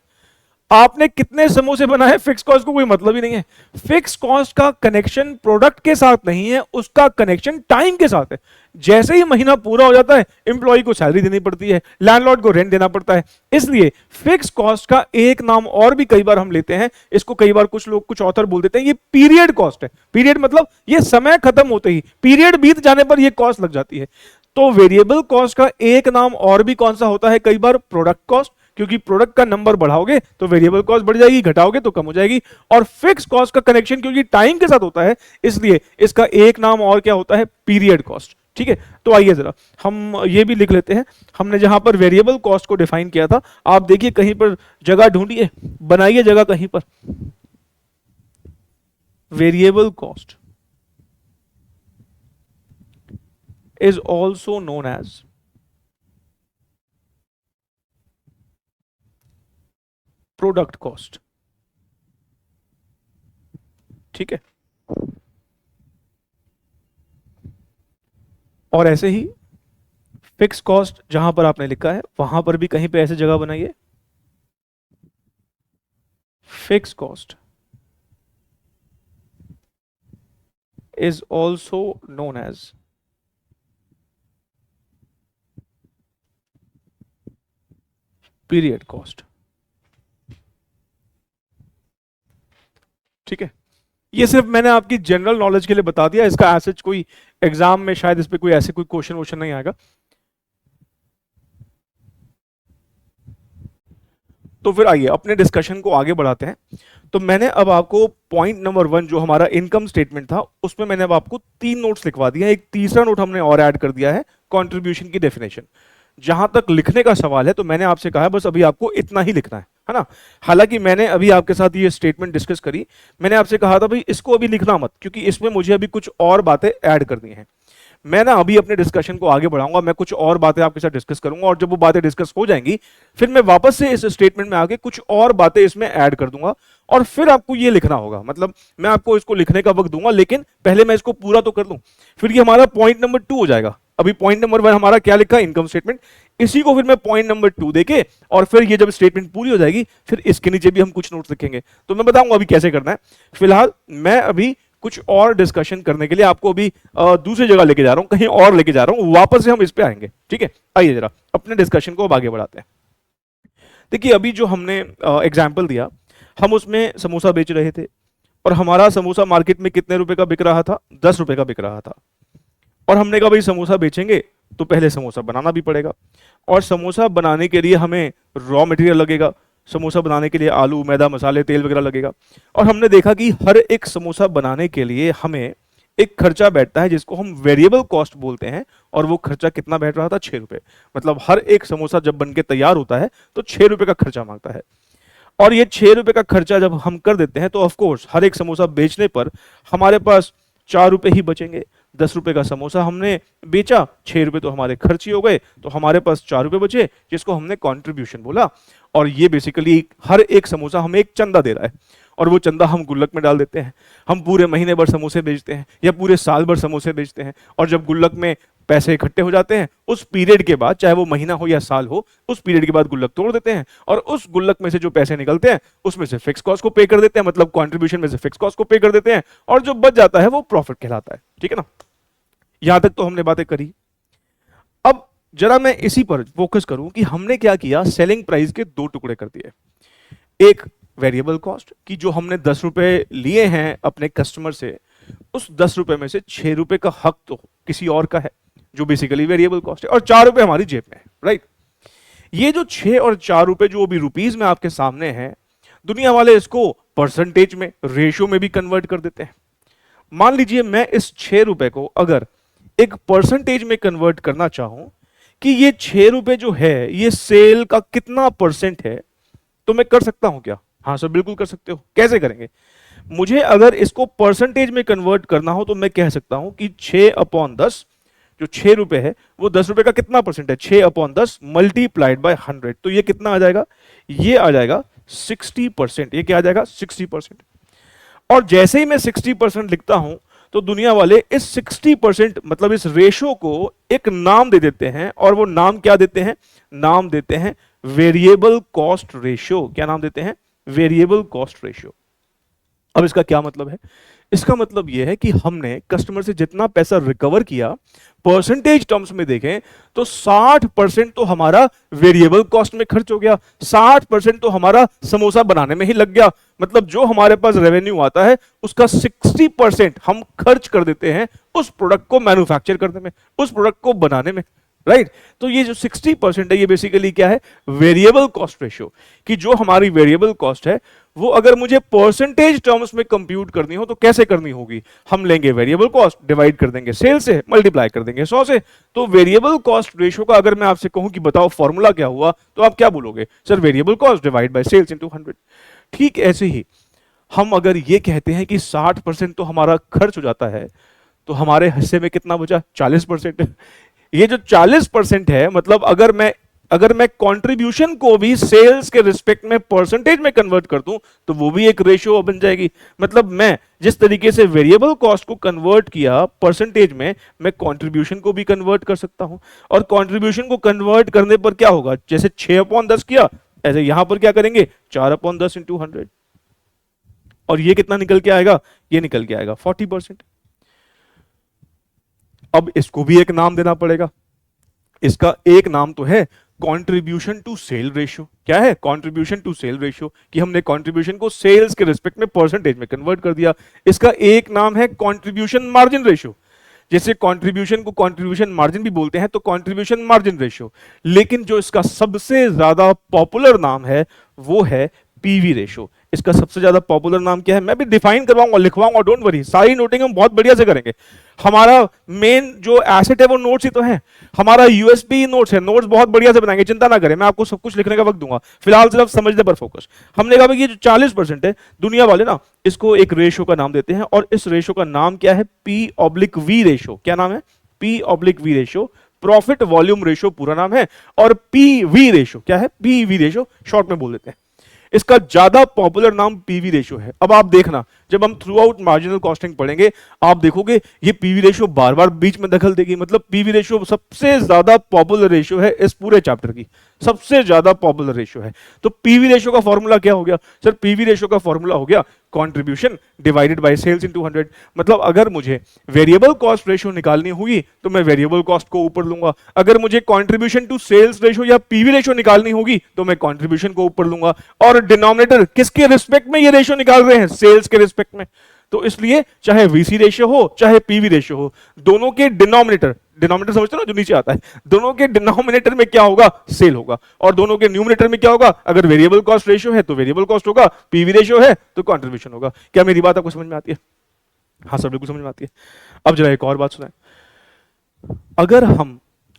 आपने कितने समोसे बनाए फिक्स कॉस्ट को कोई मतलब ही नहीं है। फिक्स कॉस्ट का कनेक्शन प्रोडक्ट के साथ नहीं है, उसका कनेक्शन टाइम के साथ है। जैसे ही महीना पूरा हो जाता है एम्प्लॉय को सैलरी देनी पड़ती है, लैंडलॉर्ड को रेंट देना पड़ता है। इसलिए फिक्स कॉस्ट का एक नाम और भी कई बार हम लेते हैं, इसको कई बार कुछ लोग कुछ ऑथर बोल देते हैं, ये पीरियड कॉस्ट है। पीरियड मतलब ये समय खत्म होते ही, पीरियड बीत जाने पर ये कॉस्ट लग जाती है। तो वेरिएबल कॉस्ट का एक नाम और भी कौन सा होता है कई बार? प्रोडक्ट कॉस्ट, क्योंकि प्रोडक्ट का नंबर बढ़ाओगे तो वेरिएबल कॉस्ट बढ़ जाएगी, घटाओगे तो कम हो जाएगी। और फिक्स कॉस्ट का कनेक्शन क्योंकि टाइम के साथ होता है इसलिए इसका एक नाम और क्या होता है? Period cost. ठीक है, तो आइए जरा हम ये भी लिख लेते हैं। हमने जहां पर वेरिएबल कॉस्ट को डिफाइन किया था, आप देखिए कहीं पर जगह ढूंढिए, बनाइए जगह कहीं पर। Variable cost is also known as product cost. ठीक है, और ऐसे ही फिक्स कॉस्ट जहां पर आपने लिखा है वहां पर भी कहीं पे ऐसे जगह बनाइए। Fix cost is also known as period cost. ठीक है, ये सिर्फ मैंने आपकी जनरल नॉलेज के लिए बता दिया। इसका एसेज कोई एग्जाम में शायद इस पे कोई ऐसे कोई क्वेश्चन वोश्चन नहीं आएगा। तो फिर आइए अपने डिस्कशन को आगे बढ़ाते हैं। तो मैंने अब आपको पॉइंट नंबर 1 जो हमारा इनकम स्टेटमेंट था उसमें मैंने अब आपको 3 नोट्स लिखवा दिया है। एक तीसरा नोट हमने और ऐड कर दिया है, कंट्रीब्यूशन की डेफिनेशन। जहां तक लिखने का सवाल है तो मैंने आपसे कहा बस अभी आपको इतना ही लिखना है ना। हालांकि मैंने अभी आपके साथ ये स्टेटमेंट डिस्कस करी, मैंने आपसे कहा था भाई इसको अभी लिखना मत, क्योंकि इसमें मुझे अभी कुछ और बातें ऐड करनी है। मैं ना अभी अपने डिस्कशन को आगे बढ़ाऊंगा, मैं कुछ और बातें आपके साथ डिस्कस करूंगा, और जब वो बातें डिस्कस हो जाएंगी फिर मैं वापस से इस स्टेटमेंट में आके कुछ और बातें इसमें ऐड कर दूंगा, और फिर आपको ये लिखना होगा। मतलब मैं आपको इसको लिखने का वक्त दूंगा, लेकिन पहले मैं इसको पूरा तो कर लूं, फिर ये हमारा पॉइंट नंबर 2 हो जाएगा। अभी पॉइंट नंबर 1 हमारा क्या लिखा? Income statement. इसी को फिर मैं पॉइंट नंबर 2 देके, और फिर ये जब स्टेटमेंट पूरी हो जाएगी फिर इसके नीचे भी हम कुछ नोट्स लिखेंगे। तो मैं बताऊंगा अभी कैसे करना है। फिलहाल मैं अभी कुछ और डिस्कशन करने के लिए आपको अभी दूसरी जगह लेके जा रहा हूं, कहीं और लेके जा रहा हूं, वापस से हम इस पे आएंगे। ठीक है, आइए जरा अपने डिस्कशन को अब आगे बढ़ाते हैं। देखिए अभी जो हमने एग्जाम्पल दिया, हम उसमें समोसा बेच रहे थे, और हमारा समोसा मार्केट में कितने रुपए का बिक रहा था? 10 रुपए का बिक रहा था। और हमने कहा भाई समोसा बेचेंगे तो पहले समोसा बनाना भी पड़ेगा, और समोसा बनाने के लिए हमें रॉ मटेरियल लगेगा। समोसा बनाने के लिए आलू, मैदा, मसाले, तेल वगैरह लगेगा। और हमने देखा कि हर एक समोसा बनाने के लिए हमें एक खर्चा बैठता है जिसको हम वेरिएबल कॉस्ट बोलते हैं, और वो खर्चा कितना बैठ रहा था? 6 रुपए। मतलब हर एक समोसा जब बनके तैयार होता है तो 6 रुपए का खर्चा मांगता है। और ये 6 रुपए का खर्चा जब हम कर देते हैं तो ऑफकोर्स हर एक समोसा बेचने पर हमारे पास 4 रुपए ही बचेंगे। 10 रुपए का समोसा हमने बेचा, 6 रुपए तो हमारे खर्च ही हो गए, तो हमारे पास 4 रुपए बचे जिसको हमने कंट्रीब्यूशन बोला। और ये बेसिकली हर एक समोसा हमें एक चंदा दे रहा है, और वो चंदा हम गुल्लक में डाल देते हैं। हम पूरे महीने भर समोसे बेचते हैं या पूरे साल भर समोसे बेचते हैं, और जब गुल्लक में पैसे इकट्ठे हो जाते हैं उस पीरियड के बाद, चाहे वो महीना हो या साल हो, उस पीरियड के बाद गुल्लक तोड़ देते हैं, और उस गुल्लक में से जो पैसे निकलते हैं उसमें से फिक्स कॉस्ट को पे कर देते हैं। मतलब कंट्रीब्यूशन में से फिक्स कॉस्ट को पे कर देते हैं, और जो बच जाता है वो प्रॉफिट कहलाता है। ठीक है ना, यहां तक तो हमने बातें करी। अब जरा मैं इसी पर फोकस करूं कि हमने क्या किया, सेलिंग प्राइस के दो टुकड़े कर दिए। एक वेरिएबल कॉस्ट की जो हमने 10 रुपए लिए हैं अपने कस्टमर से, उस 10 रुपए में से 6 रुपए का हक तो किसी और का है जो बेसिकली वेरिएबल कॉस्ट है, और 4 रुपए हमारी जेब में है, राइट। ये जो 6 और 4 रुपए जो अभी रुपीज में आपके सामने हैं, दुनिया वाले इसको परसेंटेज में, रेशियो में भी कन्वर्ट कर देते हैं। मान लीजिए मैं इस 6 रुपए को अगर एक परसेंटेज में कन्वर्ट करना चाहूं कि ये 6 रुपए जो है ये सेल का कितना परसेंट है, तो मैं कर सकता हूं क्या? हाँ सर बिल्कुल कर सकते हो। कैसे करेंगे? मुझे अगर इसको परसेंटेज में कन्वर्ट करना हो तो मैं कह सकता हूं कि 6/10, जो 6 रुपए है वो 10 रुपए का कितना परसेंट है, 6/10 मल्टीप्लाइड बाय 100, तो ये कितना आ जाएगा? ये आ जाएगा 60%। ये क्या आ जाएगा? 60%। और जैसे ही मैं 60% लिखता हूं तो दुनिया वाले इस 60% मतलब इस रेशो को एक नाम दे देते हैं, और वो नाम क्या देते हैं? नाम देते हैं वेरिएबल कॉस्ट रेशियो। क्या नाम देते हैं? Variable cost ratio. अब इसका क्या मतलब है? इसका मतलब यह है कि हमने कस्टमर से जितना पैसा रिकवर किया, परसेंटेज टर्म्स में देखें तो 60% तो हमारा वेरिएबल कॉस्ट में खर्च हो गया, 60% तो हमारा समोसा बनाने में ही लग गया। मतलब जो हमारे पास रेवेन्यू आता है उसका 60% हम खर्च कर देते हैं उस प्रोडक्ट को मैन्युफैक्चर करने में, उस प्रोडक्ट को बनाने में, राइट। तो ये जो 60% है ये बेसिकली क्या है? Variable cost ratio. कि जो हमारी वेरिएबल कॉस्ट है वो अगर मुझे परसेंटेज टर्म्स में कंप्यूट करनी हो तो कैसे करनी होगी? हम लेंगे वेरिएबल कॉस्ट, डिवाइड कर देंगे सेल से, मल्टीप्लाई कर देंगे 100 से। तो वेरिएबल कॉस्ट रेशियो का अगर मैं आपसे कहूं कि बताओ फॉर्मूला क्या हुआ, तो आप क्या बोलोगे? Sir variable cost divide by sales into 100। ठीक ऐसे ही हम अगर ये कहते हैं कि 60% तो हमारा खर्च हो जाता है, तो हमारे हिस्से में कितना बचा? 40%। ये जो 40% है, मतलब अगर मैं कंट्रीब्यूशन को भी सेल्स के रिस्पेक्ट में परसेंटेज में कन्वर्ट कर दूं तो वो भी एक रेशियो बन जाएगी। मतलब मैं जिस तरीके से वेरिएबल कॉस्ट को कन्वर्ट किया परसेंटेज में, मैं कंट्रीब्यूशन को भी कन्वर्ट कर सकता हूं। और कंट्रीब्यूशन को कन्वर्ट करने पर क्या होगा? जैसे 6/10 किया, ऐसे यहां पर क्या करेंगे? 4/10 इंटू 100। और ये कितना निकल के आएगा? ये निकल के आएगा 40%। अब इसको भी एक नाम देना पड़ेगा। इसका एक नाम तो है कंट्रीब्यूशन टू सेल रेशियो। क्या है? कंट्रीब्यूशन टू सेल रेशियो, कि हमने कंट्रीब्यूशन को सेल्स के रिस्पेक्ट में परसेंटेज में कन्वर्ट कर दिया। इसका एक नाम है कंट्रीब्यूशन मार्जिन रेशियो। जैसे कंट्रीब्यूशन को कंट्रीब्यूशन मार्जिन भी बोलते हैं, तो कंट्रीब्यूशन मार्जिन रेशियो। लेकिन जो इसका सबसे ज्यादा पॉपुलर नाम है वो है पीवी रेशियो। इसका सबसे ज्यादा पॉपुलर नाम क्या है? मैं भी डिफाइन करवाऊंगा, लिखवाऊंगा, डोंट वरी, सारी नोटिंग हम बहुत बढ़िया से करेंगे। हमारा मेन जो एसेट है वो नोट्स ही तो है, हमारा यूएसबी नोट्स है, नोट्स बहुत बढ़िया से बनाएंगे, चिंता ना करें, मैं आपको सब कुछ लिखने का वक्त दूंगा। फिलहाल सिर्फ समझने पर फोकस। हमने कहा ये जो 40% है, दुनिया वाले ना इसको एक रेशियो का नाम देते हैं, और इस रेशियो का नाम क्या है? P/V ratio. क्या नाम है? P/V ratio. Profit volume ratio पूरा नाम है, और पीवी रेशियो क्या है? पीवी रेशियो शॉर्ट में बोल देते हैं। इसका ज्यादा पॉपुलर नाम पीवी रेशियो है। अब आप देखना, जब हम थ्रू आउट मार्जिनल कॉस्टिंग पढ़ेंगे आप देखोगे ये पीवी रेशियो बार बार बीच में दखल देगी। मतलब पीवी रेशियो सबसे ज्यादा पॉपुलर रेशियो है इस पूरे चैप्टर की, सबसे ज्यादा पॉपुलर रेशियो है। तो पीवी रेशियो का फॉर्मूला क्या हो गया? सर पीवी रेशियो का फॉर्मूला हो गया contribution divided by sales into 100। मतलब अगर मुझे वेरिएबल कॉस्ट रेशियो निकालनी होगी तो मैं वेरिएबल कॉस्ट को ऊपर लूंगा, अगर मुझे कंट्रीब्यूशन टू सेल्स रेशियो या पीवी रेशियो निकालनी होगी तो मैं कंट्रीब्यूशन को ऊपर लूंगा। और डिनोमिनेटर किसके रिस्पेक्ट में ये रेशियो निकाल रहे हैं? सेल्स के रिस्पेक्ट में। तो इसलिए चाहे वीसी रेशियो हो चाहे पीवी रेशियो हो, दोनों के डिनोमिनेटर समझते हो ना, जो नीचे आता है, दोनों के डिनोमिनेटर में क्या होगा? सेल होगा। और दोनों के न्यूमरेटर में क्या होगा? अगर वेरिएबल कॉस्ट रेशियो है तो वेरिएबल कॉस्ट होगा, पीवी रेशियो है तो कंट्रीब्यूशन होगा। क्या मेरी बात आपको समझ में आती है? हाँ सर बिल्कुल समझ में आती है। अब जरा एक और बात सुनाए।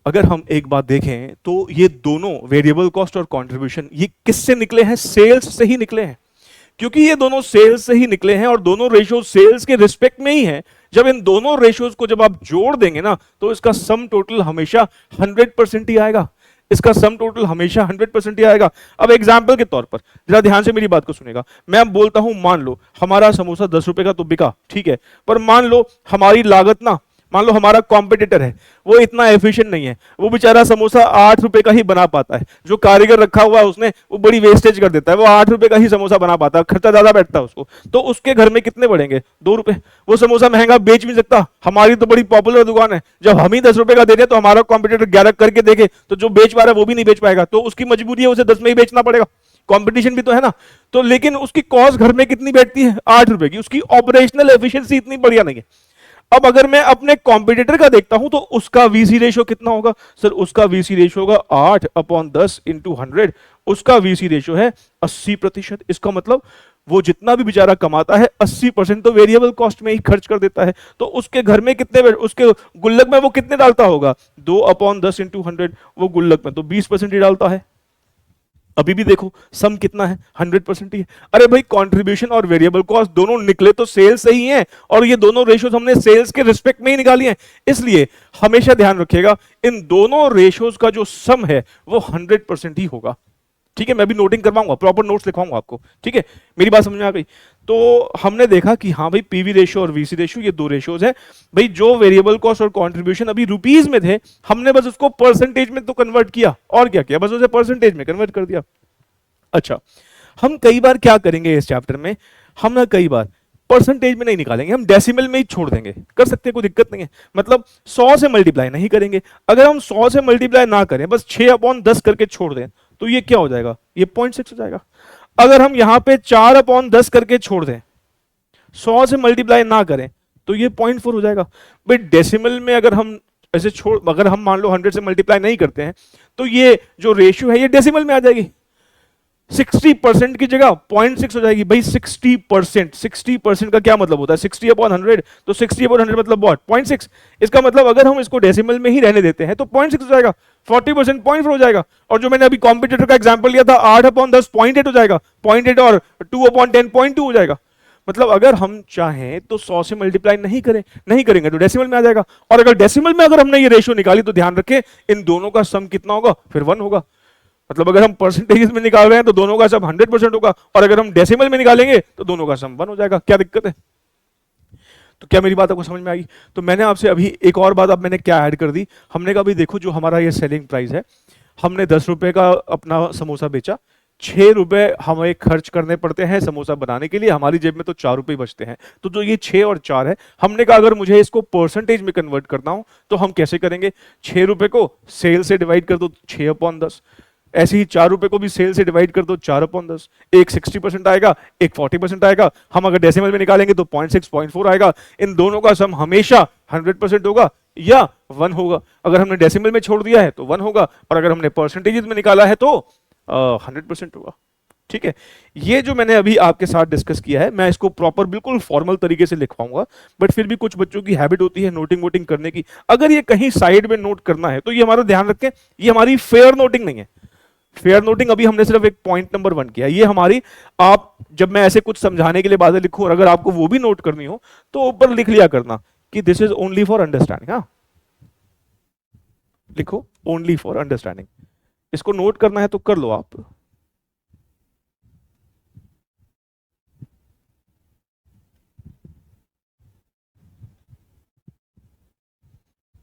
अगर हम एक बात देखें तो ये दोनों वेरिएबल कॉस्ट और कंट्रीब्यूशन ये किससे निकले हैं? सेल्स से ही निकले हैं। क्योंकि ये दोनों सेल्स से ही निकले हैं और दोनों रेशियो सेल्स के रिस्पेक्ट में ही है। जब इन दोनों रेशियोज को जब आप जोड़ देंगे ना तो इसका सम टोटल हमेशा 100% ही आएगा। इसका सम टोटल हमेशा 100% ही आएगा। अब एग्जांपल के तौर पर जरा ध्यान से मेरी बात को सुनेगा। मैं अब बोलता हूं मान लो हमारा समोसा 10 रुपए का तो बिका, ठीक है, पर मान लो हमारी लागत ना मान लो हमारा कॉम्पिटिटर है, वो इतना एफिशिएंट नहीं है, वो बेचारा समोसा 8 रुपए का ही बना पाता है, जो कारीगर रखा हुआ है उसने वो बड़ी वेस्टेज कर देता है, वो 8 रुपए का ही समोसा बना पाता है, खर्चा ज्यादा बैठता है उसको, तो उसके घर में कितने बढ़ेंगे? 2 रुपए। वो समोसा महंगा बेच भी सकता, हमारी तो बड़ी पॉपुलर दुकान है, जब हम ही 10 रुपए का दे रहे हैं तो हमारा कॉम्पिटिटर 11 करके देखे तो जो बेच पा रहा है वो भी नहीं बेच पाएगा, तो उसकी मजबूरी है उसे 10 में ही बेचना पड़ेगा, कंपटीशन भी तो है ना। तो लेकिन उसकी कॉस्ट घर में कितनी बैठती है? 8 रुपए की, उसकी ऑपरेशनल एफिशिएंसी इतनी बढ़िया नहीं है। अब अगर मैं अपने कॉम्पिटिटर का देखता हूं तो उसका वीसी रेशियो कितना होगा? सर उसका वीसी रेशियो होगा 8/10 इंटू 100, उसका वीसी रेशियो है 80%। इसका मतलब वो जितना भी बेचारा कमाता है 80% तो वेरिएबल कॉस्ट में ही खर्च कर देता है, तो उसके घर में कितने, उसके गुल्लक में वो कितने डालता होगा? 2/10 इंटू 100, वो गुल्लक में तो 20% ही डालता है। अभी भी देखो सम कितना है? 100% ही है। अरे भाई कंट्रीब्यूशन और वेरिएबल कॉस्ट दोनों निकले तो सेल्स से ही हैं, और ये दोनों रेशियोज हमने सेल्स के रिस्पेक्ट में ही निकाली हैं, इसलिए हमेशा ध्यान रखिएगा इन दोनों रेशियोज का जो सम है वो 100% ही होगा। ठीक है, मैं भी नोटिंग करवाऊंगा, प्रॉपर नोट्स लिखवाऊंगा आपको। ठीक है, मेरी बात समझ में आ गई? तो हमने देखा कि हाँ भाई पीवी रेशियो और वीसी रेशियो ये दो रेशियोज है। भाई जो वेरिएबल कॉस्ट और कंट्रीब्यूशन अभी रुपीज में थे, हमने बस उसको परसेंटेज में तो कन्वर्ट किया, और क्या किया? बस उसे परसेंटेज में कन्वर्ट कर दिया। अच्छा, हम कई बार क्या करेंगे इस चैप्टर में, हम ना कई बार परसेंटेज में नहीं निकालेंगे, हम डेसिमल में ही छोड़ देंगे। कर सकते हैं, कोई दिक्कत नहीं है, मतलब 100 से मल्टीप्लाई नहीं करेंगे। अगर हम 100 से मल्टीप्लाई ना करें, बस 6/10 करके छोड़ दें, तो ये क्या हो जाएगा? ये 0.6 हो जाएगा। अगर हम यहां पे 4/10 करके छोड़ दें, 100 से मल्टीप्लाई ना करें, तो ये 0.4 हो जाएगा। भाई डेसिमल में अगर हम ऐसे छोड़, अगर हम मान लो 100 से मल्टीप्लाई नहीं करते हैं, तो ये जो रेशियो है ये डेसिमल में आ जाएगी। 60% की जगह 0.6 हो जाएगी। भाई 60% का क्या मतलब होता है? 60/100, तो 60/100 मतलब what? 0.6। इसका मतलब अगर हम इसको डेसिमल में ही रहने देते हैं तो 0.6 हो जाएगा, 40% 0.4 हो जाएगा। और जो मैंने अभी कॉम्पिटिटर का एग्जांपल लिया था 8/10 0.8 हो जाएगा, 0.8 और 2/10 0.2 हो जाएगा। मतलब अगर हम चाहें तो 100 से मल्टीप्लाई नहीं करेंगे तो डेसिमल में आ जाएगा। और अगर डेसिमल में अगर हमने ये रेशियो निकाली तो ध्यान रखें इन दोनों का सम कितना होगा? फिर 1 होगा। मतलब अगर हम परसेंटेज में निकाल रहे हैं तो दोनों का सम 100% होगा, और अगर हम डेसिमल में निकालेंगे तो दोनों का सम 1 हो जाएगा। क्या दिक्कत है? तो क्या मेरी बात आपको समझ में आई? तो मैंने आपसे अभी एक और बात, अब मैंने क्या ऐड कर दी, हमने कहा भाई देखो जो हमारा ये सेलिंग प्राइस है, हमने 10 रुपए का अपना समोसा बेचा, 6 रुपए हमें खर्च करने पड़ते हैं समोसा बनाने के लिए, हमारी जेब में तो 4 रुपए बचते हैं। तो जो ये 6 और 4 है, हमने कहा अगर मुझे इसको परसेंटेज में कन्वर्ट करना हो तो हम कैसे करेंगे? 6 रुपए को सेल से डिवाइड कर दो 6/10, ऐसे ही 4 रुपए को भी सेल से डिवाइड कर दो 4/10। एक 60% आएगा, एक 40% आएगा। हम अगर डेसिमल में निकालेंगे तो 0.6 0.4 आएगा। इन दोनों का सम हमेशा 100% होगा या 1 होगा। अगर हमने डेसिमल में छोड़ दिया है तो 1 होगा, और अगर हमने परसेंटेज में निकाला है तो 100% होगा। ठीक है, ये जो मैंने अभी आपके साथ डिस्कस किया है, मैं इसको प्रॉपर बिल्कुल फॉर्मल तरीके से लिखवाऊंगा, बट फिर भी कुछ बच्चों की हैबिट होती है नोटिंग वोटिंग करने की। अगर ये कहीं साइड में नोट करना है तो ये हमारा ध्यान रखें, ये हमारी फेयर नोटिंग नहीं है। फेयर नोटिंग अभी हमने सिर्फ एक पॉइंट नंबर 1 किया, ये हमारी, आप जब मैं ऐसे कुछ समझाने के लिए बातें लिखूं और अगर आपको वो भी नोट करनी हो तो ऊपर लिख लिया करना कि this is only for understanding. हाँ, लिखो ओनली फॉर अंडरस्टैंडिंग। इसको नोट करना है तो कर लो आप।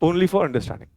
Only for understanding.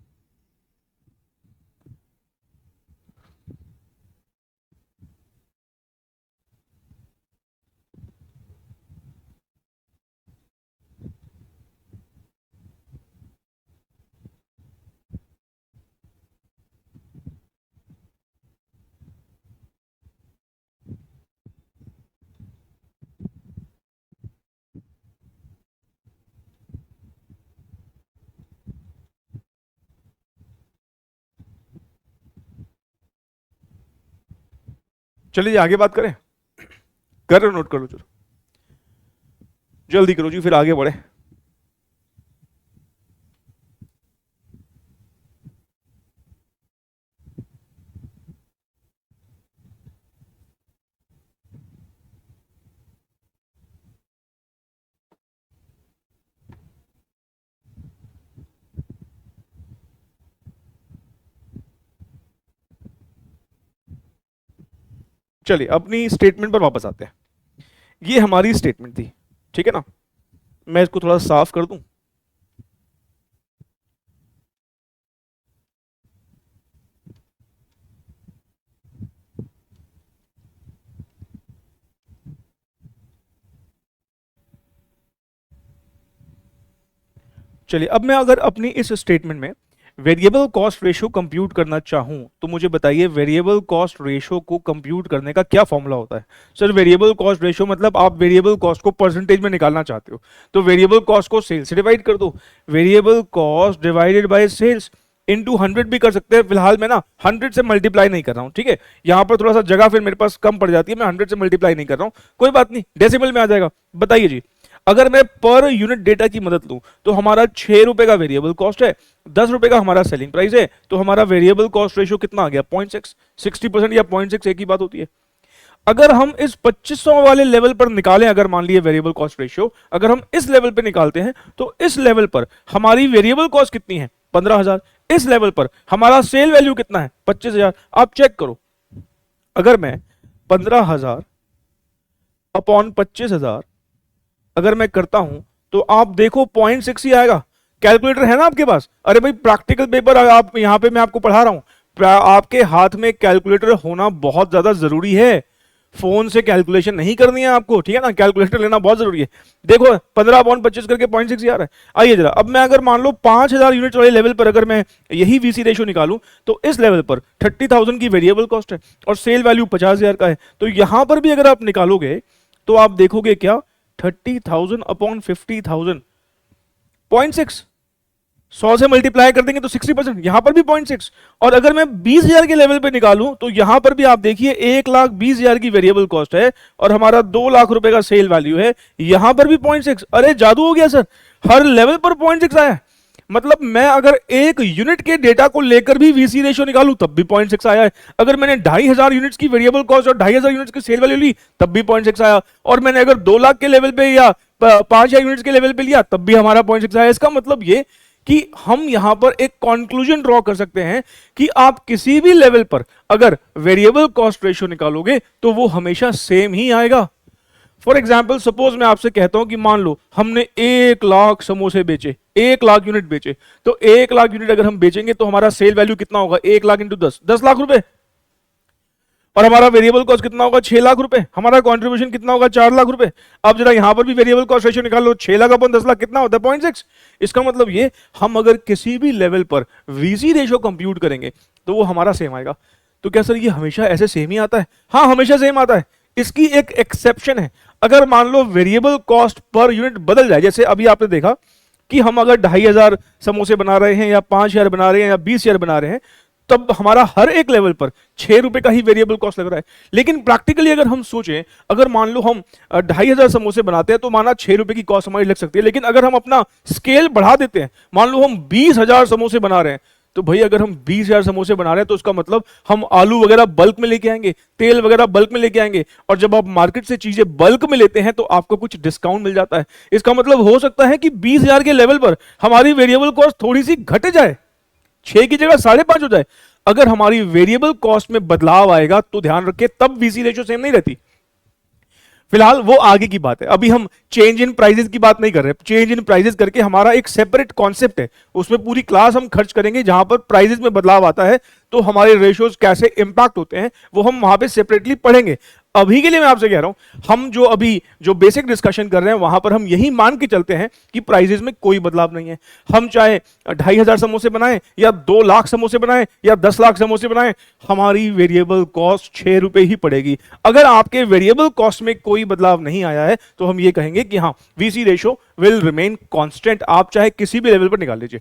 चलिए आगे बात करें। कर लो, नोट कर लो, चलो जल्दी करो जी, फिर आगे बढ़े। चलिए अपनी स्टेटमेंट पर वापस आते हैं। ये हमारी स्टेटमेंट थी, ठीक है ना? मैं इसको थोड़ा साफ कर दूं। चलिए अब मैं अगर अपनी इस स्टेटमेंट में वेरिएबल कॉस्ट रेशियो कंप्यूट करना चाहूं तो मुझे बताइए वेरिएबल कॉस्ट रेशियो को कंप्यूट करने का क्या फॉर्मूला होता है। सर वेरिएबल कॉस्ट रेशियो मतलब आप वेरिएबल कॉस्ट को परसेंटेज में निकालना चाहते हो, तो वेरिएबल कॉस्ट को सेल्स से डिवाइड कर दो। Variable cost divided by sales into 100 भी कर सकते हैं। फिलहाल मैं ना 100 से मल्टीप्लाई नहीं कर रहा हूं, ठीक है, यहां पर थोड़ा सा जगह फिर मेरे पास कम पड़ जाती है, मैं 100 से मल्टीप्लाई नहीं कर रहा हूं, कोई बात नहीं, डेसिमल में आ जाएगा। बताइए जी, अगर मैं पर यूनिट डेटा की मदद लूं तो हमारा 6 रुपए का वेरिएबल कॉस्ट है, 10 रुपए का हमारा सेलिंग प्राइस है, तो हमारा वेरिएबल कॉस्ट रेशियो कितना आ गया 0.6, 60% या 0.6 एक ही बात होती है। अगर हम इस 2500 वाले लेवल पर निकालें, अगर मान लिए वेरिएबल कॉस्ट रेशियो अगर हम इस लेवल पर निकालते हैं तो इस लेवल पर हमारी वेरिएबल कॉस्ट कितनी है 15,000, इस लेवल पर हमारा सेल वैल्यू कितना है 25,000। आप चेक करो, अगर मैं 15,000 अपॉन 25,000 अगर मैं करता हूं तो आप देखो 0.6 ही आएगा। कैलकुलेटर है ना आपके पास? अरे भाई प्रैक्टिकल पेपर आप यहां पे मैं आपको पढ़ा रहा हूं, आपके हाथ में कैलकुलेटर होना बहुत ज्यादा जरूरी है। फोन से कैलकुलेशन नहीं करनी है आपको, ठीक है ना, कैलकुलेटर लेना बहुत जरूरी है। देखो 15/25 करके 0.6 आ रहा है। आइए जरा, अब मैं अगर मान लो 5,000 यूनिट वाले लेवल पर अगर मैं यही वीसी रेशियो निकालूं तो इस लेवल पर 30,000 की वेरिएबल कॉस्ट है और सेल वैल्यू 50,000 का है, तो यहां पर भी अगर आप निकालोगे तो आप देखोगे क्या 30,000 अपॉन 50,000 0.6, 100 से मल्टीप्लाई कर देंगे तो 60%, यहां पर भी 0.6। और अगर मैं 20,000 के लेवल पे निकालूं तो यहां पर भी आप देखिए 1,20,000 की वेरिएबल कॉस्ट है और हमारा 2 लाख रुपए का सेल वैल्यू है, यहां पर भी 0.6। अरे जादू हो गया सर, हर लेवल पर 0.6 आया। मतलब मैं अगर एक यूनिट के डेटा को लेकर भी वीसी रेशियो निकालूं तब भी 0.6 आया है। अगर मैंने 2,500 यूनिट्स की वेरिएबल कॉस्ट और 2,500 यूनिट्स की सेल वैल्यू ली तब भी 0.6 आया, और मैंने अगर 2 लाख के लेवल पे या 5,000 यूनिट्स के लेवल पे लिया तब भी हमारा 0.6 आया। इसका मतलब ये कि हम यहां पर एक कंक्लूजन ड्रॉ कर सकते हैं कि आप किसी भी लेवल पर अगर वेरिएबल कॉस्ट रेशियो निकालोगे तो वो हमेशा सेम ही आएगा। फॉर एग्जाम्पल सपोज मैं आपसे कहता हूं कि मान लो हमने 1 लाख समोसे बेचे, 1 लाख यूनिट बेचे, तो 1 लाख यूनिट अगर हम बेचेंगे तो हमारा सेल वैल्यू कितना होगा 1 लाख इंटू 10 लाख रुपए, और हमारा वेरिएबल कॉस्ट कितना होगा 6 लाख रुपए, हमारा कंट्रीब्यूशन कितना होगा 4 लाख रुपए। अब जरा यहां पर भी वेरिएबल कॉस्ट रेशियो निकाल लो, 6 लाख अपन 10 लाख कितना होता है 0.6। इसका मतलब ये हम अगर किसी भी लेवल पर वीसी रेशियो कंप्यूट करेंगे तो वो हमारा सेम आएगा। तो क्या सर ये हमेशा ऐसे सेम ही आता है? हाँ हमेशा सेम आता है। इसकी एक एक्सेप्शन है, अगर मान लो वेरिएबल कॉस्ट पर यूनिट बदल जाए, जैसे अभी आपने देखा कि हम अगर 2,500 समोसे बना रहे हैं या 5,000 बना रहे हैं या 20,000 बना रहे हैं, तब हमारा हर एक लेवल पर 6 रुपए का ही वेरिएबल कॉस्ट लग रहा है। लेकिन प्रैक्टिकली अगर हम सोचें, अगर मान लो हम 2,500 समोसे बनाते हैं तो माना 6 रुपए की कॉस्ट हमारी लग सकती है, लेकिन अगर हम अपना स्केल बढ़ा देते हैं, मान लो हम 20,000 समोसे बना रहे हैं, तो भाई अगर हम 20,000 समोसे बना रहे हैं तो उसका मतलब हम आलू वगैरह बल्क में लेके आएंगे, तेल वगैरह बल्क में लेके आएंगे, और जब आप मार्केट से चीजें बल्क में लेते हैं तो आपको कुछ डिस्काउंट मिल जाता है। इसका मतलब हो सकता है कि 20,000 के लेवल पर हमारी वेरिएबल कॉस्ट थोड़ी सी घट जाए, 6 की जगह 5.5 हो जाए। अगर हमारी वेरिएबल कॉस्ट में बदलाव आएगा तो ध्यान रखिए तब वीसी रेशियो सेम नहीं रहती। फिलहाल वो आगे की बात है, अभी हम चेंज इन प्राइजेस की बात नहीं कर रहे। चेंज इन प्राइजेस करके हमारा एक सेपरेट कॉन्सेप्ट है, उसमें पूरी क्लास हम खर्च करेंगे जहां पर प्राइजेस में बदलाव आता है तो हमारे रेशियोज कैसे इंपैक्ट होते हैं वो हम वहां पे सेपरेटली पढ़ेंगे। अभी के लिए मैं आपसे कह रहा हूं, हम जो अभी जो बेसिक डिस्कशन कर रहे हैं वहां पर हम यही मान के चलते हैं कि प्राइजेस में कोई बदलाव नहीं है। हम चाहे 2,500 समोसे बनाएं या 2 लाख समोसे बनाएं या 10 लाख समोसे बनाएं, हमारी वेरिएबल कॉस्ट 6 रुपए ही पड़ेगी। अगर आपके वेरिएबल कॉस्ट में कोई बदलाव नहीं आया है तो हम ये कहेंगे कि हाँ VC ratio will remain constant. आप चाहे किसी भी लेवल पर निकाल लीजिए,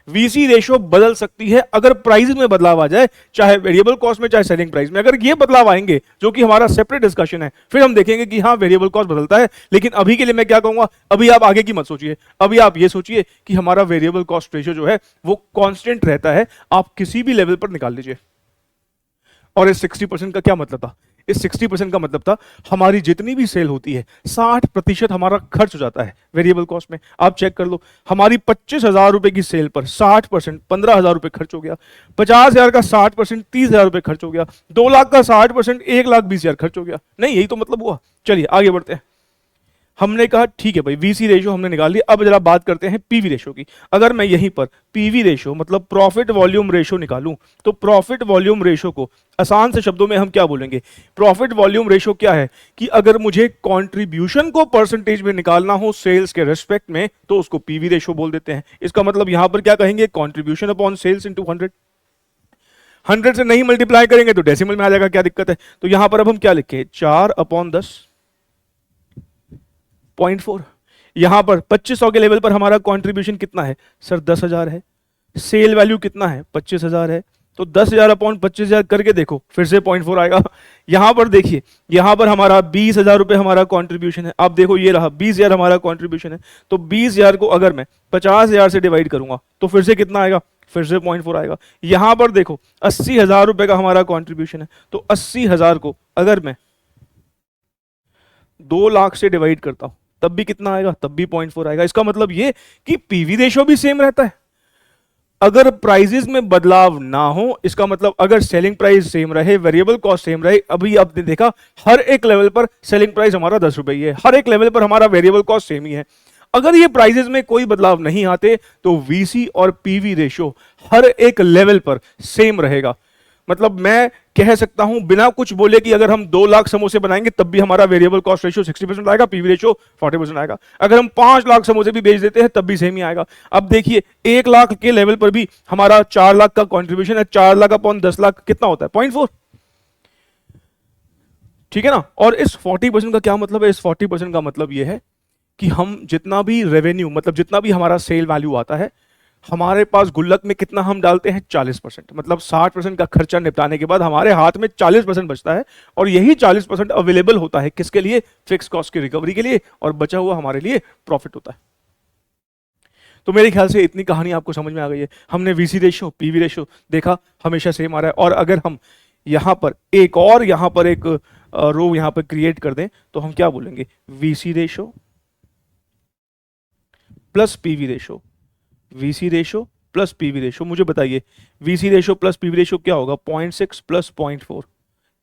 वीसी रेशियो बदल सकती है अगर प्राइस में बदलाव आ जाए, चाहे वेरिएबल कॉस्ट में चाहे सेलिंग प्राइस में। अगर ये बदलाव आएंगे जो कि हमारा सेपरेट डिस्कशन है, फिर हम देखेंगे कि हाँ वेरिएबल कॉस्ट बदलता है। लेकिन अभी के लिए मैं क्या कहूंगा, अभी आप आगे की मत सोचिए, अभी आप ये सोचिए कि हमारा वेरिएबल कॉस्ट रेशियो जो है वो कांस्टेंट रहता है। आप किसी भी लेवल पर निकाल लीजिए। और इस 60% का क्या मतलब था? इस 60% का मतलब था हमारी जितनी भी सेल होती है 60% हमारा खर्च हो जाता है वेरिएबल कॉस्ट में। आप चेक कर लो, हमारी 25,000 रुपए की सेल पर 60% 15,000 रुपए खर्च हो गया, 50,000 का 60% 30,000 रुपए खर्च हो गया, 2 लाख का 60% 1,20,000 खर्च हो गया। नहीं यही तो मतलब हुआ। चलिए आगे बढ़ते हैं। हमने कहा ठीक है भाई, वीसी रेशियो हमने निकाल लिया। अब जरा बात करते हैं पीवी रेशियो की। अगर मैं यहीं पर पीवी रेशियो मतलब प्रॉफिट वॉल्यूम रेशियो निकालूं, तो प्रॉफिट वॉल्यूम रेशियो को आसान से शब्दों में हम क्या बोलेंगे? प्रॉफिट वॉल्यूम रेशियो क्या है कि अगर मुझे कंट्रीब्यूशन को परसेंटेज में निकालना हो सेल्स के रेस्पेक्ट में, तो उसको पीवी रेशियो बोल देते हैं। इसका मतलब यहां पर क्या कहेंगे? Contribution upon sales into 100। 100 से नहीं मल्टीप्लाई करेंगे तो डेसिमल में आ जाएगा, क्या दिक्कत है? तो यहां पर अब हम क्या लिखें? 4/10.4। यहां पर 2500 के लेवल पर हमारा कंट्रीब्यूशन कितना है सर? 10,000 है। सेल वैल्यू कितना है? 25,000 है। तो 10,000 अपॉन 25,000 करके देखो, फिर से 0.4 आएगा। यहां पर देखिए, यहां पर हमारा 20,000 रुपए हमारा कंट्रीब्यूशन है। आप देखो ये रहा 20,000 हमारा कंट्रीब्यूशन है। तो 20,000 को अगर मैं 50,000 से डिवाइड करूंगा तो फिर से कितना आएगा? फिर से 0.4 आएगा। यहां पर देखो 80,000 रुपए का हमारा कंट्रीब्यूशन है। तो 80,000 को अगर मैं 2 लाख से डिवाइड करता हूं तब भी कितना आएगा? तब भी 0.4 आएगा। इसका मतलब ये कि पीवी रेशियो भी सेम रहता है अगर प्राइजेस में बदलाव ना हो। इसका मतलब अगर सेलिंग प्राइस सेम रहे, वेरिएबल कॉस्ट सेम रहे। अभी आपने देखा हर एक लेवल पर सेलिंग प्राइस हमारा 10 रुपए ही है, हर एक लेवल पर हमारा वेरिएबल कॉस्ट सेम ही है। अगर ये प्राइजेस में कोई बदलाव नहीं आते तो वीसी और पीवी रेशियो हर एक लेवल पर सेम रहेगा। मतलब मैं कह सकता हूं बिना कुछ बोले कि अगर हम 2 लाख समोसे बनाएंगे तब भी हमारा वेरिएबल कॉस्ट रेशियो 60% आएगा, पीवी रेशियो 40% आएगा। अगर हम 5 लाख समोसे भी बेच देते हैं तब भी सेम ही आएगा। अब देखिए 1 लाख के लेवल पर भी हमारा 4 लाख का कंट्रीब्यूशन है। 4 लाख अपॉन 10 लाख कितना होता है? 0.4। ठीक है ना? और इस 40% का क्या मतलब है? इस 40% का मतलब यह है कि हम जितना भी रेवेन्यू मतलब जितना भी हमारा सेल वैल्यू आता है, हमारे पास गुल्लक में कितना हम डालते हैं? 40%। मतलब 60% का खर्चा निपटाने के बाद हमारे हाथ में 40% बचता है। और यही 40% अवेलेबल होता है किसके लिए? फिक्स कॉस्ट की रिकवरी के लिए। और बचा हुआ हमारे लिए प्रॉफिट होता है। तो मेरे ख्याल से इतनी कहानी आपको समझ में आ गई है। हमने वीसी रेशियो पीवी रेशियो देखा, हमेशा सेम आ रहा है। और अगर हम यहां पर एक रो यहां पर क्रिएट कर दें तो हम क्या बोलेंगे? VC ratio plus PV ratio, VC ratio plus PV ratio. मुझे बताइए VC ratio plus PV ratio क्या होगा? 0.6 प्लस 0.4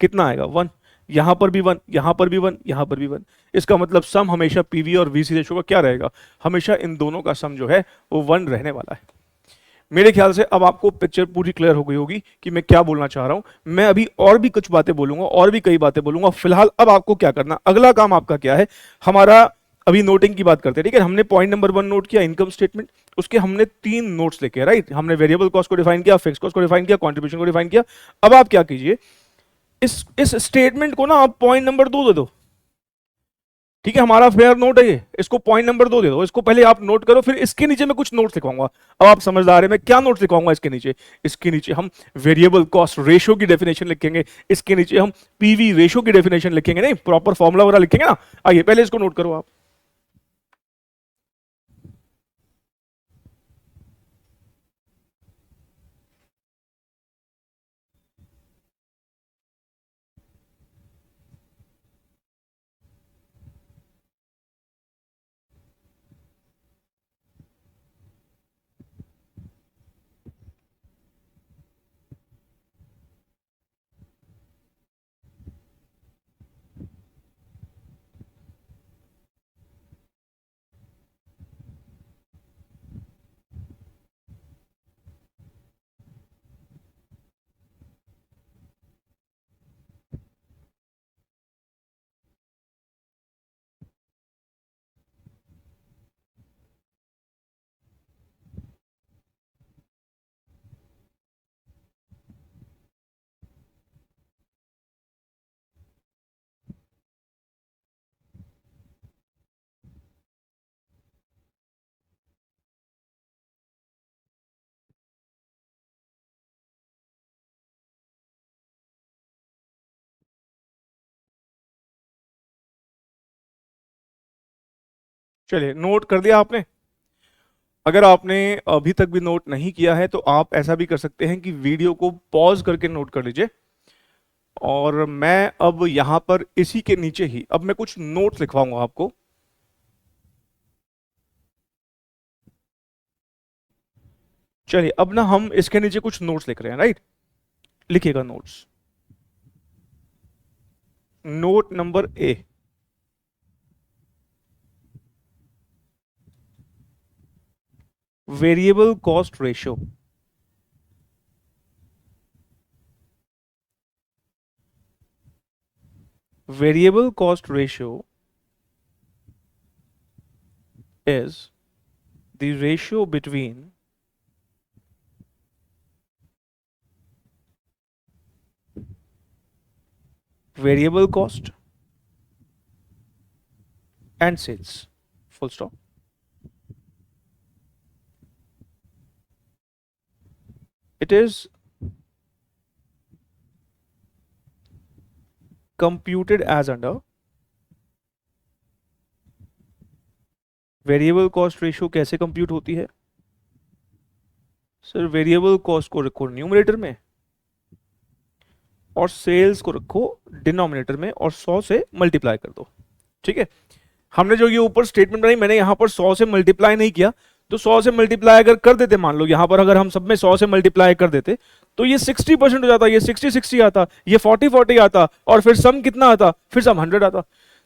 कितना आएगा? 1। यहां पर भी 1, यहां पर भी 1, यहां पर भी 1। इसका मतलब सम हमेशा पीवी और वीसी रेशियो का क्या रहेगा? हमेशा इन दोनों का सम जो है वो 1 रहने वाला है। मेरे ख्याल से अब आपको पिक्चर पूरी क्लियर हो गई होगी कि मैं क्या बोलना चाह रहा हूं। मैं अभी और भी कुछ बातें बोलूंगा, और भी कई बातें बोलूंगा। फिलहाल अब आपको क्या करना, अगला काम आपका क्या है? हमारा अभी नोटिंग की बात करते हैं, ठीक है? हमने पॉइंट नंबर 1 नोट किया, इनकम स्टेटमेंट। उसके हमने 3 नोट्स लिखे, राइट? हमने वेरिएबल कॉस्ट को डिफाइन किया, फिक्स कॉस्ट को डिफाइन किया, कंट्रीब्यूशन को डिफाइन किया। अब आप क्या कीजिए, इस स्टेटमेंट को ना आप पॉइंट नंबर 2 दे दो। ठीक है, हमारा फेयर नोट है ये, इसको पॉइंट नंबर 2 दे दो। इसको पहले आप नोट करो, फिर इसके नीचे मैं कुछ नोट्स लिखवाऊंगा। अब आप समझदार है, मैं क्या नोट्स लिखवाऊंगा इसके नीचे? इसके नीचे हम वेरिएबल कॉस्ट रेशियो की डेफिनेशन लिखेंगे। इसके नीचे हम पीवी रेशियो की डेफिनेशन लिखेंगे, नहीं प्रॉपर फॉर्मूला वगैरह लिखेंगे ना। आइए पहले इसको नोट करो आप। चलिए, नोट कर दिया आपने? अगर आपने अभी तक भी नोट नहीं किया है तो आप ऐसा भी कर सकते हैं कि वीडियो को पॉज करके नोट कर लीजिए। और मैं अब यहां पर इसी के नीचे ही अब मैं कुछ नोट्स लिखवाऊंगा आपको। चलिए, अब ना हम इसके नीचे कुछ नोट्स लिख रहे हैं, राइट? लिखिएगा notes. Note number A, variable cost ratio, variable cost ratio is the ratio between variable cost and sales, full stop. It is computed as under variable cost ratio. कैसे कंप्यूट होती है sir? Variable cost को रखो numerator में और sales को रखो denominator में और 100 से मल्टीप्लाई कर दो। ठीक है, हमने जो ये ऊपर स्टेटमेंट बनाई, मैंने यहां पर 100 से मल्टीप्लाई नहीं किया, तो 100 से मल्टीप्लाई अगर कर देते, मान लो यहां पर अगर हम सब में 100 से मल्टीप्लाई कर देते तो ये 60% हो जाता, ये 60-60 आता, ये 40-40 आता, और फिर सम कितना आता? फिर सम 100 आता।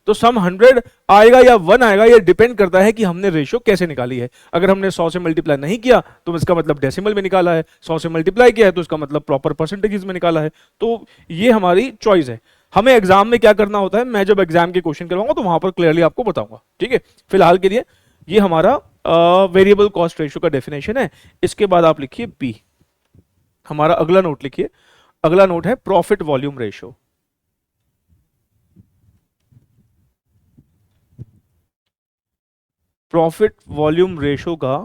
तो सम 100 आएगा या 1 आएगा, ये डिपेंड करता है कि हमने रेशियो कैसे निकाली है। अगर हमने 100 से मल्टीप्लाई नहीं किया तो इसका मतलब डेसिमल में निकाला है, 100 से मल्टीप्लाई किया है तो इसका मतलब प्रॉपर परसेंटेज में निकाला है। तो ये हमारी चॉइस है। हमें एग्जाम में क्या करना होता है, मैं जब एग्जाम के क्वेश्चन करवाऊंगा तो वहां पर क्लियरली आपको बताऊंगा। ठीक है, फिलहाल के लिए ये हमारा वेरिएबल कॉस्ट रेशियो का डेफिनेशन है। इसके बाद आप लिखिए बी, हमारा अगला नोट लिखिए। अगला नोट है profit volume ratio. Profit volume ratio का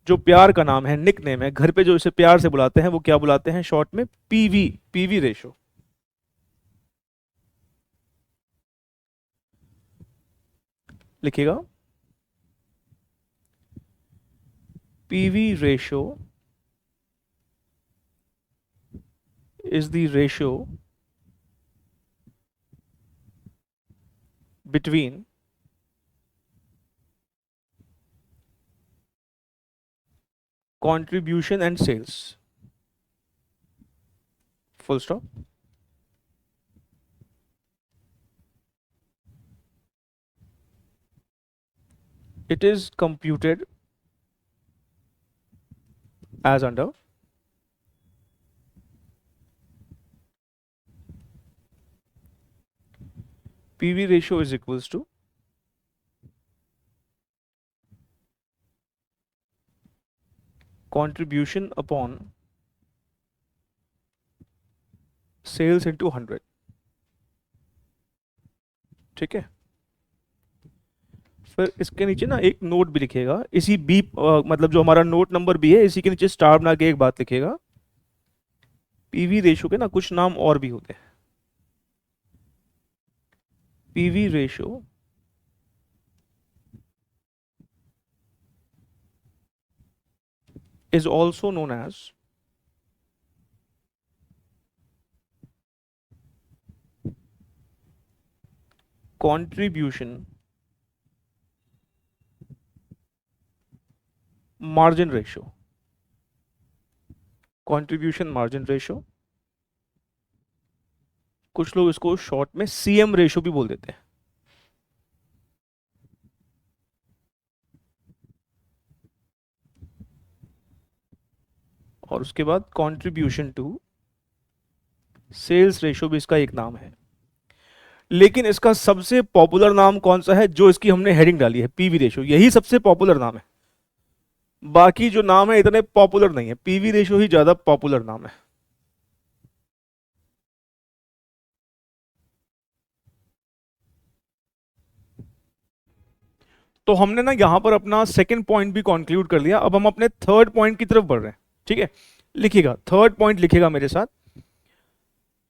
जो प्यार का नाम है, निक नेम है, घर पे जो इसे प्यार से बुलाते हैं वो क्या बुलाते हैं शॉर्ट में? PV, PV ratio. लिखिएगा PV ratio is the ratio between contribution and sales, full stop. It is computed as under PV ratio is equals to contribution upon sales into 100। ठीक है, फिर इसके नीचे ना एक नोट भी लिखेगा, इसी बी मतलब जो हमारा नोट नंबर बी है, इसी के नीचे स्टार बना के एक बात लिखेगा, पीवी रेशियो के ना कुछ नाम और भी होते हैं। PV ratio is also known as contribution margin ratio। contribution margin ratio, कुछ लोग इसको शॉर्ट में सीएम रेशियो भी बोल देते हैं। और उसके बाद कंट्रीब्यूशन टू सेल्स रेशियो भी इसका एक नाम है। लेकिन इसका सबसे पॉपुलर नाम कौन सा है? जो इसकी हमने हेडिंग डाली है पीवी रेशियो, यही सबसे पॉपुलर नाम है। बाकी जो नाम है इतने पॉपुलर नहीं है, पीवी रेशियो ही ज्यादा पॉपुलर नाम है। तो हमने ना यहां पर अपना सेकंड पॉइंट भी कंक्लूड कर लिया। अब हम अपने थर्ड पॉइंट की तरफ बढ़ रहे हैं। ठीक है, लिखिएगा थर्ड पॉइंट, लिखिएगा मेरे साथ।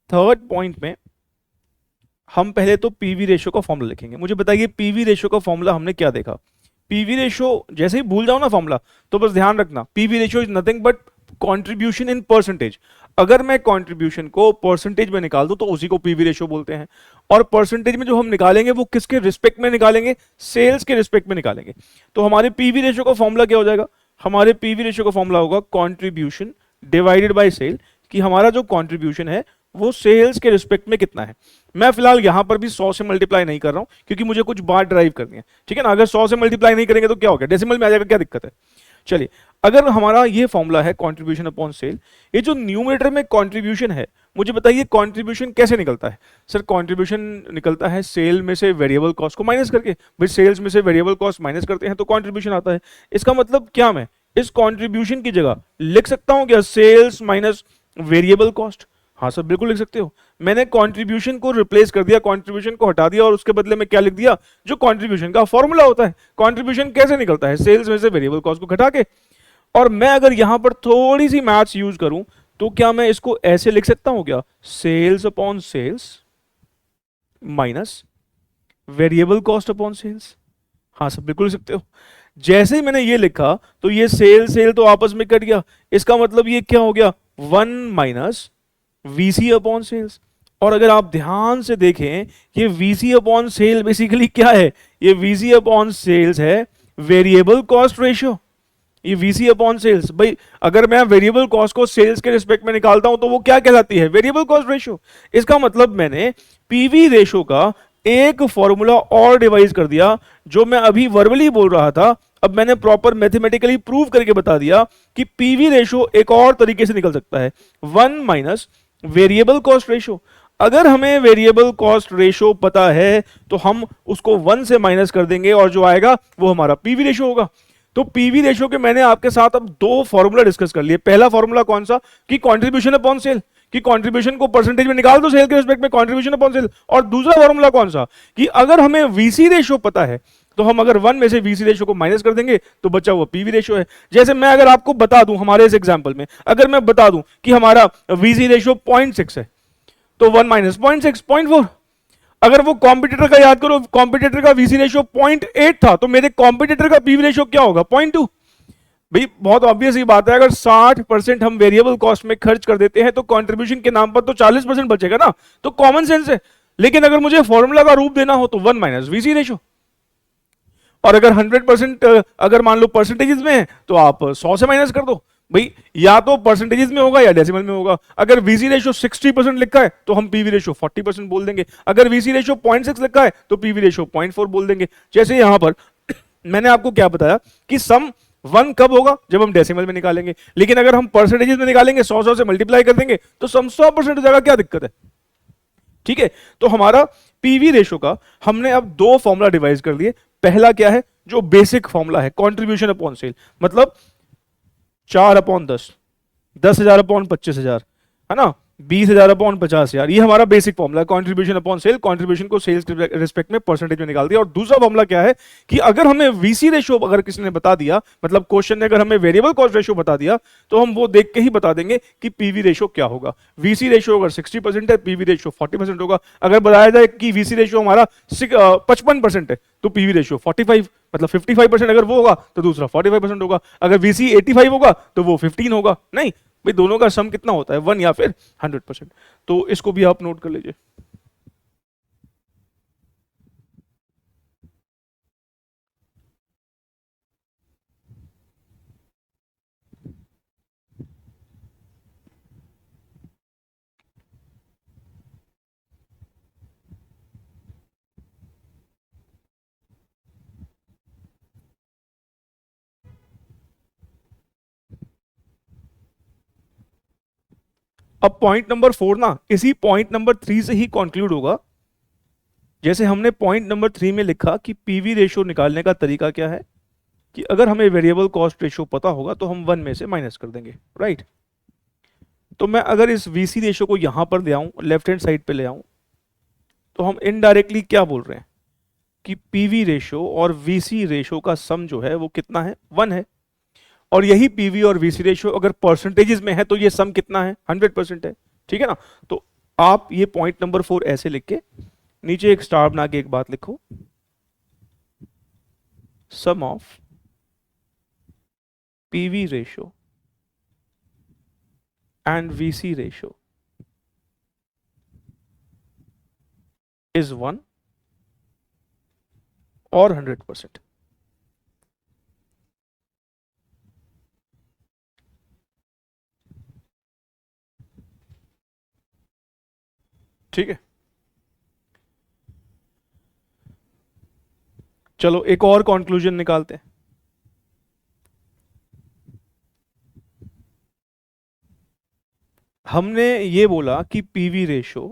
थर्ड पॉइंट में हम पहले तो पीवी रेशियो का फॉर्मूला लिखेंगे। मुझे बताइए पीवी रेशियो का फॉर्मूला हमने क्या देखा? पीवी रेशियो जैसे ही भूल जाओ ना फॉर्मूला, तो बस ध्यान रखना PV ratio is nothing but contribution in percentage. अगर मैं कंट्रीब्यूशन को परसेंटेज में निकाल दूं तो उसी को पीवी रेशियो बोलते हैं। और परसेंटेज में जो हम निकालेंगे वो किसके रिस्पेक्ट में निकालेंगे? सेल्स के रिस्पेक्ट में निकालेंगे। तो हमारे पीवी रेशियो का फॉर्मूला क्या हो जाएगा? हमारे पीवी रेशियो का फॉर्मूला होगा कंट्रीब्यूशन डिवाइडेड बाय सेल, कि हमारा जो कंट्रीब्यूशन है वो सेल्स के रिस्पेक्ट में कितना है। मैं फिलहाल यहां पर भी 100 से मल्टीप्लाई नहीं कर रहा हूं क्योंकि मुझे कुछ बात ड्राइव करनी है, ठीक है ना। अगर 100 से मल्टीप्लाई नहीं करेंगे तो क्या हो गया, डेसिमल में आ जाएगा, क्या दिक्कत है। चलिए, अगर हमारा ये फॉर्मूला है कंट्रीब्यूशन अपॉन सेल, ये जो न्यूमरेटर में कंट्रीब्यूशन है, मुझे बताइए कंट्रीब्यूशन कैसे निकलता है। सर कंट्रीब्यूशन निकलता है सेल में से वेरिएबल कॉस्ट को माइनस करके। भाई सेल्स में से वेरिएबल कॉस्ट माइनस करते हैं तो कंट्रीब्यूशन आता है। इसका मतलब क्या, मैं इस कंट्रीब्यूशन की जगह लिख सकता हूं क्या सेल्स माइनस वेरिएबल कॉस्ट। हाँ सर बिल्कुल लिख सकते हो। मैंने कंट्रीब्यूशन को रिप्लेस कर दिया, कंट्रीब्यूशन को हटा दिया और उसके बदले में क्या लिख दिया, जो कंट्रीब्यूशन का फॉर्मूला होता है। कंट्रीब्यूशन कैसे निकलता है, सेल्स में से वेरिएबल कॉस्ट को घटा के। और मैं अगर यहां पर थोड़ी सी मैथ्स यूज करूं तो क्या मैं इसको ऐसे लिख सकता हूं क्या, sales upon sales minus variable cost upon sales. हाँ सर बिल्कुल लिख सकते हो। जैसे ही मैंने ये लिखा तो ये सेल सेल तो आपस में कट गया, इसका मतलब ये क्या हो गया, 1 माइनस वीसी अपॉन सेल्स। और अगर आप ध्यान से देखें, ये वीसी अपॉन सेल बेसिकली क्या है, ये वीसी अपॉन सेल्स है वेरिएबल कॉस्ट रेशियो। ये वीसी अपॉन सेल्स, भाई अगर मैं वेरिएबल कॉस्ट को सेल्स के रिस्पेक्ट में निकालता हूं तो वो क्या कहलाती है, वेरिएबल कॉस्ट रेशियो। इसका मतलब मैंने पीवी रेशियो का एक फॉर्मूला और डिवाइस कर दिया, जो मैं अभी वर्बली बोल रहा था, अब मैंने प्रॉपर मैथमेटिकली प्रूव करके बता दिया कि पीवी रेशियो एक और तरीके से निकल सकता है, 1 माइनस वेरिएबल कॉस्ट रेशियो। अगर हमें वेरिएबल कॉस्ट रेशियो पता है तो हम उसको 1 से माइनस कर देंगे और जो आएगा वो हमारा पीवी रेशियो होगा। तो पीवी रेशियो के मैंने आपके साथ अब दो फॉर्मूला डिस्कस कर लिए। पहला फॉर्मूला कौन सा, कि कंट्रीब्यूशन अपॉन सेल, कि कंट्रीब्यूशन को परसेंटेज में निकाल दो सेल के रिस्पेक्ट में, कंट्रीब्यूशन अपॉन सेल। और दूसरा फॉर्मूला कौन सा, कि अगर हमें वीसी रेशियो पता है तो हम अगर 1 में से वीसी रेशियो को माइनस कर देंगे तो बचा हुआ पीवी रेशियो है। जैसे मैं अगर आपको बता दूं, हमारे इस एग्जांपल में अगर मैं बता दूं कि हमारा वीसी रेशियो 0.6 है, तो 1 माइनस 0.6 0.4। अगर वो कॉम्पिटिटर का याद करो, कॉम्पिटिटर का वीसी रेशियो 0.8 था, तो मेरे कॉम्पिटिटर का पीवी रेशियो क्या होगा, 0.2। भाई बहुत ऑब्वियस ही बात है, अगर 60% हम वेरिएबल कॉस्ट में खर्च कर देते हैं तो कंट्रीब्यूशन के नाम पर तो 40% बचेगा ना, तो कॉमन सेंस है। लेकिन अगर मुझे फॉर्मूला का रूप देना हो तो 1 माइनस वीसी रेशियो। और अगर 100% अगर मान लो परसेंटेजेस में है तो आप 100 से माइनस कर दो। भाई या तो परसेंटेजेस में होगा या डेसिमल में होगा। अगर वीसी रेशियो 60% लिखा है तो हम पीवी रेशियो 40% बोल देंगे। अगर वीसी रेशियो 0.6 लिखा है तो पीवी रेशियो 0.4 बोल देंगे। जैसे यहां पर मैंने आपको क्या बताया कि सम 1 कब होगा, जब हम डेसिमल में निकालेंगे। लेकिन अगर हम परसेंटेजेस में निकालेंगे, 100 से मल्टीप्लाई कर देंगे तो सम 100% हो जाएगा, क्या दिक्कत है। ठीक है, तो हमारा पीवी रेशियो का हमने अब दो फॉर्मूला डिवाइस कर लिए। पहला क्या है, जो बेसिक फॉर्मूला है कंट्रीब्यूशन अपॉन सेल, मतलब 4/10, 10,000 अपॉन 25,000, है ना, 20,000 अपॉन 50,000। ये हमारा बेसिक फॉर्मूला है कंट्रीब्यूशन अपॉन सेल। कंट्रीब्यूशन को सेल्स के रिस्पेक्ट में परसेंटेज में निकाल दिया। और दूसरा फॉर्मूला क्या है, कि अगर हमें वीसी रेशियो अगर किसी ने बता दिया, मतलब क्वेश्चन ने अगर हमें वेरिएबल कॉस्ट रेशियो बता दिया, तो हम वो देख के ही बता देंगे कि पीवी रेशियो क्या होगा। वीसी रेशियो अगर 60% है, पीवी रेशियो 40% होगा। अगर बताया जाए कि वीसी रेशियो हमारा 55% है तो पीवी रेशियो 45, मतलब 55% अगर वो होगा तो दूसरा 45% होगा। अगर वीसी 85 होगा तो वो 15 होगा। नहीं भाई, दोनों का सम कितना होता है, 1 या फिर 100%। तो इसको भी आप नोट कर लीजिए। अब पॉइंट नंबर 4 ना इसी पॉइंट नंबर 3 से ही कंक्लूड होगा। जैसे हमने पॉइंट नंबर 3 में लिखा कि पीवी रेशियो निकालने का तरीका क्या है, कि अगर हमें वेरिएबल कॉस्ट रेशियो पता होगा तो हम 1 में से माइनस कर देंगे, राइट। तो मैं अगर इस वीसी रेशियो को यहां पर ले आऊं, लेफ्ट हैंड साइड पे ले आऊं, तो हम इनडायरेक्टली क्या बोल रहे हैं कि पीवी रेशियो और वीसी रेशियो का सम जो है वो कितना है, 1 है। और यही पीवी और वीसी रेशियो अगर परसेंटेजेस में है तो ये सम कितना है, 100% है। ठीक है ना। तो आप ये पॉइंट नंबर 4 ऐसे लिख के नीचे एक स्टार बना के एक बात लिखो, sum of PV ratio and VC ratio is 1 और 100%। ठीक है, चलो एक और कंक्लूजन निकालते हैं। हमने ये बोला कि पीवी रेशो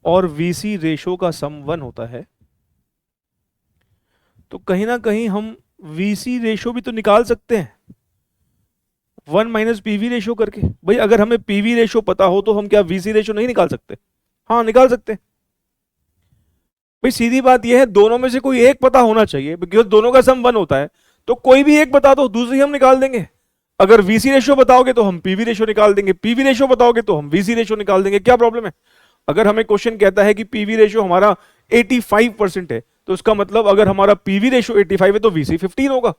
और वीसी रेशो का सम 1 होता है, तो कहीं ना कहीं हम वीसी रेशो भी तो निकाल सकते हैं 1 माइनस पीवी रेशो करके। भाई अगर हमें पीवी रेशो पता हो तो हम क्या वीसी रेशो नहीं निकाल सकते? हाँ निकाल सकते हैं। भाई सीधी बात यह है, दोनों में से कोई एक पता होना चाहिए, बिकॉज दोनों का सम 1 होता है, तो कोई भी एक बता दो, दूसरी हम निकाल देंगे। अगर वीसी रेशो बताओगे तो हम पीवी रेशो निकाल देंगे, पीवी रेशो बताओगे तो हम वीसी रेशो निकाल देंगे, क्या प्रॉब्लम है? अगर हमें क्वेश्चन कहता है कि पीवी रेशो हमारा 85% है, तो उसका मतलब अगर हमारा पीवी रेशो 85 है तो वीसी 15 होगा।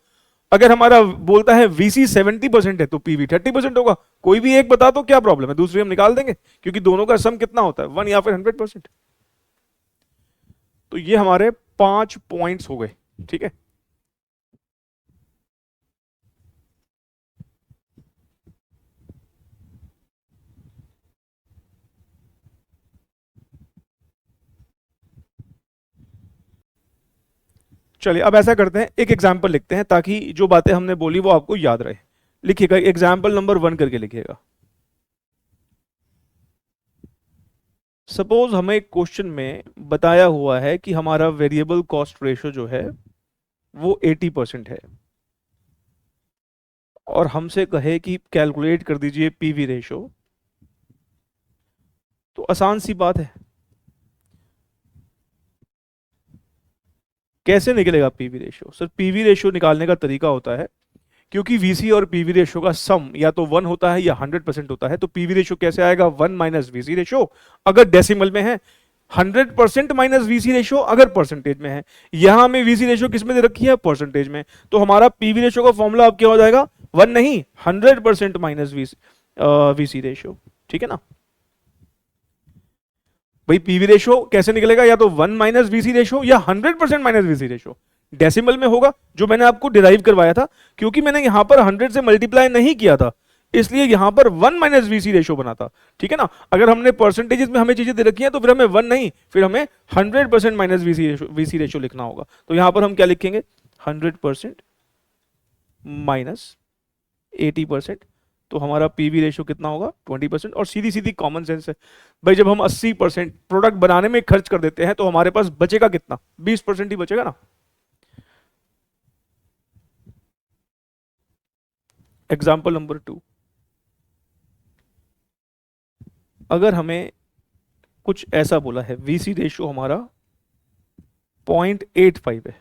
अगर हमारा बोलता है वीसी 70% है तो पीवी 30% होगा। कोई भी एक बता दो, क्या प्रॉब्लम है? दूसरी हम निकाल देंगे, क्योंकि दोनों का सम कितना होता है, 1 या फिर 100%। तो ये हमारे 5 पॉइंट्स हो गए, ठीक है। चलिए अब ऐसा करते हैं, एक एग्जाम्पल लिखते हैं ताकि जो बातें हमने बोली वो आपको याद रहे। लिखिएगा एग्जाम्पल नंबर 1 करके लिखिएगा। सपोज हमें क्वेश्चन में बताया हुआ है कि हमारा वेरिएबल कॉस्ट रेशो जो है वो 80% है, और हमसे कहे कि कैलकुलेट कर दीजिए पीवी रेशो। तो आसान सी बात है, कैसे निकलेगा PV ratio? Sir PV ratio निकालने का तरीका होता है, क्योंकि वीसी और पीवी रेशो का सम या तो 1 होता है या 100% होता है, तो पीवी रेशो कैसे आएगा? 1 माइनस वीसी रेशो अगर डेसिमल में है, 100% माइनस वीसी रेशो अगर परसेंटेज में है। यहां में वीसी रेशो किस में दे रखी है? परसेंटेज में। तो हमारा पीवी रेशो का फॉर्मूला अब क्या हो जाएगा? 1 नहीं, 100% माइनस वीसी रेशो, ठीक है ना। भाई पीवी रेशो कैसे निकलेगा? या तो 1 माइनस वीसी रेशो या 100% माइनस वीसी रेशो। डेसिमल में होगा, जो मैंने आपको डिराइव करवाया था, क्योंकि मैंने यहां पर 100 से मल्टीप्लाई नहीं किया था, इसलिए यहां पर 1 माइनस वीसी रेशो बना था, ठीक है ना। अगर हमने परसेंटेजेस में हमें चीजें दे रखी हैं तो फिर हमें 1 नहीं, फिर हमें 100% माइनस वीसी रेशो लिखना होगा। तो यहां पर हम क्या लिखेंगे? 100% माइनस 80%। तो हमारा पीवी रेशो कितना होगा? 20%। और सीधी सीधी कॉमन सेंस है भाई, जब हम 80% प्रोडक्ट बनाने में खर्च कर देते हैं तो हमारे पास बचेगा कितना? 20% ही बचेगा ना। एग्जाम्पल नंबर 2, अगर हमें कुछ ऐसा बोला है, वीसी रेशो हमारा 0.85 है,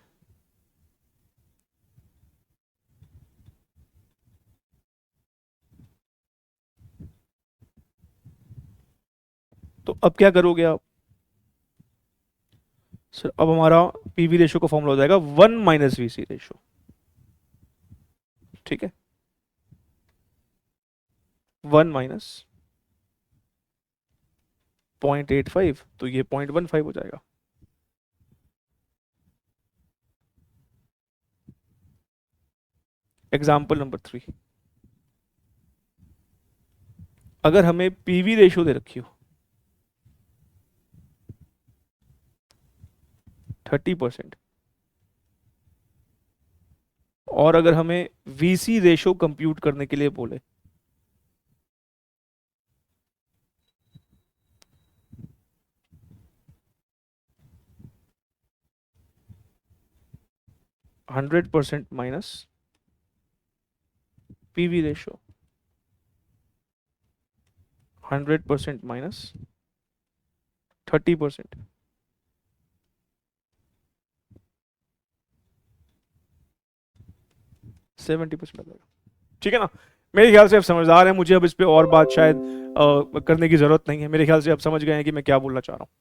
तो अब क्या करोगे आप? सर अब हमारा पीवी रेशो का फॉर्मूला हो जाएगा 1 माइनस वीसी रेशो, ठीक है। 1 माइनस 0.85, तो ये 0.15 हो जाएगा। एग्जाम्पल नंबर 3, अगर हमें पीवी रेशो दे रखी हो 30%, और अगर हमें वीसी रेशो कंप्यूट करने के लिए बोले 100% माइनस पीवी रेशो, 100% माइनस 30%, 70% आ जाएगा, ठीक है ना। मेरे ख्याल से आप समझदार हैं, मुझे अब इस पे और बात शायद करने की जरूरत नहीं है। मेरे ख्याल से आप समझ गए हैं कि मैं क्या बोलना चाह रहा हूं।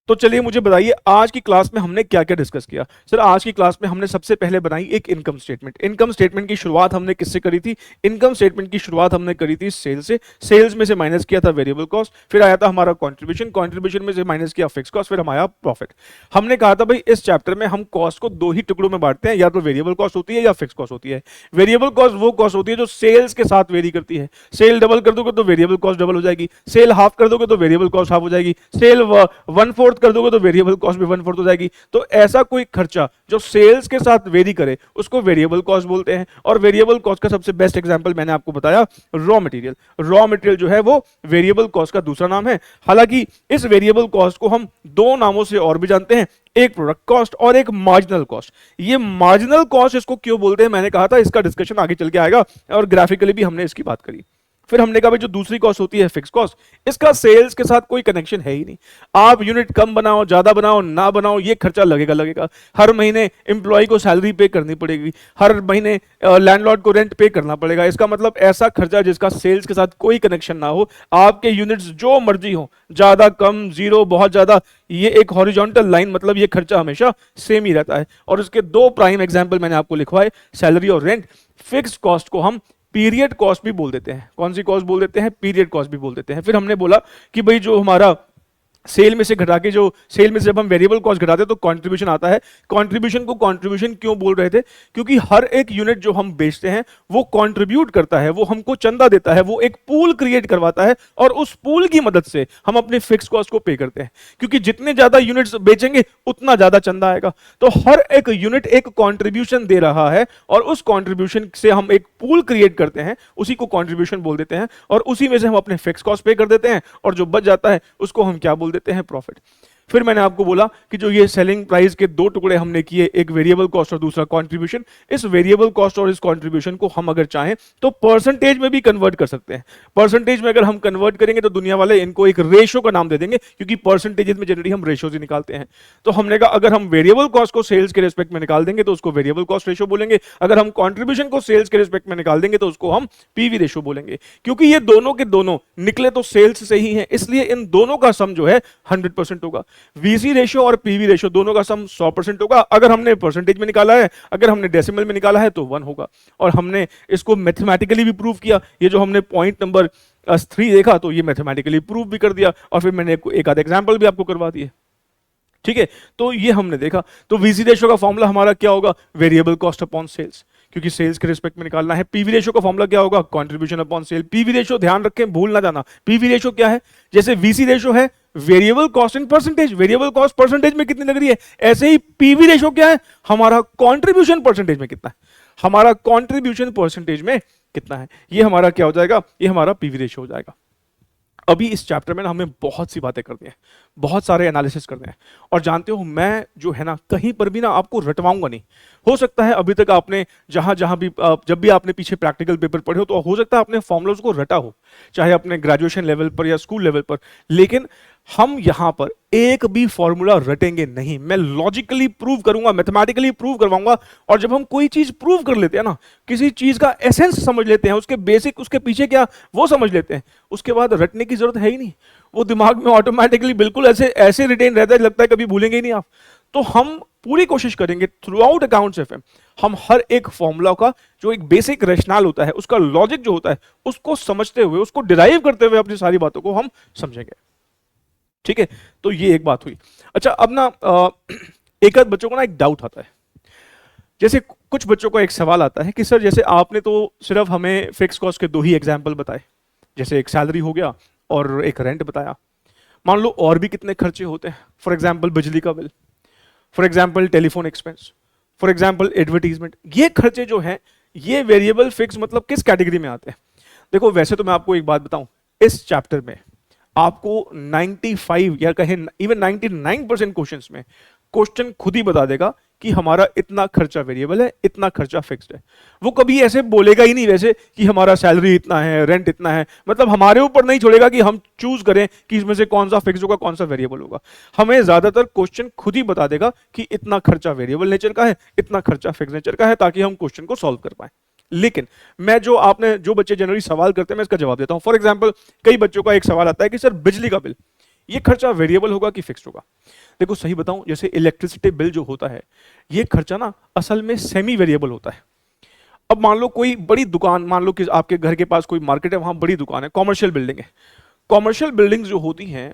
तो चलिए मुझे बताइए आज की क्लास में हमने क्या क्या डिस्कस किया। सर आज की क्लास में हमने सबसे पहले बनाई एक इनकम स्टेटमेंट। इनकम स्टेटमेंट की शुरुआत हमने किससे करी थी? इनकम स्टेटमेंट की शुरुआत हमने करी थी सेल से। सेल्स में से माइनस किया था वेरिएबल कॉस्ट, फिर आया था हमारा कंट्रीब्यूशन, कंट्रीब्यूशन में से माइनस किया फिक्स कॉस्ट, फिर हमारा प्रॉफिट। हमने कहा था भाई इस चैप्टर में हम कॉस्ट को दो ही टुकड़ों में बांटते हैं, या तो वेरिएबल कॉस्ट होती है या फिक्स कॉस्ट होती है। वेरिएबल कॉस्ट वो कॉस्ट होती है जो सेल्स के साथ वेरी करती है। सेल डबल कर दोगे तो वेरिएबल कॉस्ट डबल हो जाएगी, सेल हाफ कर दोगे तो वेरिएबल कॉस्ट हाफ हो जाएगी, सेल 1/4 कर दोगे तो वेरिएबल कॉस्ट भी 1/4 हो जाएगी। तो ऐसा कोई खर्चा जो सेल्स के साथ वेरी करे उसको वेरिएबल कॉस्ट बोलते हैं। और वेरिएबल कॉस्ट का सबसे बेस्ट एग्जांपल मैंने आपको बताया रॉ मटेरियल। रॉ मटेरियल जो है वो वेरिएबल कॉस्ट का दूसरा नाम है। हालांकि इस वेरिएबल कॉस्ट को हम दो नामों से और भी जानते हैं, एक प्रोडक्ट कॉस्ट और एक मार्जिनल कॉस्ट। ये मार्जिनल कॉस्ट इसको क्यों बोलते हैं मैंने कहा था इसका डिस्कशन आगे चल के आएगा, और ग्राफिकली भी हमने इसकी बात करी। फिर हमने कहा भाई जो दूसरी कॉस्ट होती है फिक्स कॉस्ट, इसका सेल्स के साथ कोई कनेक्शन है ही नहीं। आप यूनिट कम बनाओ, ज्यादा बनाओ, ना बनाओ, ये खर्चा लगेगा लगेगा। हर महीने एम्प्लॉय को सैलरी पे करनी पड़ेगी, हर महीने लैंडलॉर्ड को रेंट पे करना पड़ेगा। इसका मतलब ऐसा खर्चा जिसका सेल्स के साथ कोई कनेक्शन ना हो, आपके यूनिट्स जो मर्जी हो, ज्यादा कम, जीरो, बहुत ज्यादा, ये एक हॉरिजॉन्टल लाइन, मतलब ये खर्चा हमेशा सेम ही रहता है। और इसके दो प्राइम एग्जाम्पल मैंने आपको लिखवाए, सैलरी और रेंट। फिक्स कॉस्ट को हम पीरियड कॉस्ट भी बोल देते हैं। कौन सी कॉस्ट बोल देते हैं? पीरियड कॉस्ट भी बोल देते हैं। फिर हमने बोला कि भाई जो हमारा सेल में से घटा के, जो सेल में से जब हम वेरिएबल कॉस्ट घटाते हैं तो कंट्रीब्यूशन आता है। कंट्रीब्यूशन को कंट्रीब्यूशन क्यों बोल रहे थे? क्योंकि हर एक यूनिट जो हम बेचते हैं वो कंट्रीब्यूट करता है, वो हमको चंदा देता है, वो एक पूल क्रिएट करवाता है, और उस पूल की मदद से हम अपने फिक्स कॉस्ट को पे करते हैं। क्योंकि जितने ज्यादा यूनिट्स बेचेंगे उतना ज्यादा चंदा आएगा। तो हर एक यूनिट एक कॉन्ट्रीब्यूशन दे रहा है, और उस कॉन्ट्रीब्यूशन से हम एक पूल क्रिएट करते हैं, उसी को कॉन्ट्रीब्यूशन बोल देते हैं। और उसी में से हम अपने फिक्स कॉस्ट पे कर देते हैं, और जो बच जाता है उसको हम क्या बोल देते हैं? प्रॉफिट। फिर मैंने आपको बोला कि जो ये सेलिंग प्राइस के दो टुकड़े हमने किए, एक वेरिएबल कॉस्ट और दूसरा कंट्रीब्यूशन। इस वेरिएबल कॉस्ट और इस कंट्रीब्यूशन को हम अगर चाहें तो परसेंटेज में भी कन्वर्ट कर सकते हैं। परसेंटेज में अगर हम कन्वर्ट करेंगे तो दुनिया वाले इनको एक रेशो का नाम दे देंगे, क्योंकि परसेंटेजेस में जनरली हम रेशोज ही निकालते हैं। तो हमने कहा अगर हम वेरिएबल कॉस्ट को सेल्स के रिस्पेक्ट में निकाल देंगे तो उसको वेरिएबल कॉस्ट रेशो बोलेंगे, अगर हम कंट्रीब्यूशन को सेल्स के रिस्पेक्ट में निकाल देंगे तो उसको हम पीवी रेशो बोलेंगे। क्योंकि ये दोनों के दोनों निकले तो सेल्स से ही हैं, इसलिए इन दोनों का सम जो है 100% होगा। वीसी रेशो और पीवी रेशो दोनों का सम 100% होगा। अगर हमने परसेंटेज में निकाला है, अगर हमने डेसिमल में निकाला है तो 1 होगा। और हमने इसको मैथमेटिकली भी प्रूव किया। ये जो हमने पॉइंट नंबर 3 देखा तो ये मैथमेटिकली प्रूव भी कर दिया, और फिर मैंने एक आधा एग्जांपल भी आपको करवा दिए। ठीक है, तो ये हमने देखा। तो वीसी रेशो का फॉर्मूला हमारा क्या होगा? वेरिएबल कॉस्ट अपॉन सेल्स, क्योंकि सेल्स के रिस्पेक्ट में निकालना है। पीवी रेशो का फॉर्मूला क्या होगा? Contribution upon sale. PV ratio ध्यान रखें, भूल ना जाना। पीवी रेशो क्या है? जैसे वीसी रेशो है variable cost in percentage, variable cost percentage में कितनी लग रही है, ऐसे ही पीवी रेशो क्या है? हमारा कंट्रीब्यूशन परसेंटेज में कितना है, हमारा कंट्रीब्यूशन परसेंटेज में कितना है। ये हमारा क्या हो जाएगा? ये हमारा पीवी रेशो हो जाएगा। अभी इस चैप्टर में ना हमें बहुत सी बातें करनी है, बहुत सारे एनालिसिस करने हैं। और जानते हो मैं जो है ना कहीं पर भी ना आपको रटवाऊंगा नहीं। हो सकता है अभी तक आपने जहां जहां भी जब भी आपने पीछे प्रैक्टिकल पेपर पढ़े हो तो हो सकता है आपने फॉर्मूलाज को रटा हो, चाहे अपने ग्रेजुएशन लेवल पर या स्कूल लेवल पर। लेकिन हम यहां पर एक भी फॉर्मूला रटेंगे नहीं। मैं लॉजिकली प्रूव करूंगा, मैथमेटिकली प्रूव करवाऊंगा। और जब हम कोई चीज प्रूव कर लेते हैं ना, किसी चीज का एसेंस समझ लेते हैं, उसके बेसिक, उसके पीछे क्या वो समझ लेते हैं, उसके बाद रटने की जरूरत है ही नहीं। वो दिमाग में ऑटोमेटिकली बिल्कुल ऐसे ऐसे रिटेन रहता है, लगता है कभी भूलेंगे ही नहीं आप। तो हम पूरी कोशिश करेंगे थ्रू आउट अकाउंट्स एफएम, हम हर एक फॉर्मूला का जो एक बेसिक रैशनल होता है, उसका लॉजिक जो होता है, उसको समझते हुए, उसको डिराइव करते हुए अपनी सारी बातों को हम समझेंगे। ठीक है, तो ये एक बात हुई। अच्छा, अब ना एक आध बच्चों को ना एक डाउट आता है। जैसे कुछ बच्चों का एक सवाल आता है कि सर जैसे आपने तो सिर्फ हमें फिक्स कॉस्ट के दो ही एग्जाम्पल बताए, जैसे एक सैलरी हो गया और एक रेंट बताया। मान लो और भी कितने खर्चे होते हैं, फॉर एग्जाम्पल बिजली का bill, for example telephone expense, for example advertisement. ये खर्चे जो हैं ये वेरिएबल फिक्स मतलब किस कैटेगरी में आते हैं? देखो वैसे तो मैं आपको एक बात बताऊं, इस चैप्टर में आपको 95 या कहें इवन 99% क्वेश्चंस में क्वेश्चन खुद ही बता देगा कि हमारा इतना खर्चा वेरिएबल है, इतना खर्चा फिक्स्ड है। वो कभी ऐसे बोलेगा ही नहीं वैसे कि हमारा सैलरी इतना है, रेंट इतना है। मतलब हमारे ऊपर नहीं छोड़ेगा कि हम चूज करें कि इसमें से कौन सा फिक्स होगा, कौन सा वेरिएबल होगा। हमें ज्यादातर क्वेश्चन खुद ही बता देगा कि इतना खर्चा वेरिएबल नेचर का है, इतना खर्चा फिक्स नेचर का है, ताकि हम क्वेश्चन को सॉल्व कर पाए। लेकिन मैं जो बच्चे जनरली सवाल करते हैं मैं इसका जवाब देता हूं। फॉर एग्जाम्पल कई बच्चों का एक सवाल आता है कि सर बिजली का बिल, ये खर्चा वेरिएबल होगा कि फिक्स्ड होगा? देखो सही बताऊं, जैसे इलेक्ट्रिसिटी बिल जो होता है, ये खर्चा ना असल में सेमी वेरिएबल होता है। अब मान लो कोई बड़ी दुकान, मान लो कि आपके घर के पास कोई मार्केट है, वहां बड़ी दुकान है, कॉमर्शियल बिल्डिंग है। कॉमर्शियल बिल्डिंग्स जो होती हैं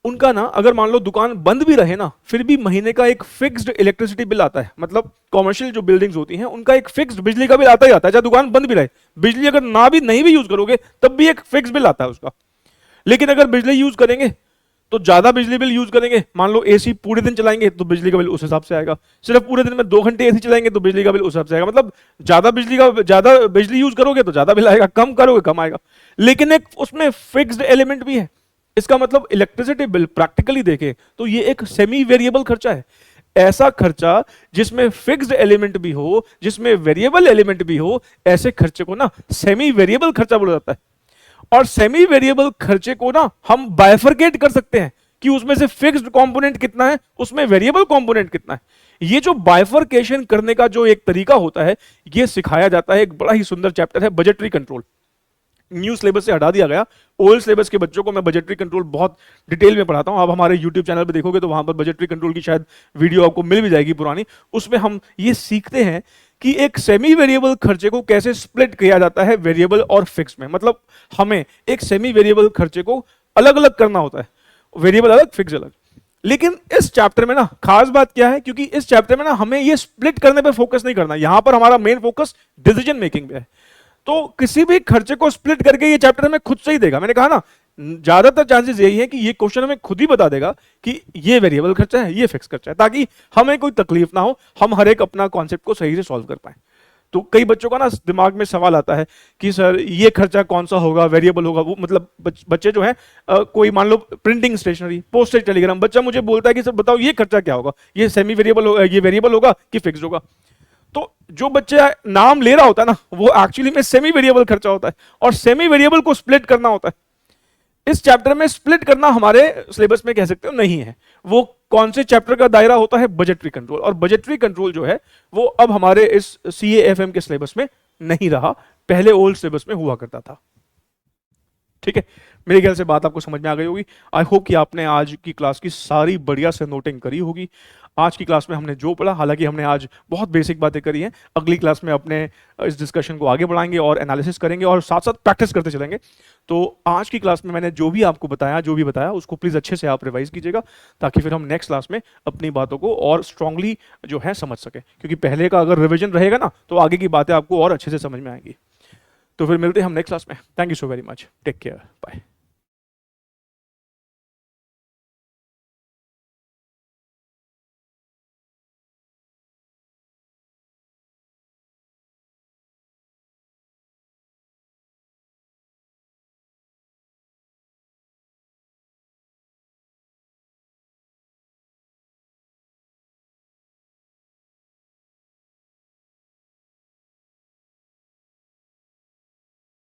उनका ना, अगर मान लो दुकान बंद भी रहे ना, फिर भी महीने का एक फिक्स्ड इलेक्ट्रिसिटी बिल आता है। मतलब कॉमर्शियल जो बिल्डिंग्स होती हैं उनका एक फिक्स्ड बिजली का बिल आता ही आता है, चाहे दुकान बंद भी रहे। बिजली अगर ना भी नहीं भी यूज करोगे तब भी एक फिक्स बिल आता है उसका। लेकिन अगर बिजली यूज करेंगे तो ज्यादा बिजली बिल यूज करेंगे, मान लो एसी पूरे दिन चलाएंगे तो बिजली का बिल उस हिसाब से आएगा। सिर्फ पूरे दिन में 2 घंटे एसी चलाएंगे तो बिजली का बिल उस हिसाब से आएगा। मतलब ज्यादा बिजली यूज करोगे तो ज्यादा बिल आएगा, कम करोगे कम आएगा। लेकिन एक उसमें फिक्स्ड एलिमेंट भी है। इसका मतलब इलेक्ट्रिसिटी बिल प्रैक्टिकली देखें तो ये एक सेमी वेरिएबल खर्चा है। ऐसा खर्चा जिसमें फिक्स्ड एलिमेंट भी हो, जिसमें वेरिएबल एलिमेंट भी हो, ऐसे खर्चे को ना सेमी वेरिएबल खर्चा बोला जाता है। और सेमी वेरिएबल खर्चे को ना हम बाइफरकेट कर सकते हैं कि उसमें से फिक्स्ड कंपोनेंट कितना है, उसमें वेरिएबल कंपोनेंट कितना है। ये जो बाइफरकेशन करने का जो एक तरीका होता है, ये सिखाया जाता है। एक बड़ा ही सुंदर चैप्टर है बजटरी कंट्रोल, न्यू सिलेबस से हटा दिया गया। ओल्ड सिलेबस के बच्चों को मैं बजटरी कंट्रोल बहुत डिटेल में पढ़ाता हूं। आप हमारे यूट्यूब चैनल पर देखोगे तो वहां पर बजटरी कंट्रोल की शायद वीडियो आपको मिल भी जाएगी पुरानी। उसमें हम ये सीखते हैं कि एक सेमी वेरिएबल खर्चे को कैसे स्प्लिट किया जाता है वेरिएबल और फिक्स में। मतलब हमें एक सेमी वेरिएबल खर्चे को अलग अलग करना होता है, वेरिएबल अलग फिक्स अलग। लेकिन इस चैप्टर में ना खास बात क्या है, क्योंकि इस चैप्टर में ना हमें ये स्प्लिट करने पर फोकस नहीं करना, यहां पर हमारा मेन फोकस डिसीजन मेकिंग पे है। तो किसी भी खर्चे को स्प्लिट करके ये चैप्टर हमें खुद से ही देगा। मैंने कहा ना, ज्यादातर चांसेस यही है कि ये क्वेश्चन हमें खुद ही बता देगा कि ये वेरिएबल खर्चा है, ये फिक्स खर्चा है, ताकि हमें कोई तकलीफ ना हो, हम हर एक अपना कॉन्सेप्ट को सही से सॉल्व कर पाए। तो कई बच्चों का ना दिमाग में सवाल आता है कि सर ये खर्चा कौन सा होगा, वेरिएबल होगा? वो मतलब बच्चे जो है कोई मान लो प्रिंटिंग स्टेशनरी, पोस्टेज, टेलीग्राम, बच्चा मुझे बोलता है कि सर बताओ ये खर्चा क्या होगा, ये सेमी वेरिएबल होगा, ये वेरिएबल होगा कि फिक्स होगा? तो जो बच्चा नाम ले रहा होता है ना, वो एक्चुअली में सेमी वेरिएबल खर्चा होता है, और सेमी वेरिएबल को स्प्लिट करना होता है। इस चैप्टर में स्प्लिट करना हमारे सिलेबस में कह सकते हो नहीं है। वो कौन से चैप्टर का दायरा होता है? Budgetary control. और बजटरी कंट्रोल जो है वो अब हमारे इस CAFM के सिलेबस में नहीं रहा, पहले ओल्ड सिलेबस में हुआ करता था। ठीक है, मेरे ख्याल से बात आपको समझ में आ गई होगी। आई होप कि आपने आज की क्लास की सारी बढ़िया से नोटिंग करी होगी। आज की क्लास में हमने जो पढ़ा, हालांकि हमने आज बहुत बेसिक बातें करी हैं, अगली क्लास में अपने इस डिस्कशन को आगे बढ़ाएंगे और एनालिसिस करेंगे और साथ साथ प्रैक्टिस करते चलेंगे। तो आज की क्लास में मैंने जो भी आपको बताया, जो भी बताया, उसको प्लीज़ अच्छे से आप रिवाइज कीजिएगा, ताकि फिर हम नेक्स्ट क्लास में अपनी बातों को और स्ट्रांगली जो है समझ सकें। क्योंकि पहले का अगर रिविजन रहेगा ना, तो आगे की बातें आपको और अच्छे से समझ में आएंगी। तो फिर मिलते हैं हम नेक्स्ट क्लास में। Thank you so very much, take care, bye.